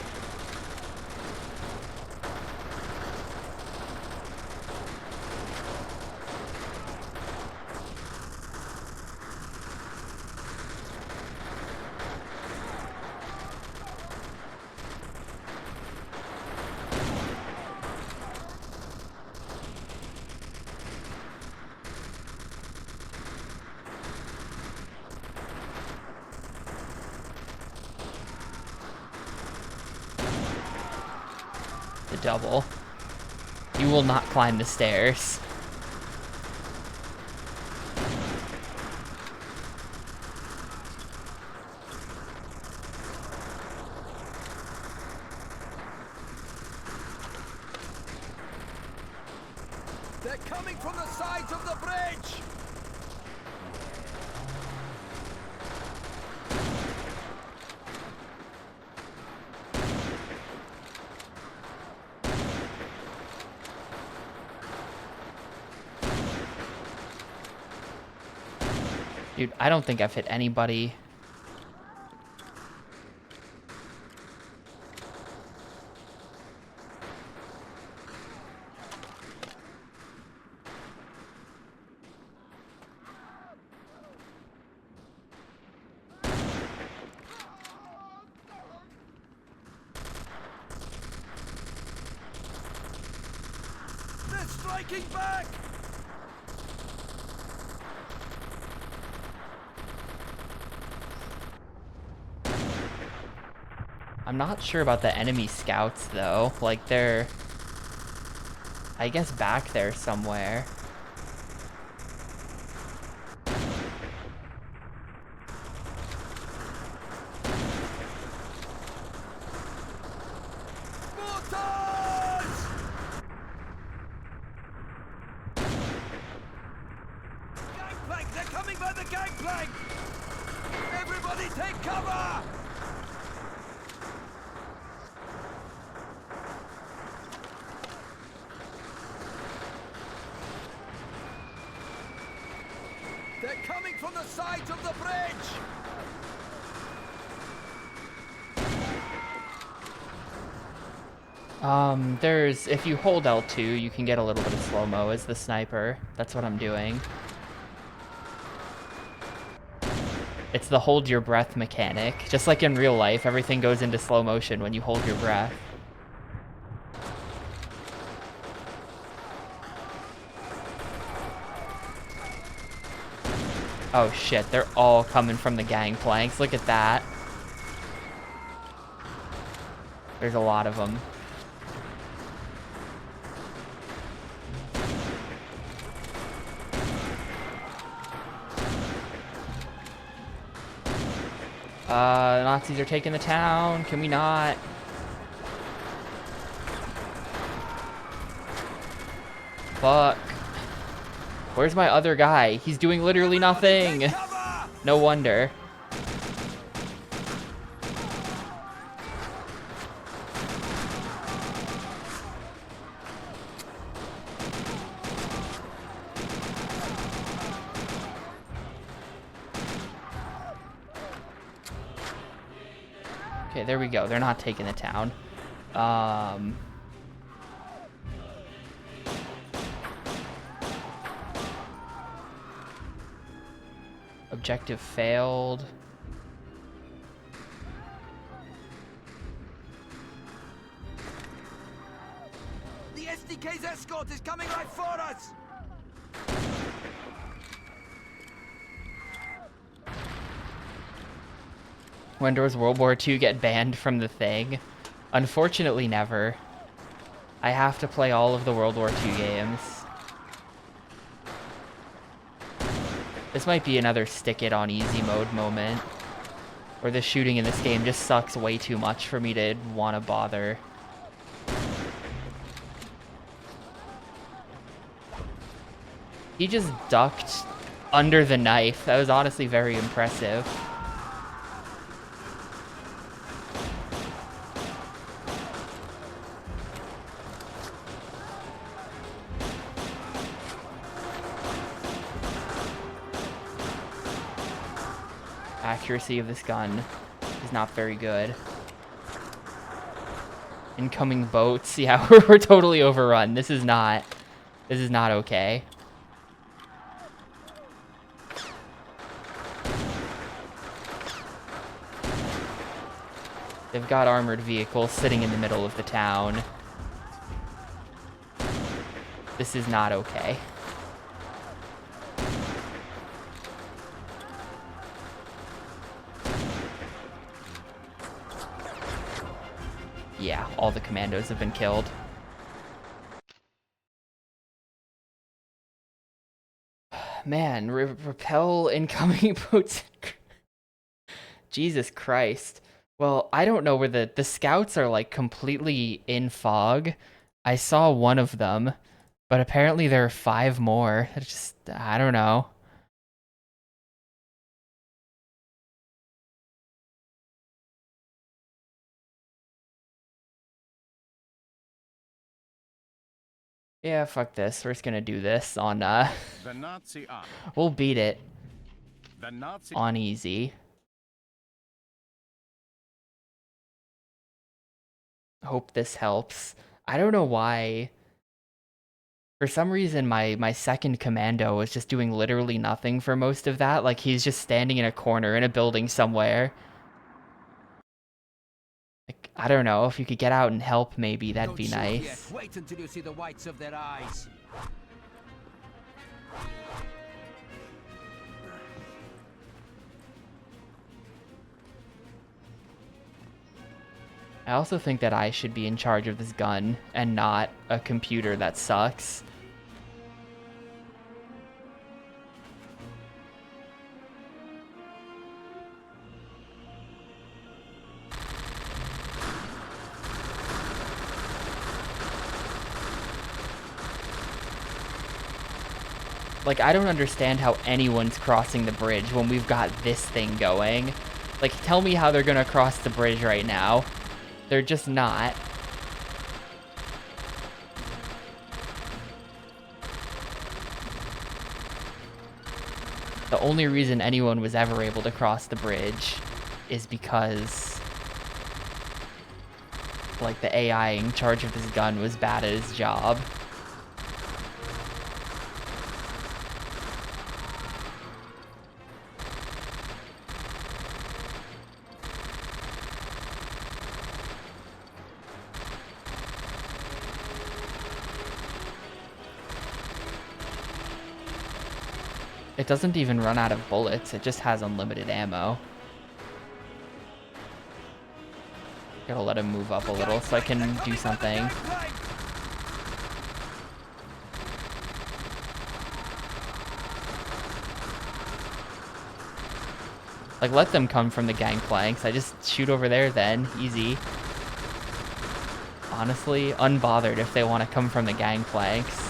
The double. You will not climb the stairs. They're coming from the sides of the bridge! Dude, I don't think I've hit anybody. They're striking back! I'm not sure about the enemy scouts though. Like they're, I guess, back there somewhere. Mortars! Gangplank! They're coming by the gangplank! Everybody take cover! They're coming from the sides of the bridge! If you hold L2, you can get a little bit of slow-mo as the sniper. That's what I'm doing. It's the hold your breath mechanic. Just like in real life, everything goes into slow motion when you hold your breath. Oh shit, they're all coming from the gangplanks. Look at that. There's a lot of them. Nazis are taking the town. Can we not? Fuck. Where's my other guy? He's doing literally nothing. No wonder. Okay, there we go. They're not taking the town. Objective failed. DK's escort is coming right for us! When does World War II get banned from the thing? Unfortunately, never. I have to play all of the World War II games. This might be another stick it on easy mode moment, where the shooting in this game just sucks way too much for me to want to bother. He just ducked under the knife. That was honestly very impressive. Accuracy of this gun is not very good. Incoming boats, yeah, we're totally overrun. This is not okay. They've got armored vehicles sitting in the middle of the town. This is not okay. Yeah, all the commandos have been killed. Man, repel incoming boats. Jesus Christ. Well, I don't know where the scouts are like completely in fog. I saw one of them, but apparently there are 5 more. It's just, I don't know. Yeah, fuck this. We're just gonna do this on, The Nazi army. We'll beat it The Nazi on easy. Hope this helps. I don't know why. For some reason, my second commando was just doing literally nothing for most of that. Like, he's just standing in a corner in a building somewhere. Like, I don't know. If you could get out and help, maybe that'd be nice. Yet. Wait until you see the whites of their eyes. I also think that I should be in charge of this gun and not a computer that sucks. Like, I don't understand how anyone's crossing the bridge when we've got this thing going. Like, tell me how they're gonna cross the bridge right now. They're just not. The only reason anyone was ever able to cross the bridge is because, like, the AI in charge of this gun was bad at his job. It doesn't even run out of bullets, it just has unlimited ammo. Gotta let him move up a little so I can do something. Like, let them come from the gangplanks. I just shoot over there then. Easy. Honestly, unbothered if they want to come from the gangplanks.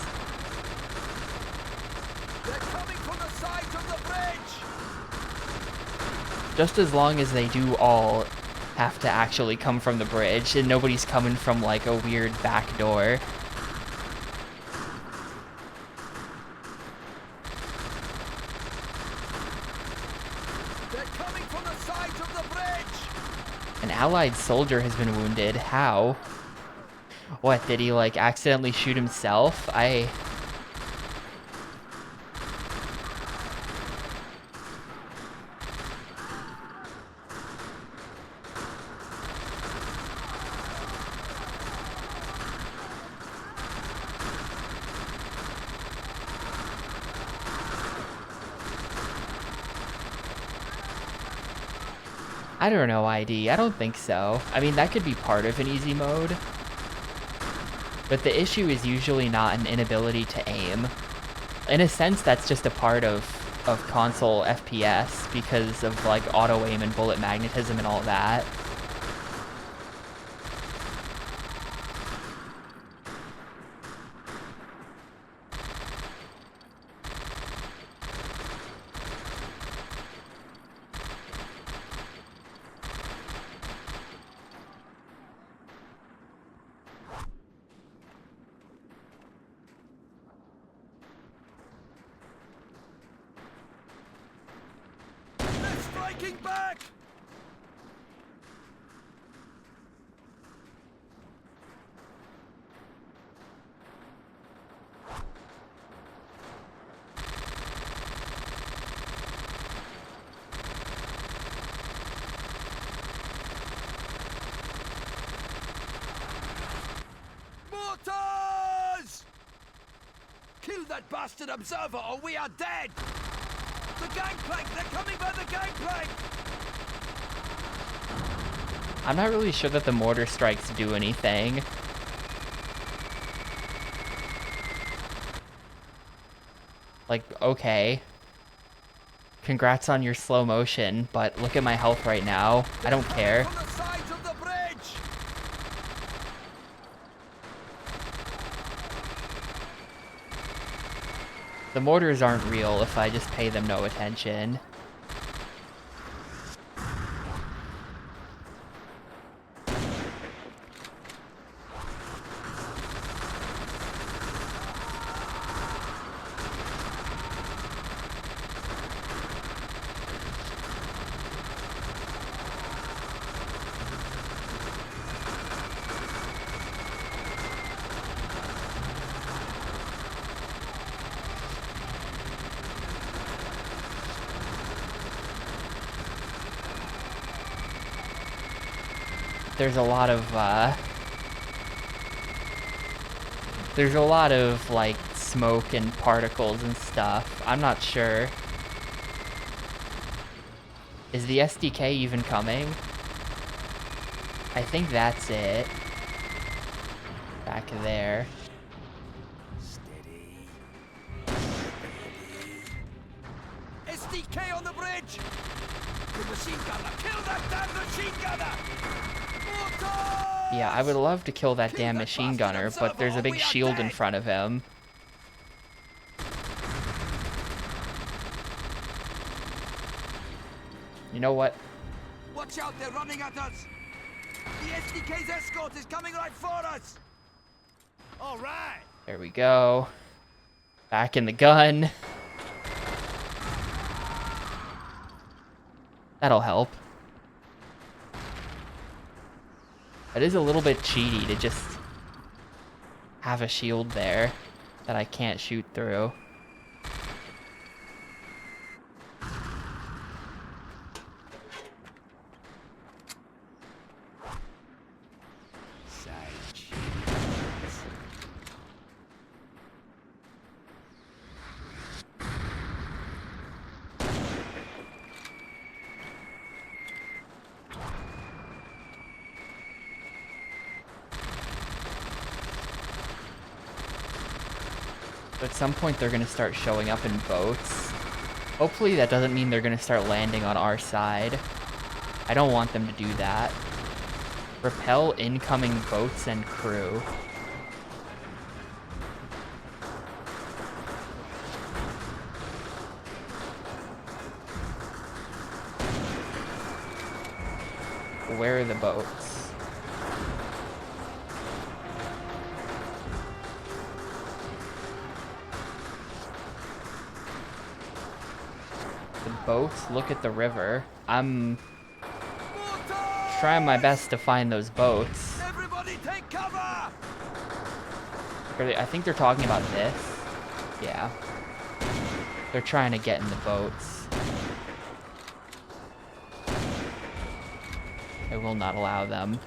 Just as long as they do all have to actually come from the bridge and nobody's coming from like a weird back door. They're coming from the sides of the bridge. An allied soldier has been wounded. How? What, did he like accidentally shoot himself? I don't know, ID. I don't think so. I mean, that could be part of an easy mode. But the issue is usually not an inability to aim. In a sense, that's just a part of console FPS because of like auto aim and bullet magnetism and all that. Striking back! Mortars! Kill that bastard observer or we are dead! The gangplank! They're coming by the gangplank! I'm not really sure that the mortar strikes do anything. Like, okay. Congrats on your slow motion, but look at my health right now. I don't care. From the sides of the bridge! The mortars aren't real if I just pay them no attention. There's a lot of like smoke and particles and stuff. I'm not sure. Is the SDK even coming? I think that's it. Back there. Steady. SDK on the bridge! The machine gunner! Kill that damn machine gunner! Yeah, I would love to kill that damn machine gunner, but there's a big shield in front of him. You know what? Watch out, they're running at us! The SDK's escort is coming right for us! Alright! There we go. Back in the gun. That'll help. It is a little bit cheaty to just have a shield there that I can't shoot through. At some point they're going to start showing up in boats. Hopefully that doesn't mean they're going to start landing on our side. I don't want them to do that. Repel incoming boats and crew. Where are the boats? Boats look at the river. I'm trying my best to find those boats. Everybody take cover! I think they're talking about this. Yeah. They're trying to get in the boats. I will not allow them.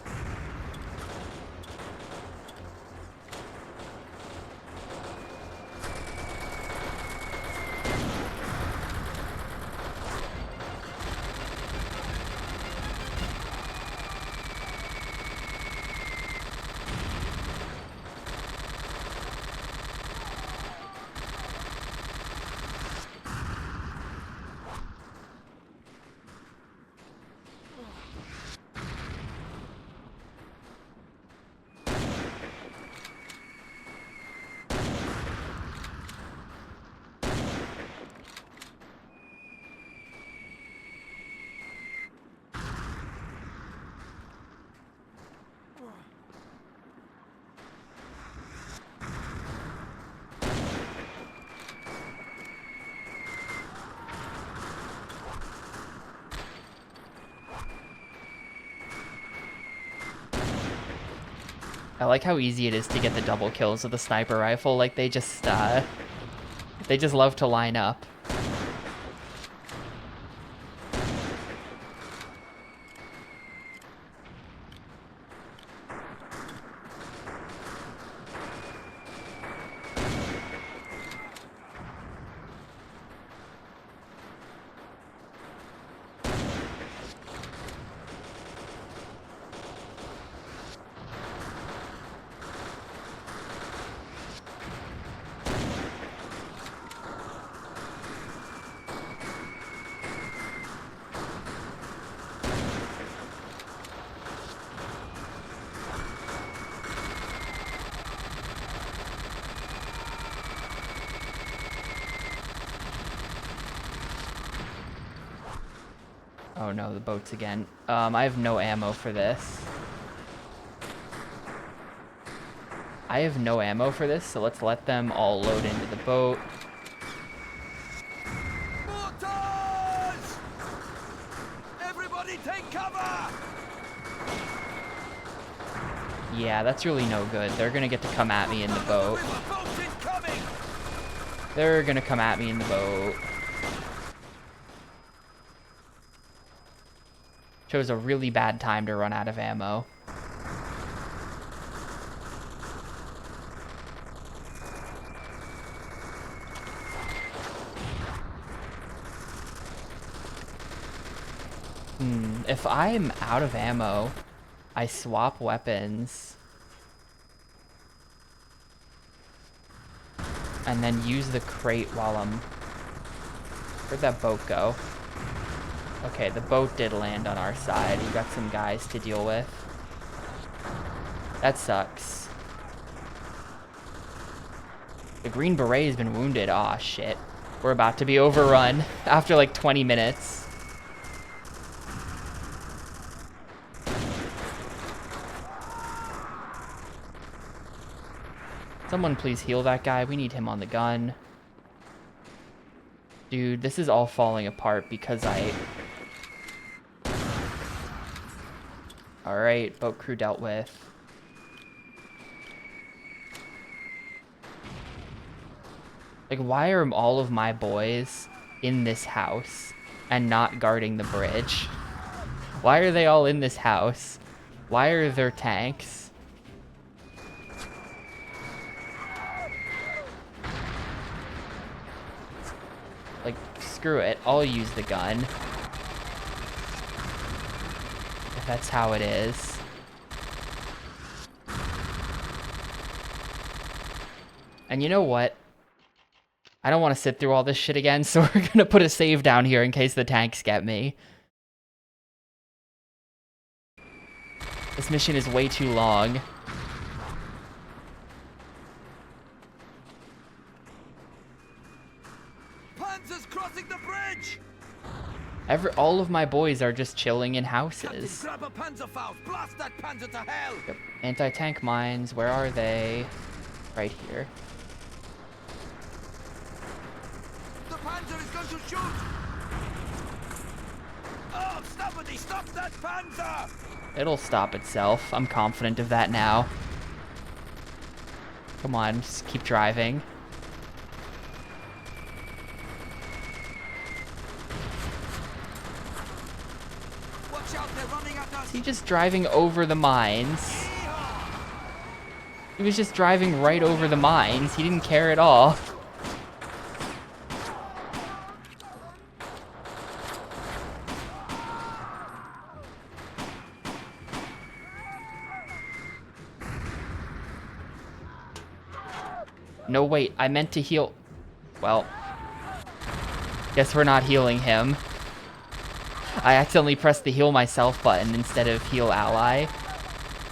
I like how easy it is to get the double kills with the sniper rifle. Like, they just love to line up. Oh no, the boats again. I have no ammo for this. So let's let them all load into the boat. Mortars! Everybody take cover! Yeah, that's really no good. They're gonna get to come at me in the boat. They're gonna come at me in the boat. Chose a really bad time to run out of ammo. If I'm out of ammo, I swap weapons. And then use the crate while I'm... Where'd that boat go? Okay, the boat did land on our side. We got some guys to deal with. That sucks. The Green Beret has been wounded. Aw, shit. We're about to be overrun after like 20 minutes. Someone please heal that guy. We need him on the gun. Dude, this is all falling apart because I... Alright, boat crew dealt with. Like, why are all of my boys in this house and not guarding the bridge? Why are they all in this house? Why are there tanks? Like, screw it. I'll use the gun. If that's how it is. And you know what? I don't want to sit through all this shit again, so we're gonna put a save down here in case the tanks get me. This mission is way too long. Panzers crossing the bridge! All of my boys are just chilling in houses. Grab a Panzerfaust! Blast that Panzer to hell! Yep. Anti-tank mines, where are they? Right here. The Panzer is going to shoot! Oh, somebody stop that Panzer! It'll stop itself. I'm confident of that now. Come on, just keep driving. Watch out, they're running at us! Is he just driving over the mines? He was just driving right over the mines. He didn't care at all. No, wait, I meant to heal... Well, guess we're not healing him. I accidentally pressed the heal myself button instead of heal ally.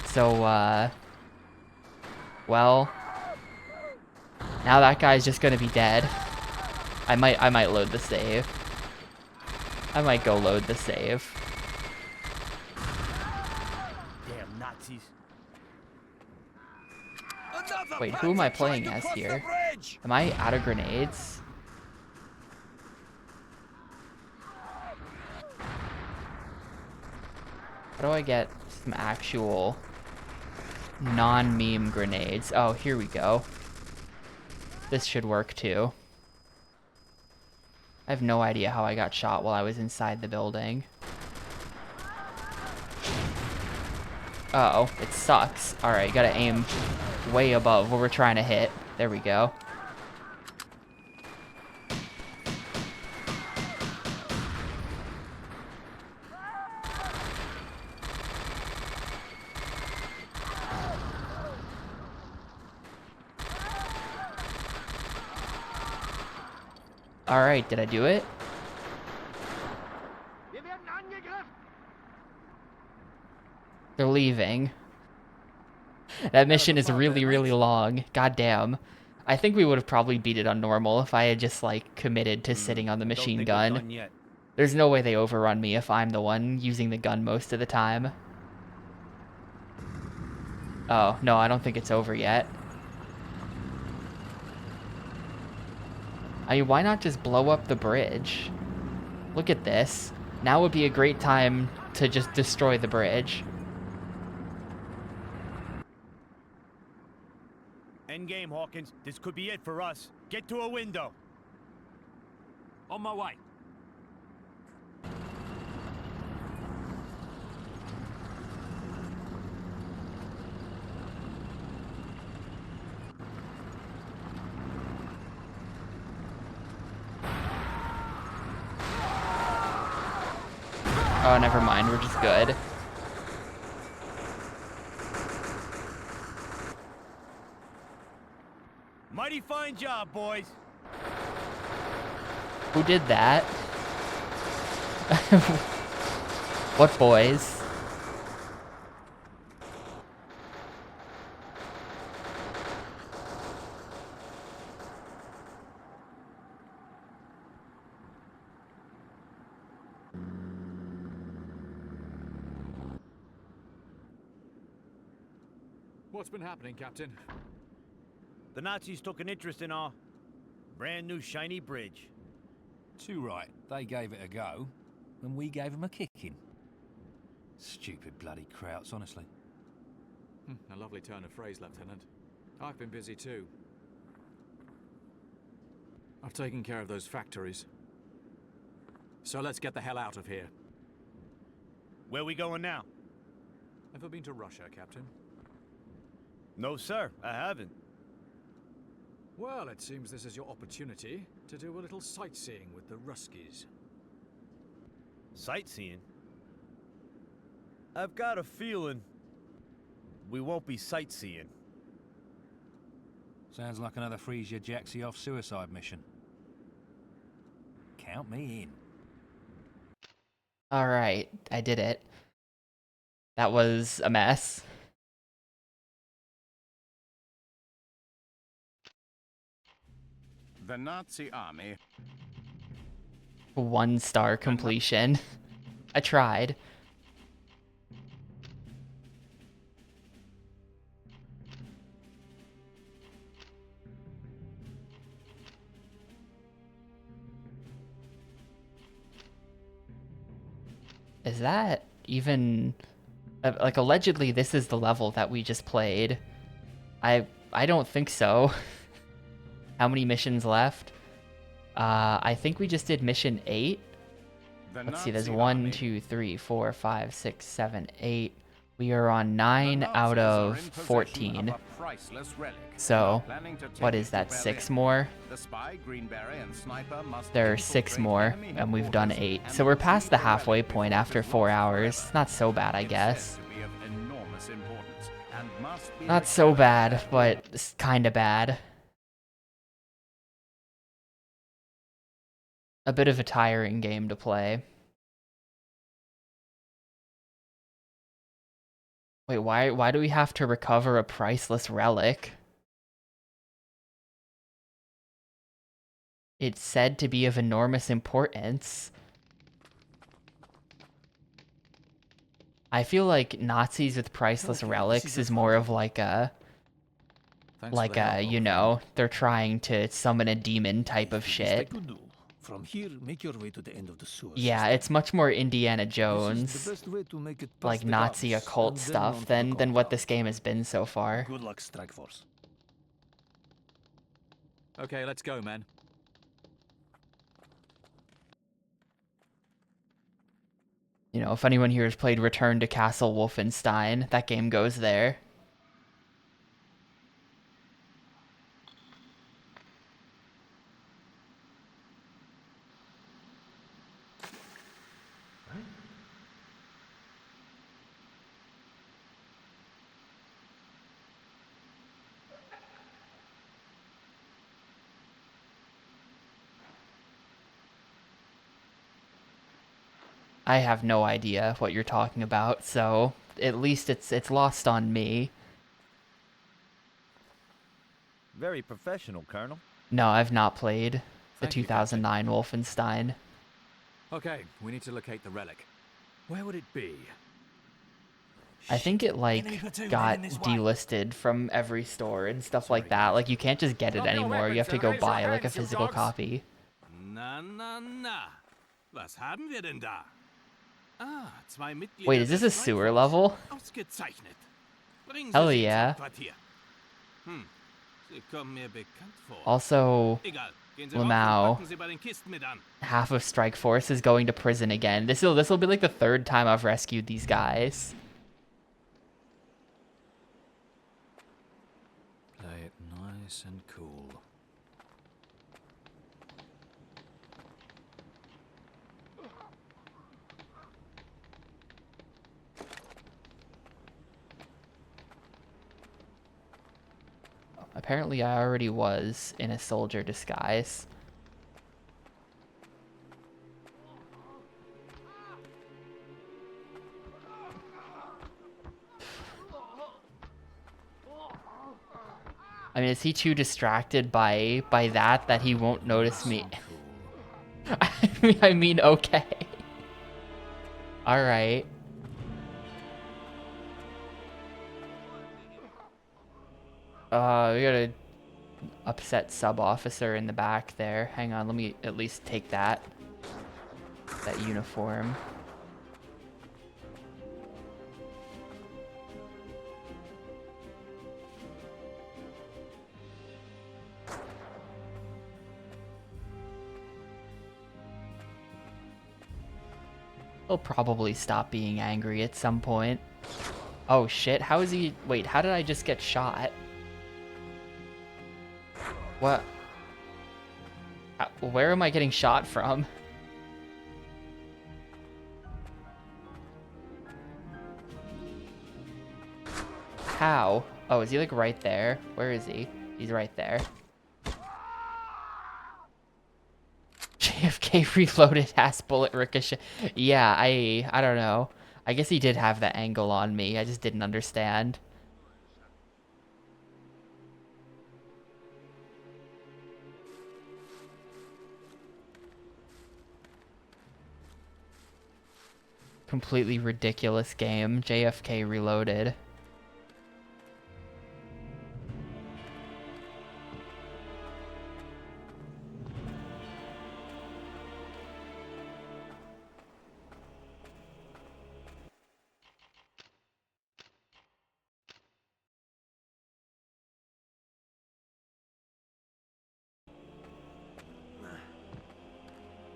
So, well, now that guy's just gonna be dead. I might load the save. I might go load the save. Damn Nazis. Wait, who am I playing as here? Am I out of grenades? How do I get some actual... Non-meme grenades. Oh, here we go. This should work too. I have no idea how I got shot while I was inside the building. Uh-oh, it sucks. Alright, gotta aim way above where we're trying to hit. There we go. Alright, did I do it? They're leaving. That mission is really, really long. God damn. I think we would have probably beat it on normal if I had just, like, committed to sitting on the machine gun. There's no way they overrun me if I'm the one using the gun most of the time. Oh, no, I don't think it's over yet. I mean, why not just blow up the bridge? Look at this. Now would be a great time to just destroy the bridge. Endgame, Hawkins. This could be it for us. Get to a window. On my way. Oh, never mind. We're just good. Mighty fine job, boys. Who did that? What boys? What's been happening, Captain? The Nazis took an interest in our brand new shiny bridge. Too right. They gave it a go, and we gave them a kicking. Stupid bloody Krauts, honestly. A lovely turn of phrase, Lieutenant. I've been busy too. I've taken care of those factories. So let's get the hell out of here. Where we going now? Ever been to Russia, Captain? No, sir, I haven't. Well, it seems this is your opportunity to do a little sightseeing with the Ruskies. Sightseeing? I've got a feeling we won't be sightseeing. Sounds like another freeze your Jaxie off suicide mission. Count me in. Alright, I did it. That was a mess. The Nazi army. 1-star completion. I tried. Is that even... like, allegedly this is the level that we just played. I don't think so. How many missions left? I think we just did mission 8. Let's see, there's 1, 2, 3, 4, 5, 6, 7, 8. We are on 9 out of 14. So, what is that, 6 more? There are 6 more, and we've done 8. So we're past the halfway point after 4 hours. Not so bad, I guess. Not so bad, but it's kinda bad. A bit of a tiring game to play. Wait, why do we have to recover a priceless relic? It's said to be of enormous importance. I feel like Nazis with priceless relics is more of like a... you know, they're trying to summon a demon type of shit. From here, make your way to the end of the sewer. Yeah, it's much more Indiana This is Jones, the best way to make it past like the Nazi guards, occult and then stuff on to the than what compound. this game has been so far. Good luck, Strike Force. Okay, let's go, men. You know, if anyone here has played Return to Castle Wolfenstein, that game goes there. I have no idea what you're talking about, so at least it's lost on me. Very professional, Colonel. No, I've not played the Thank you, 2009 Wolfenstein. Okay, we need to locate the relic. Where would it be? I think it like got delisted from every store and stuff like that. Like you can't just get it anymore. You have to go buy like a physical copy. Na, na, na. Was haben wir denn da? Ah, zwei Mitglieder Wait, is this a sewer level? Ausgezeichnet. Bringen Sie Hell sie ins yeah. Hauptquartier. Sie kommen mir bekannt vor. Also, Egal. Gehen Sie rauf und Lamau, packen Sie bei den Kisten mit an. half of Strike Force is going to prison again. This'll be like the third time I've rescued these guys. Play it nice and cool. Apparently I already was in a soldier disguise. I mean, is he too distracted by that he won't notice me? I mean, okay. All right. We got a upset sub-officer in the back there. Hang on, let me at least take that uniform. He'll probably stop being angry at some point. Oh shit, how is he... Wait, how did I just get shot? What? Where am I getting shot from? How? Oh, is he like right there? Where is he? He's right there. JFK reloaded has bullet ricochet. Yeah, I don't know. I guess he did have that angle on me. I just didn't understand. Completely ridiculous game. JFK reloaded.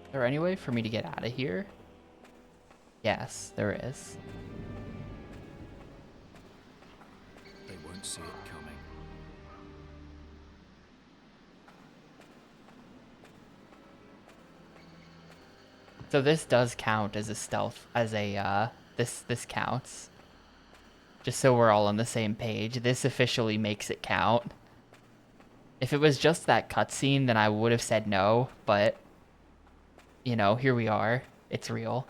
Is there any way for me to get out of here? Yes, there is. They won't see it coming. So this does count as a stealth, as a, this counts. Just so we're all on the same page, this officially makes it count. If it was just that cutscene, then I would have said no, but, you know, here we are. It's real.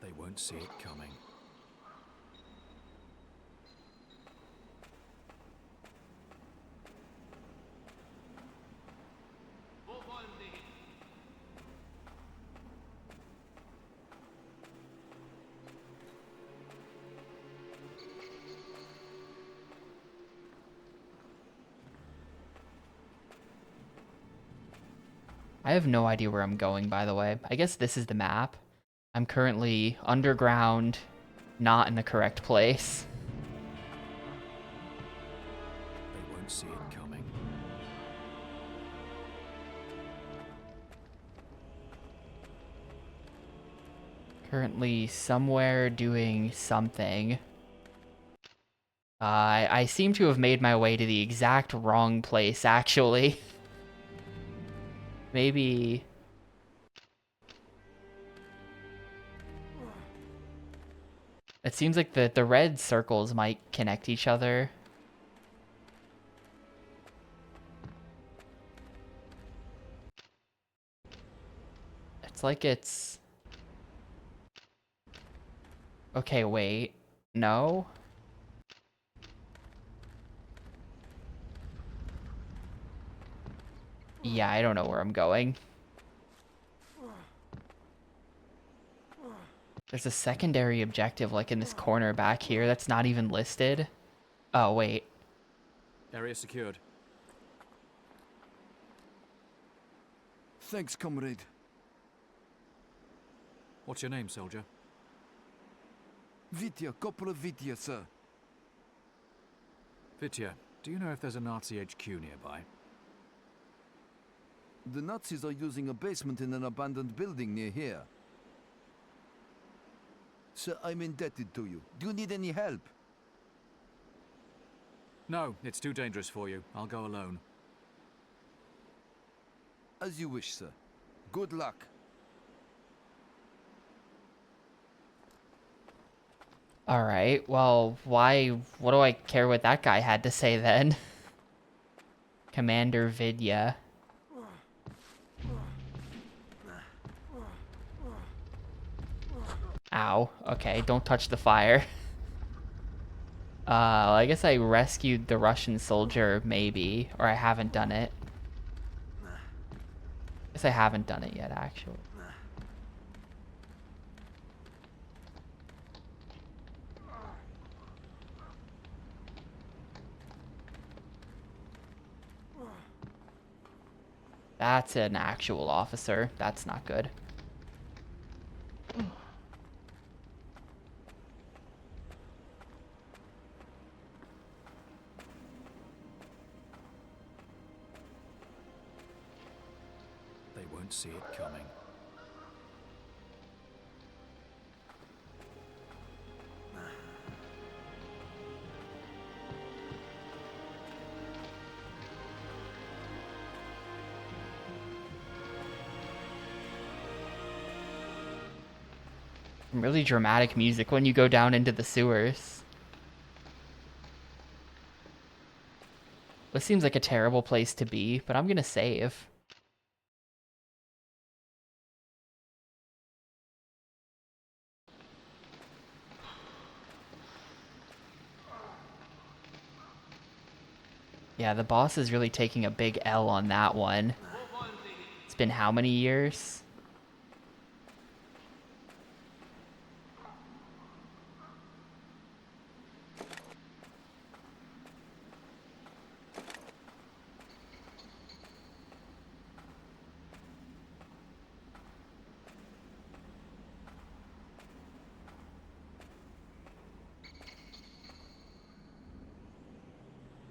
They won't see it coming. I have no idea where I'm going, by the way. I guess this is the map. I'm currently underground, not in the correct place. They won't see it coming. Currently somewhere doing something. I seem to have made my way to the exact wrong place, actually. Maybe... It seems like the red circles might connect each other. It's like it's... Okay, wait. No? Yeah, I don't know where I'm going. There's a secondary objective like in this corner back here that's not even listed. Oh, wait. Area secured. Thanks, comrade. What's your name, soldier? Vitya, Corporal Vitya, sir. Vitya, do you know if there's a Nazi HQ nearby? The Nazis are using a basement in an abandoned building near here. Sir, I'm indebted to you. Do you need any help? No, it's too dangerous for you. I'll go alone. As you wish, sir. Good luck. Alright, well, why... What do I care what that guy had to say then? Commander Vidya. Ow. Okay, don't touch the fire. I guess I rescued the Russian soldier, maybe. Or I haven't done it. I guess I haven't done it yet, actually. That's an actual officer. That's not good. They won't see it coming. Really dramatic music when you go down into the sewers. This seems like a terrible place to be, but I'm gonna save. Yeah, the boss is really taking a big L on that one. It's been how many years?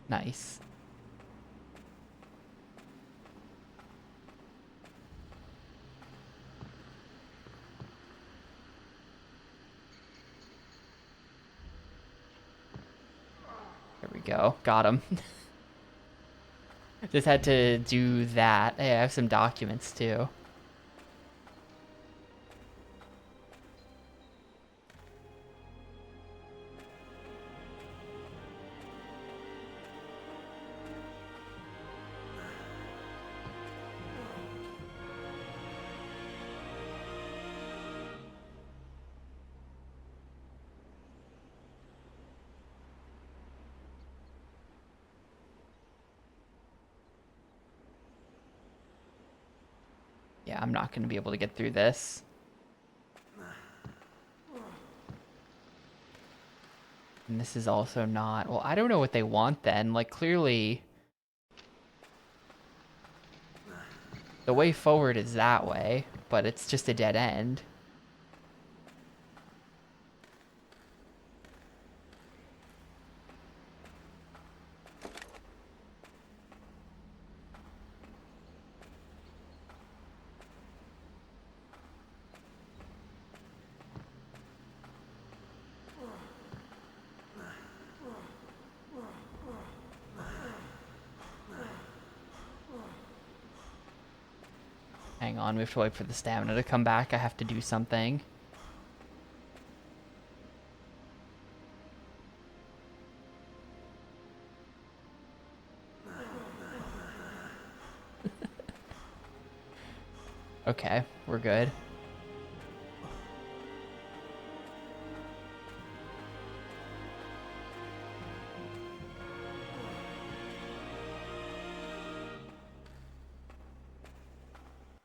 Nice. There we go. Got him. Just had to do that. Hey, I have some documents too. Yeah, I'm not going to be able to get through this. And this is also not... Well, I don't know what they want then. Like, clearly... The way forward is that way, but it's just a dead end. Hang on, we have to wait for the stamina to come back. I have to do something. Okay, we're good.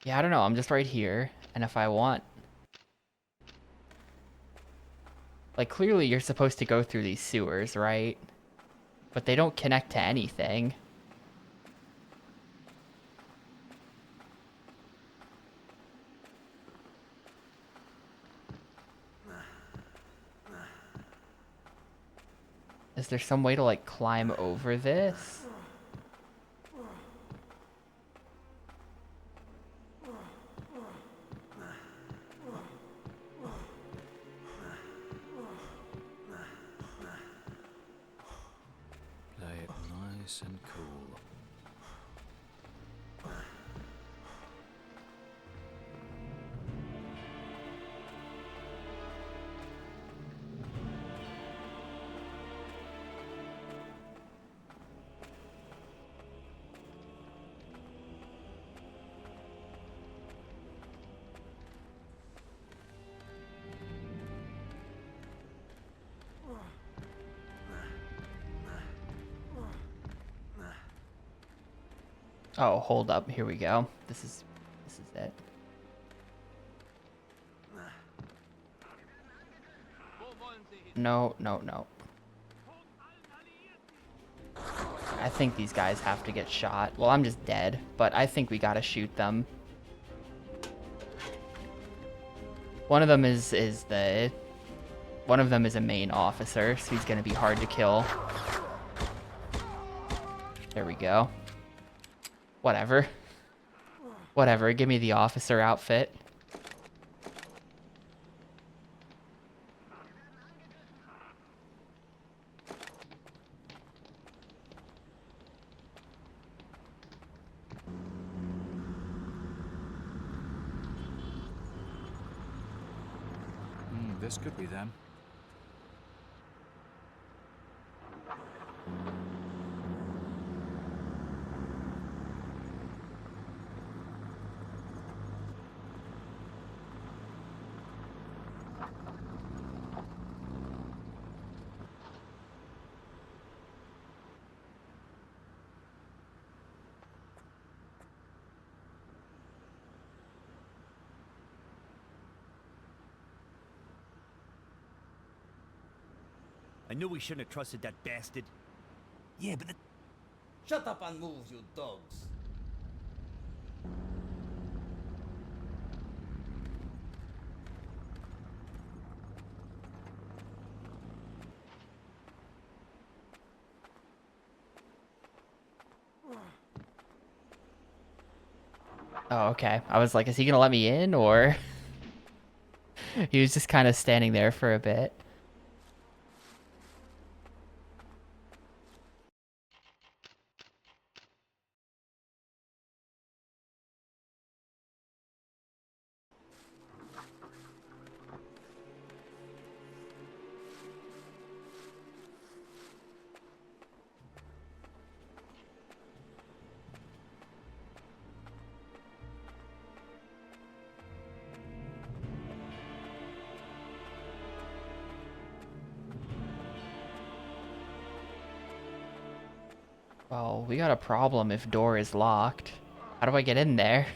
Yeah, I don't know. I'm just right here. And if I want... Like, clearly you're supposed to go through these sewers, right? But they don't connect to anything. Is there some way to, like, climb over this? Play it nice and cool. Oh, hold up. Here we go. This is it. No, no, no. I think these guys have to get shot. Well, I'm just dead, but I think we gotta shoot them. One of them is a main officer, so he's gonna be hard to kill. There we go. Whatever. Whatever, give me the officer outfit. This could be them. I knew we shouldn't have trusted that bastard. Yeah, but Shut up and move, you dogs. Oh, okay. I was like, is he gonna let me in, or... He was just kind of standing there for a bit. Well, we got a problem if door is locked. How do I get in there?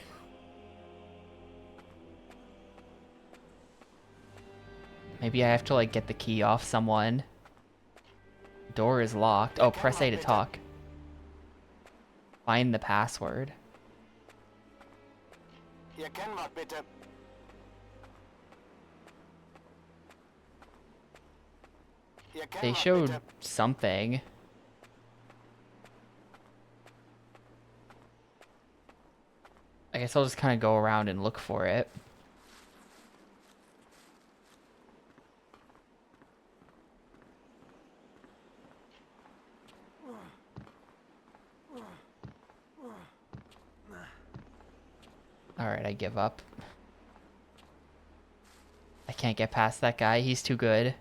Maybe I have to, like, get the key off someone. Door is locked. Oh, press A to talk. Find the password. Erkennwort bitte. They showed something. I guess I'll just kind of go around and look for it. Alright, I give up. I can't get past that guy. He's too good.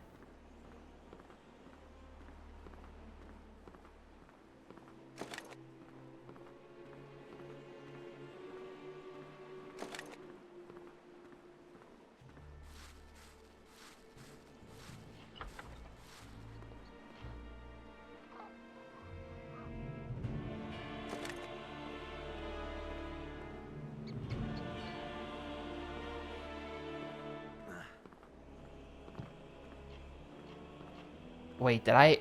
Wait, did I...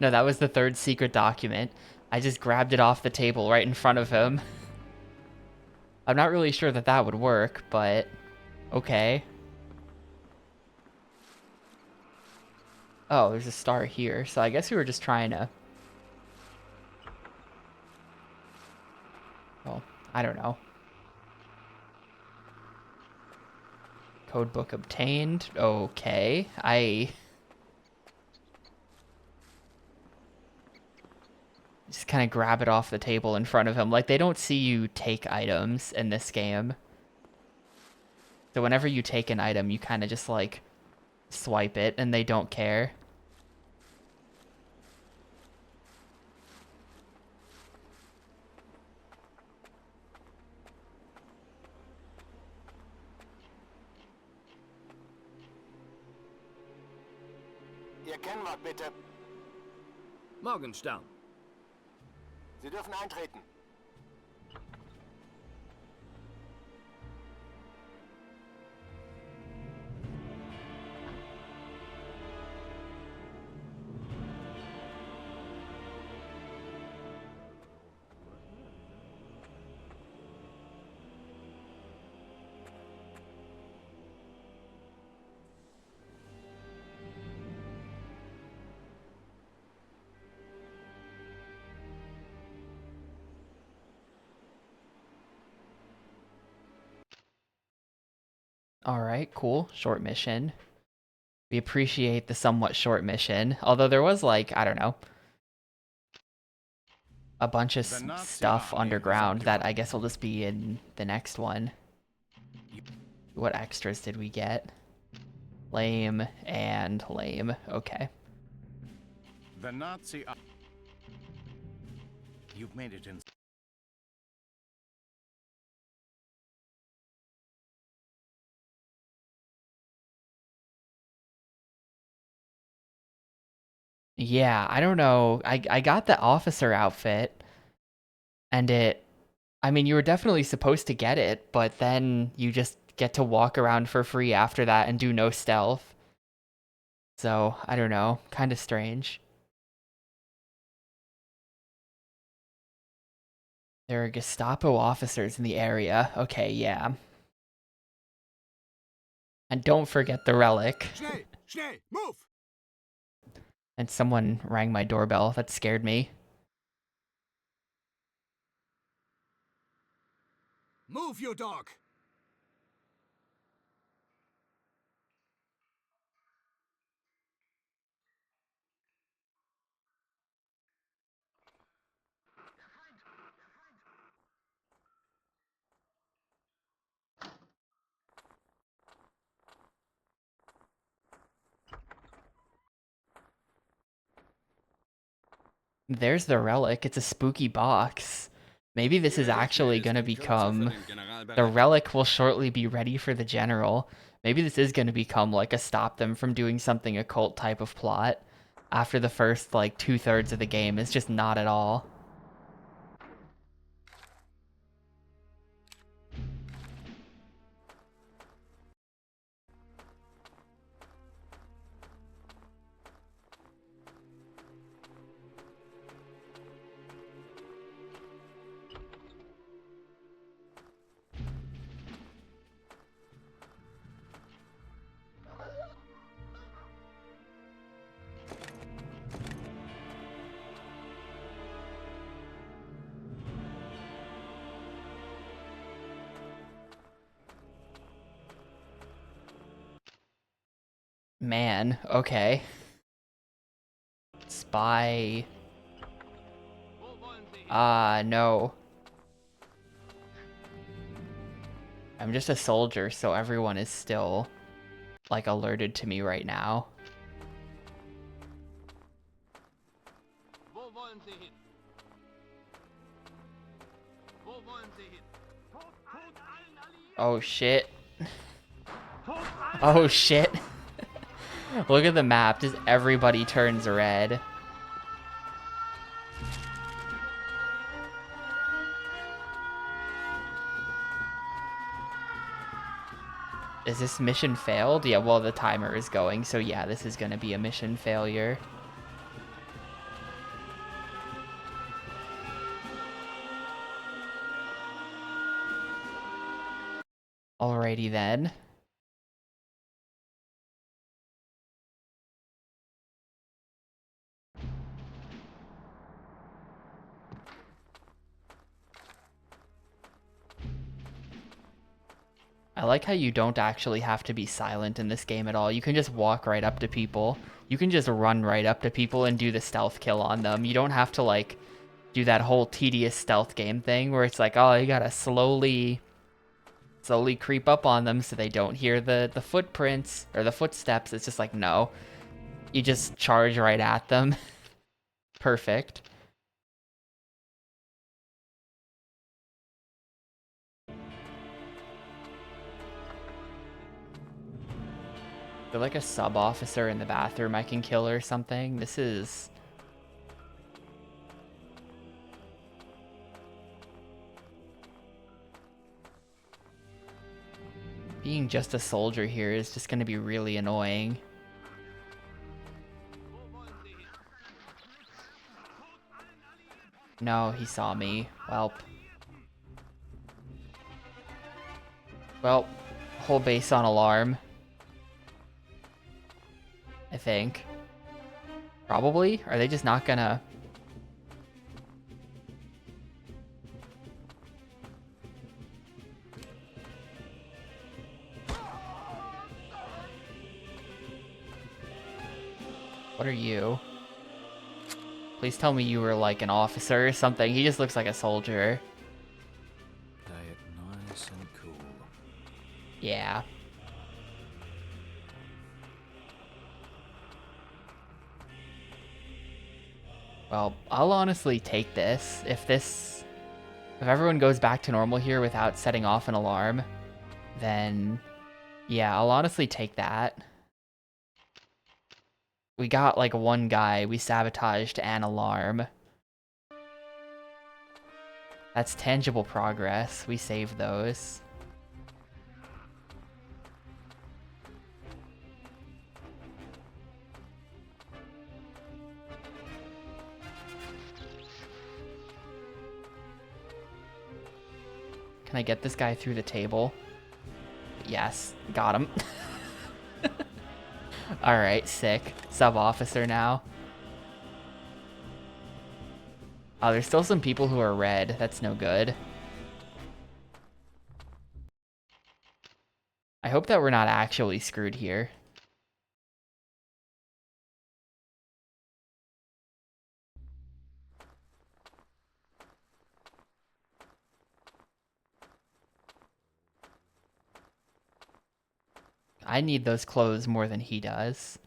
No, that was the third secret document. I just grabbed it off the table right in front of him. I'm not really sure that that would work, but... Okay. Oh, there's a star here, so I guess we were just trying to... Well, I don't know. Codebook obtained. Okay. I... Just kind of grab it off the table in front of him. Like, they don't see you take items in this game. So whenever you take an item, you kind of just, like, swipe it, and they don't care. Erkennwort bitte. Morgenstern. Sie dürfen eintreten. Alright, cool. Short mission. We appreciate the somewhat short mission. Although there was, like, I don't know, a bunch of stuff underground that I guess will just be in the next one. What extras did we get? Lame and lame. Okay. The Nazi... You've made it in... Yeah, I don't know. I got the officer outfit, and I mean, you were definitely supposed to get it, but then you just get to walk around for free after that and do no stealth. So, I don't know. Kind of strange. There are Gestapo officers in the area. Okay, yeah. And don't forget the relic. Schnell! Schnell! Move! And someone rang my doorbell. That scared me. Move, you dog! There's the relic. It's a spooky box. Maybe this is actually going to become... The relic will shortly be ready for the general. Maybe this is going to become like a stop them from doing something occult type of plot. After the first, like, 2/3 of the game is just not at all. Man, okay. Spy. No. I'm just a soldier, so everyone is still, like, alerted to me right now. Oh shit. Oh shit. Look at the map, just everybody turns red. Is this mission failed? Yeah, well, the timer is going, so yeah, this is gonna be a mission failure. Alrighty then. I like how you don't actually have to be silent in this game at all. You can just walk right up to people. You can just run right up to people and do the stealth kill on them. You don't have to, like, do that whole tedious stealth game thing where it's like, oh, you gotta slowly creep up on them so they don't hear the footprints or the footsteps. It's just like, no. You just charge right at them. Perfect. They're like a sub-officer in the bathroom I can kill or something. This is... Being just a soldier here is just going to be really annoying. No, he saw me. Welp. Well, whole base on alarm. I think. Probably? Are they just not gonna... What are you? Please tell me you were like an officer or something. He just looks like a soldier. Play it nice and cool. Yeah. Well, I'll honestly take this. If everyone goes back to normal here without setting off an alarm, then yeah, I'll honestly take that. We got like one guy, we sabotaged an alarm. That's tangible progress. We saved those. Can I get this guy through the table? Yes, got him. Alright, sick. Sub-officer now. Oh, there's still some people who are red. That's no good. I hope that we're not actually screwed here. I need those clothes more than he does.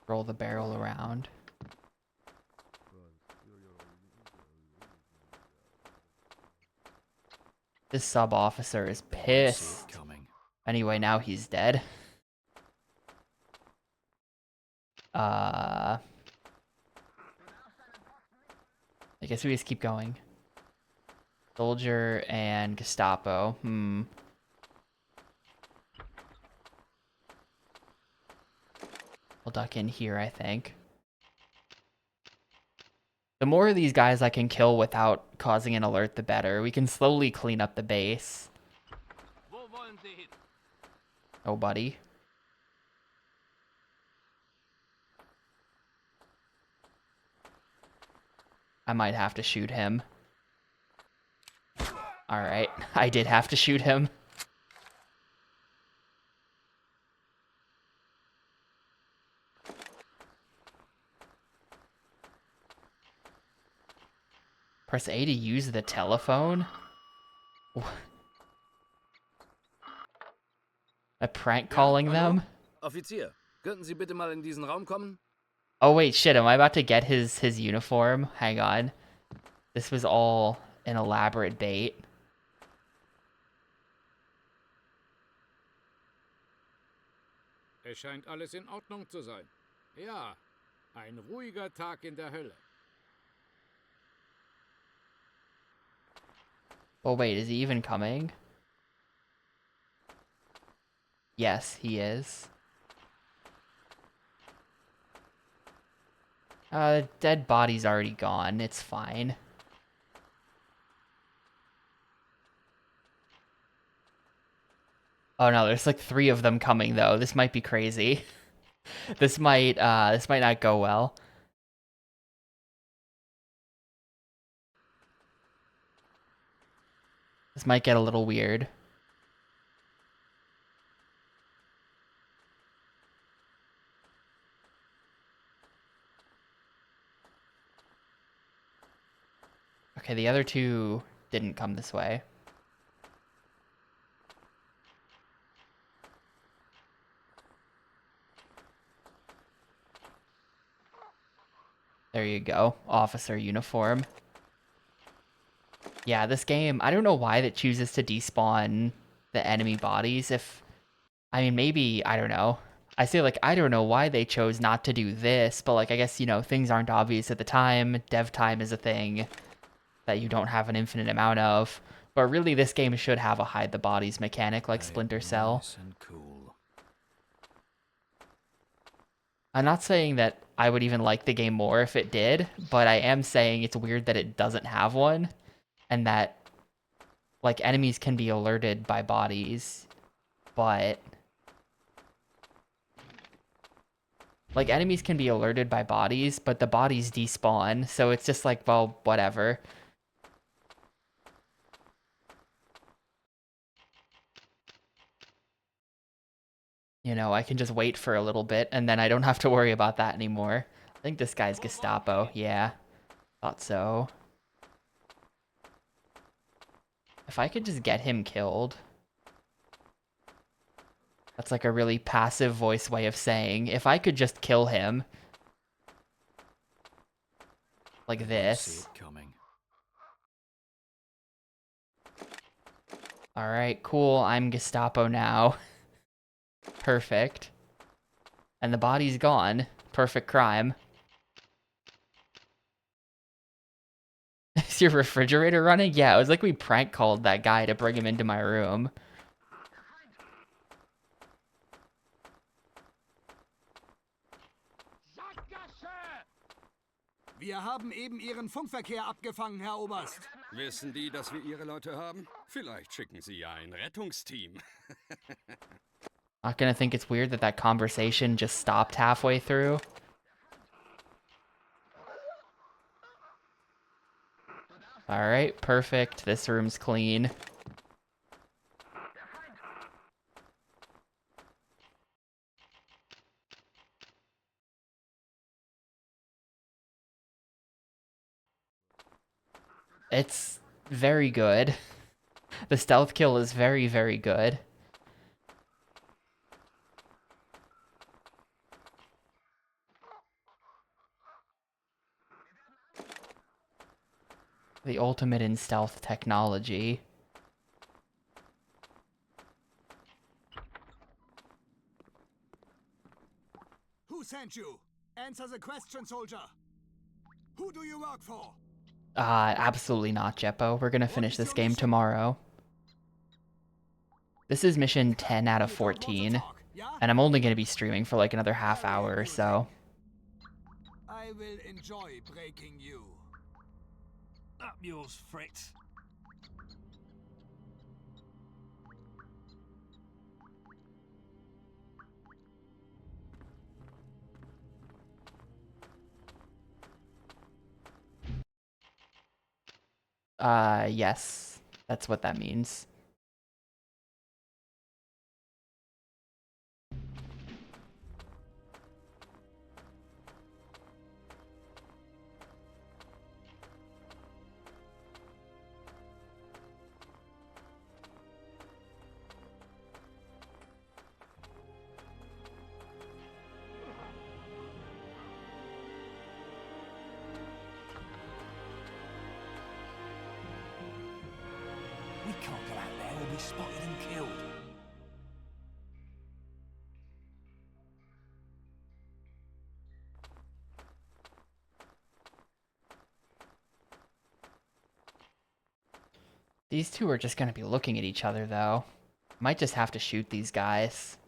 Roll the barrel around. This sub-officer is pissed. Anyway, now he's dead. I guess we just keep going. Soldier and Gestapo. We'll duck in here, I think. The more of these guys I can kill without causing an alert, the better. We can slowly clean up the base. Oh, buddy. I might have to shoot him. Alright, I did have to shoot him. Press A to use the telephone? A prank calling them? Offizier, könnten Sie bitte mal in diesen Raum kommen? Oh wait, shit, am I about to get his uniform? Hang on. This was all an elaborate bait. Es scheint alles in Ordnung zu sein. Ja, ein ruhiger Tag in der Hölle. Oh wait, is he even coming? Yes, he is. Dead body's already gone. It's fine. Oh no, there's like 3 of them coming though. This might be crazy. This might not go well. This might get a little weird. Okay, the other 2 didn't come this way. There you go. Officer uniform. Yeah, this game, I don't know why that chooses to despawn the enemy bodies. I mean, maybe, I don't know. I say, like, I don't know why they chose not to do this, but, like, I guess, you know, things aren't obvious at the time. Dev time is a thing that you don't have an infinite amount of. But really, this game should have a hide the bodies mechanic like Splinter Cell. Nice and cool. I'm not saying that I would even like the game more if it did, but I am saying it's weird that it doesn't have one, and that, like, enemies can be alerted by bodies, but... Like, enemies can be alerted by bodies, but the bodies despawn, so it's just like, well, whatever. You know, I can just wait for a little bit, and then I don't have to worry about that anymore. I think this guy's Gestapo, yeah. Thought so. If I could just get him killed... That's like a really passive voice way of saying, if I could just kill him... Like this. See it coming. Alright, cool, I'm Gestapo now. Perfect. And the body's gone. Perfect crime. Is your refrigerator running? Yeah, it was like we prank called that guy to bring him into my room. Wir haben eben Ihren Funkverkehr abgefangen, Herr Oberst. Wissen die, dass wir ihre Leute haben? Vielleicht schicken sie ja ein Rettungsteam. Not gonna think it's weird that that conversation just stopped halfway through. Alright, perfect. This room's clean. It's very good. The stealth kill is very, very good. The ultimate in stealth technology. Who sent you? Answer the question, soldier. Who do you work for? Absolutely not, Jeppo. We're gonna finish this game tomorrow. This is mission 10 out of 14, and I'm only gonna be streaming for like another half hour or so. I will enjoy breaking you. Up yours, Fritz. Yes. That's what that means. We can't go out there, we'll be spotted and killed. These two are just gonna be looking at each other, though. Might just have to shoot these guys.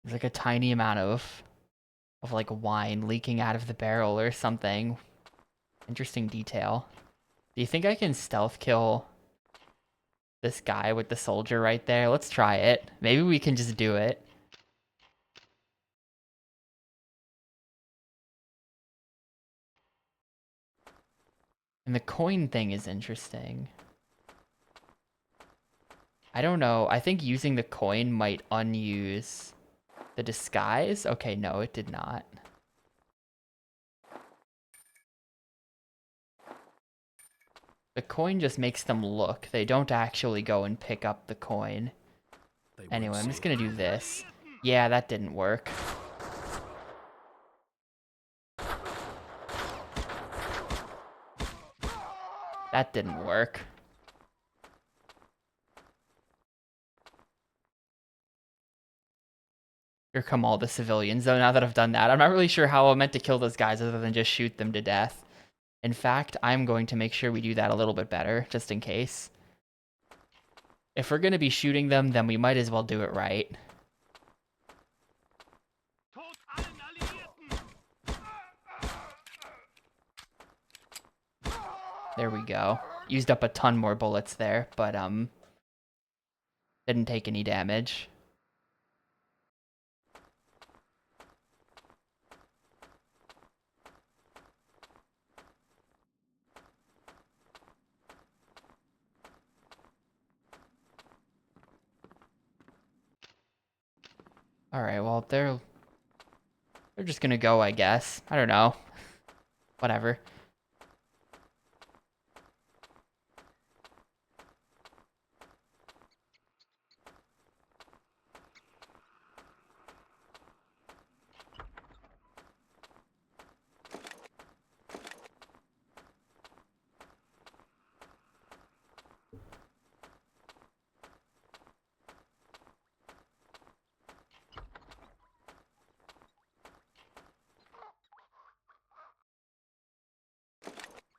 There's like a tiny amount of like wine leaking out of the barrel or something. Interesting detail. Do you think I can stealth kill this guy with the soldier right there? Let's try it. Maybe we can just do it. And the coin thing is interesting. I don't know. I think using the coin might unuse the disguise. Okay, no, it did not. The coin just makes them look. They don't actually go and pick up the coin. Anyway, I'm just gonna do this. Yeah, that didn't work. That didn't work. Here come all the civilians, though, now that I've done that. I'm not really sure how I'm meant to kill those guys other than just shoot them to death. In fact, I'm going to make sure we do that a little bit better, just in case. If we're going to be shooting them, then we might as well do it right. There we go. Used up a ton more bullets there, but didn't take any damage. Alright, well, they're just gonna go, I guess. I don't know. Whatever.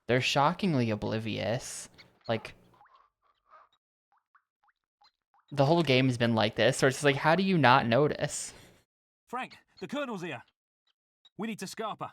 They're shockingly oblivious. Like, the whole game's been like this, so it's just like, how do you not notice? Frank, the Colonel's here. We need to scarper.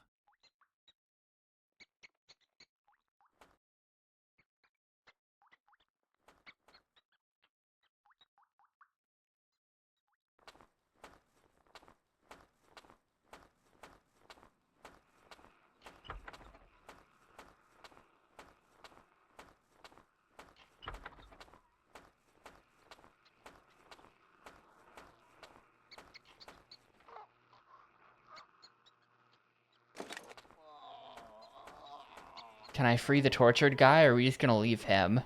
Can I free the tortured guy, or are we just gonna leave him?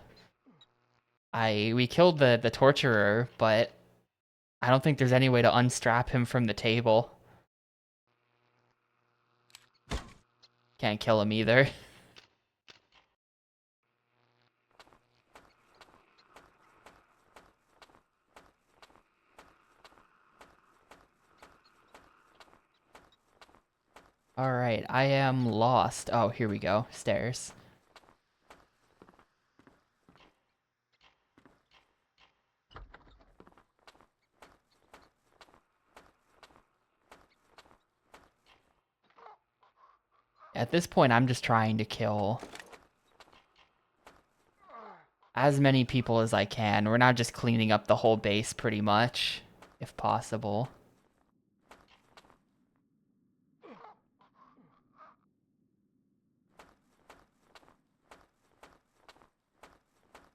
We killed the torturer, but I don't think there's any way to unstrap him from the table. Can't kill him either. Alright, I am lost. Oh, here we go. Stairs. At this point, I'm just trying to kill as many people as I can. We're not just cleaning up the whole base pretty much, if possible.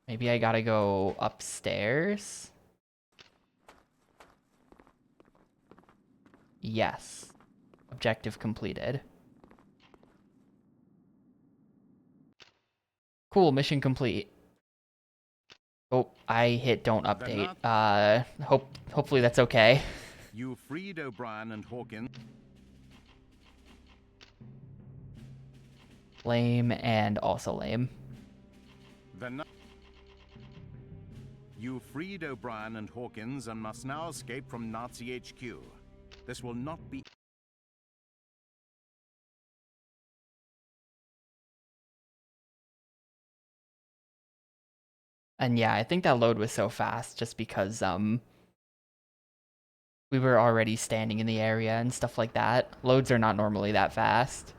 Maybe I gotta go upstairs? Yes. Objective completed. Cool, mission complete. Oh, I hit don't update. Hopefully that's okay. You freed O'Brien and Hawkins. Lame and also lame. You freed O'Brien and Hawkins and must now escape from Nazi HQ. This will not be... And yeah, I think that load was so fast just because we were already standing in the area and stuff like that. Loads are not normally that fast.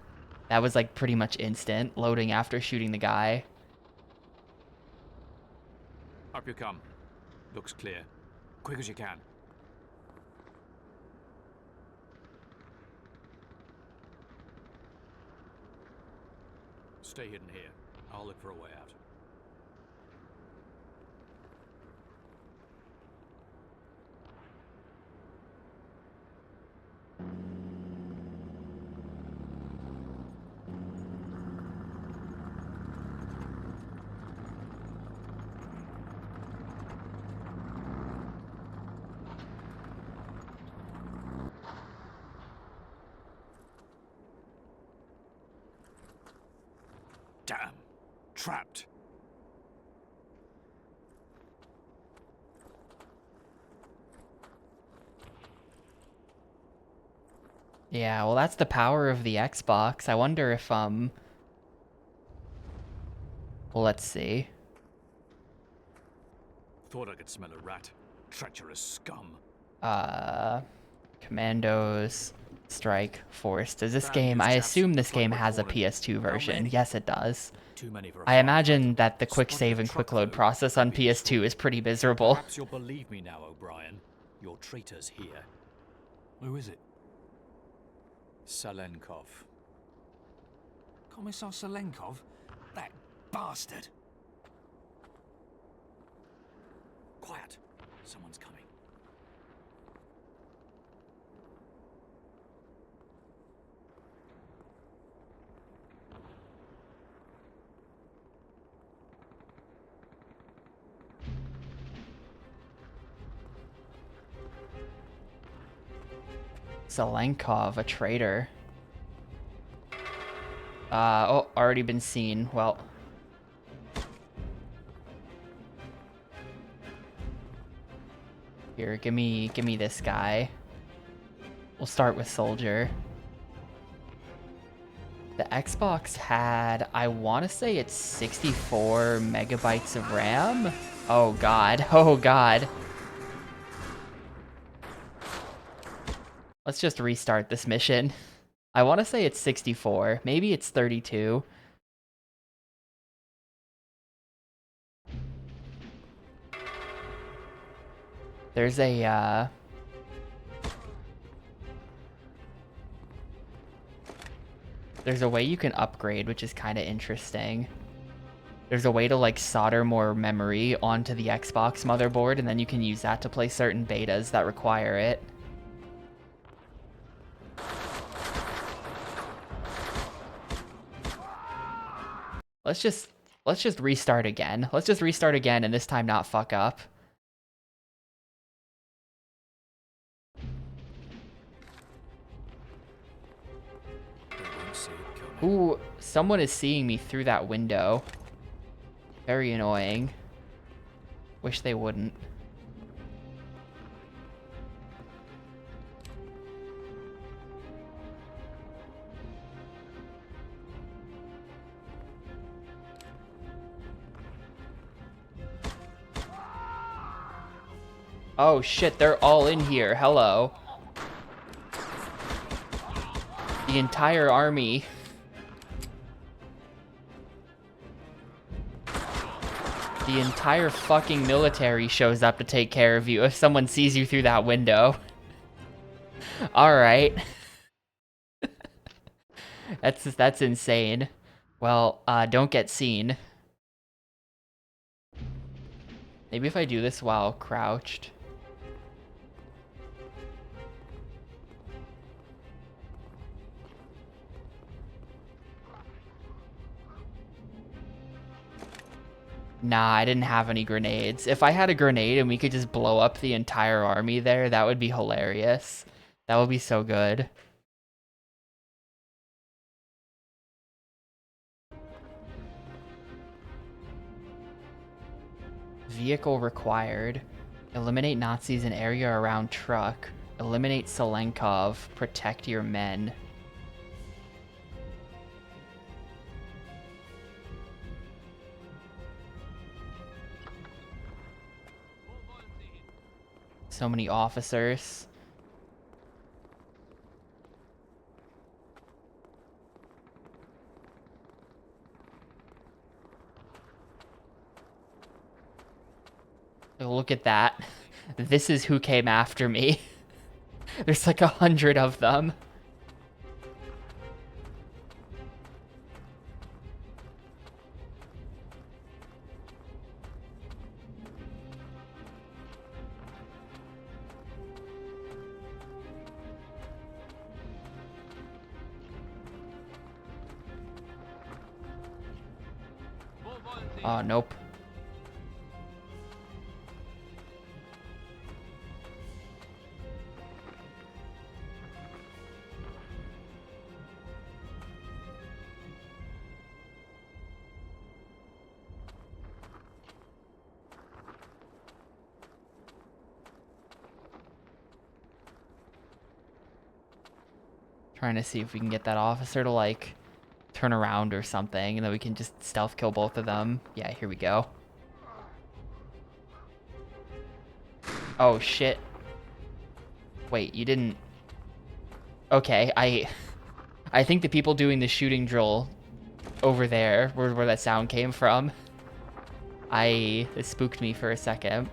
That was like pretty much instant, loading after shooting the guy. Up you come. Looks clear. Quick as you can. Stay hidden here. I'll look for a way out. Damn. Trapped. Yeah, well that's the power of the Xbox. I wonder if well, let's see. Thought I could smell a rat. Treacherous scum. Commandos, Strike, Force. Does this game, I assume this game has a PS2 version. Yes, it does. I imagine that the quick save and quick load process on PS2 is pretty miserable. Perhaps you'll believe me now, O'Brien. Your traitor's here. Who is it? Salenkov. Commissar Salenkov? That bastard! Quiet. Someone's coming. Salenkov, a traitor. Oh, already been seen. Well. Here, give me this guy. We'll start with Soldier. The Xbox had, I want to say it's 64 megabytes of RAM. Oh god, oh god. Let's just restart this mission. I want to say it's 64. Maybe it's 32. There's a, there's a way you can upgrade, which is kind of interesting. There's a way to like solder more memory onto the Xbox motherboard, and then you can use that to play certain betas that require it. Let's just restart again. Let's just restart again and this time not fuck up. Ooh, someone is seeing me through that window. Very annoying. Wish they wouldn't. Oh shit, they're all in here. Hello. The entire army. The entire fucking military shows up to take care of you if someone sees you through that window. Alright. That's insane. Well, don't get seen. Maybe if I do this while crouched. Nah, I didn't have any grenades. If I had a grenade and we could just blow up the entire army there, that would be hilarious. That would be so good. Vehicle required. Eliminate Nazis in area around truck. Eliminate Selenkov. Protect your men. So many officers. Look at that. This is who came after me. There's like 100 of them. Oh, nope. Trying to see if we can get that officer to, like, turn around or something, and then we can just stealth kill both of them. Yeah, here we go. Oh, shit. Wait, you didn't... Okay, I think the people doing the shooting drill over there, where that sound came from, it spooked me for a second.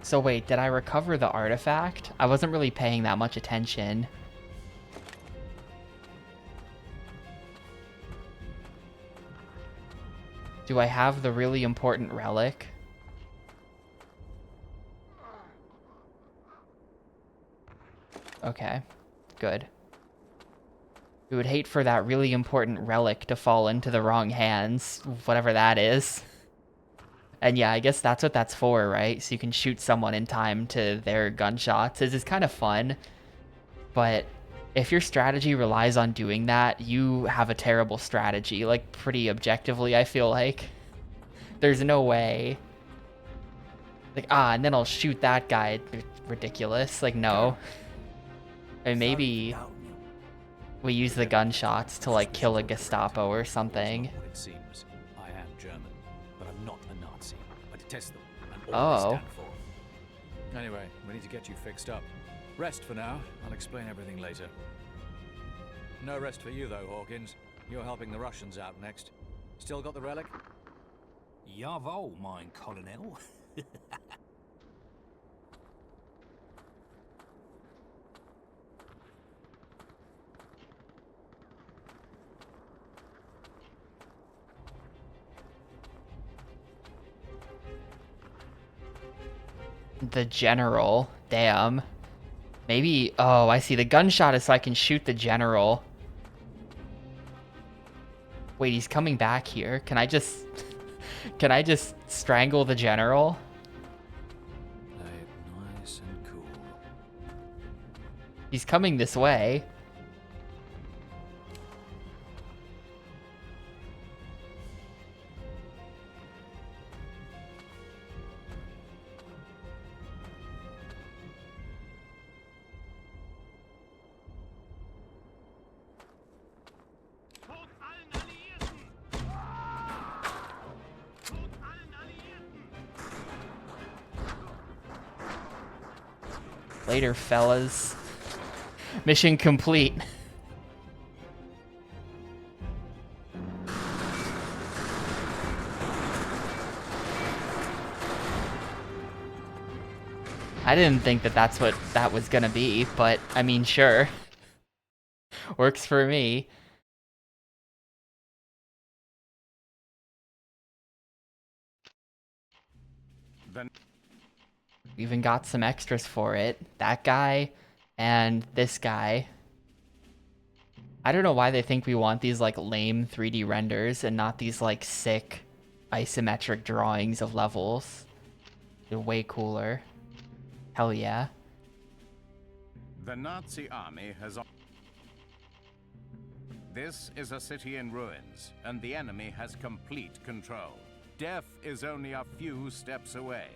So wait, did I recover the artifact? I wasn't really paying that much attention. Do I have the really important relic? Okay, good. We would hate for that really important relic to fall into the wrong hands, whatever that is. And yeah, I guess that's what that's for, right? So you can shoot someone in time to their gunshots. It's kind of fun, but if your strategy relies on doing that, you have a terrible strategy, like pretty objectively, I feel like. There's no way. Like, and then I'll shoot that guy. It's ridiculous. Like, no. And maybe we use the gunshots to, like, kill a Gestapo or something. It seems. I am German, but I'm not a Nazi. I detest them and all they stand for. Anyway, we need to get you fixed up. Rest for now. I'll explain everything later. No rest for you, though, Hawkins. You're helping the Russians out next. Still got the relic? Jawohl, mein Colonel. The general. Damn. Maybe... Oh, I see. The gunshot is so I can shoot the general. Wait, he's coming back here. Can I just... Can I just strangle the general? Play it nice and cool. He's coming this way. Later, fellas. Mission complete. I didn't think that that's what that was gonna be, but I mean, sure. Works for me. Then Even got some extras for it. That guy and this guy. I don't know why they think we want these like lame 3D renders and not these like sick isometric drawings of levels. They're way cooler. Hell yeah. the Nazi army has... This is a city in ruins, and the enemy has complete control. Death is only a few steps away,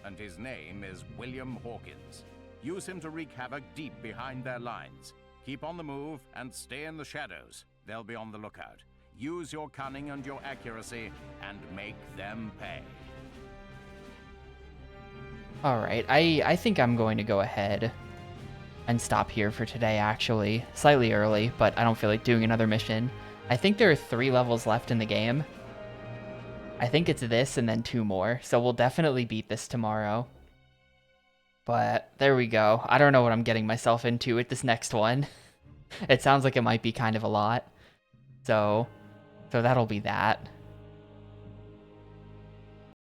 and his name is William Hawkins. Use him to wreak havoc deep behind their lines. Keep on the move and stay in the shadows. They'll be on the lookout. Use your cunning and your accuracy and make them pay. Alright, I think I'm going to go ahead and stop here for today, actually. Slightly early, but I don't feel like doing another mission. I think there are 3 levels left in the game. I think it's this and then 2 more, so we'll definitely beat this tomorrow. But there we go. I don't know what I'm getting myself into with this next one. It sounds like it might be kind of a lot. So that'll be that.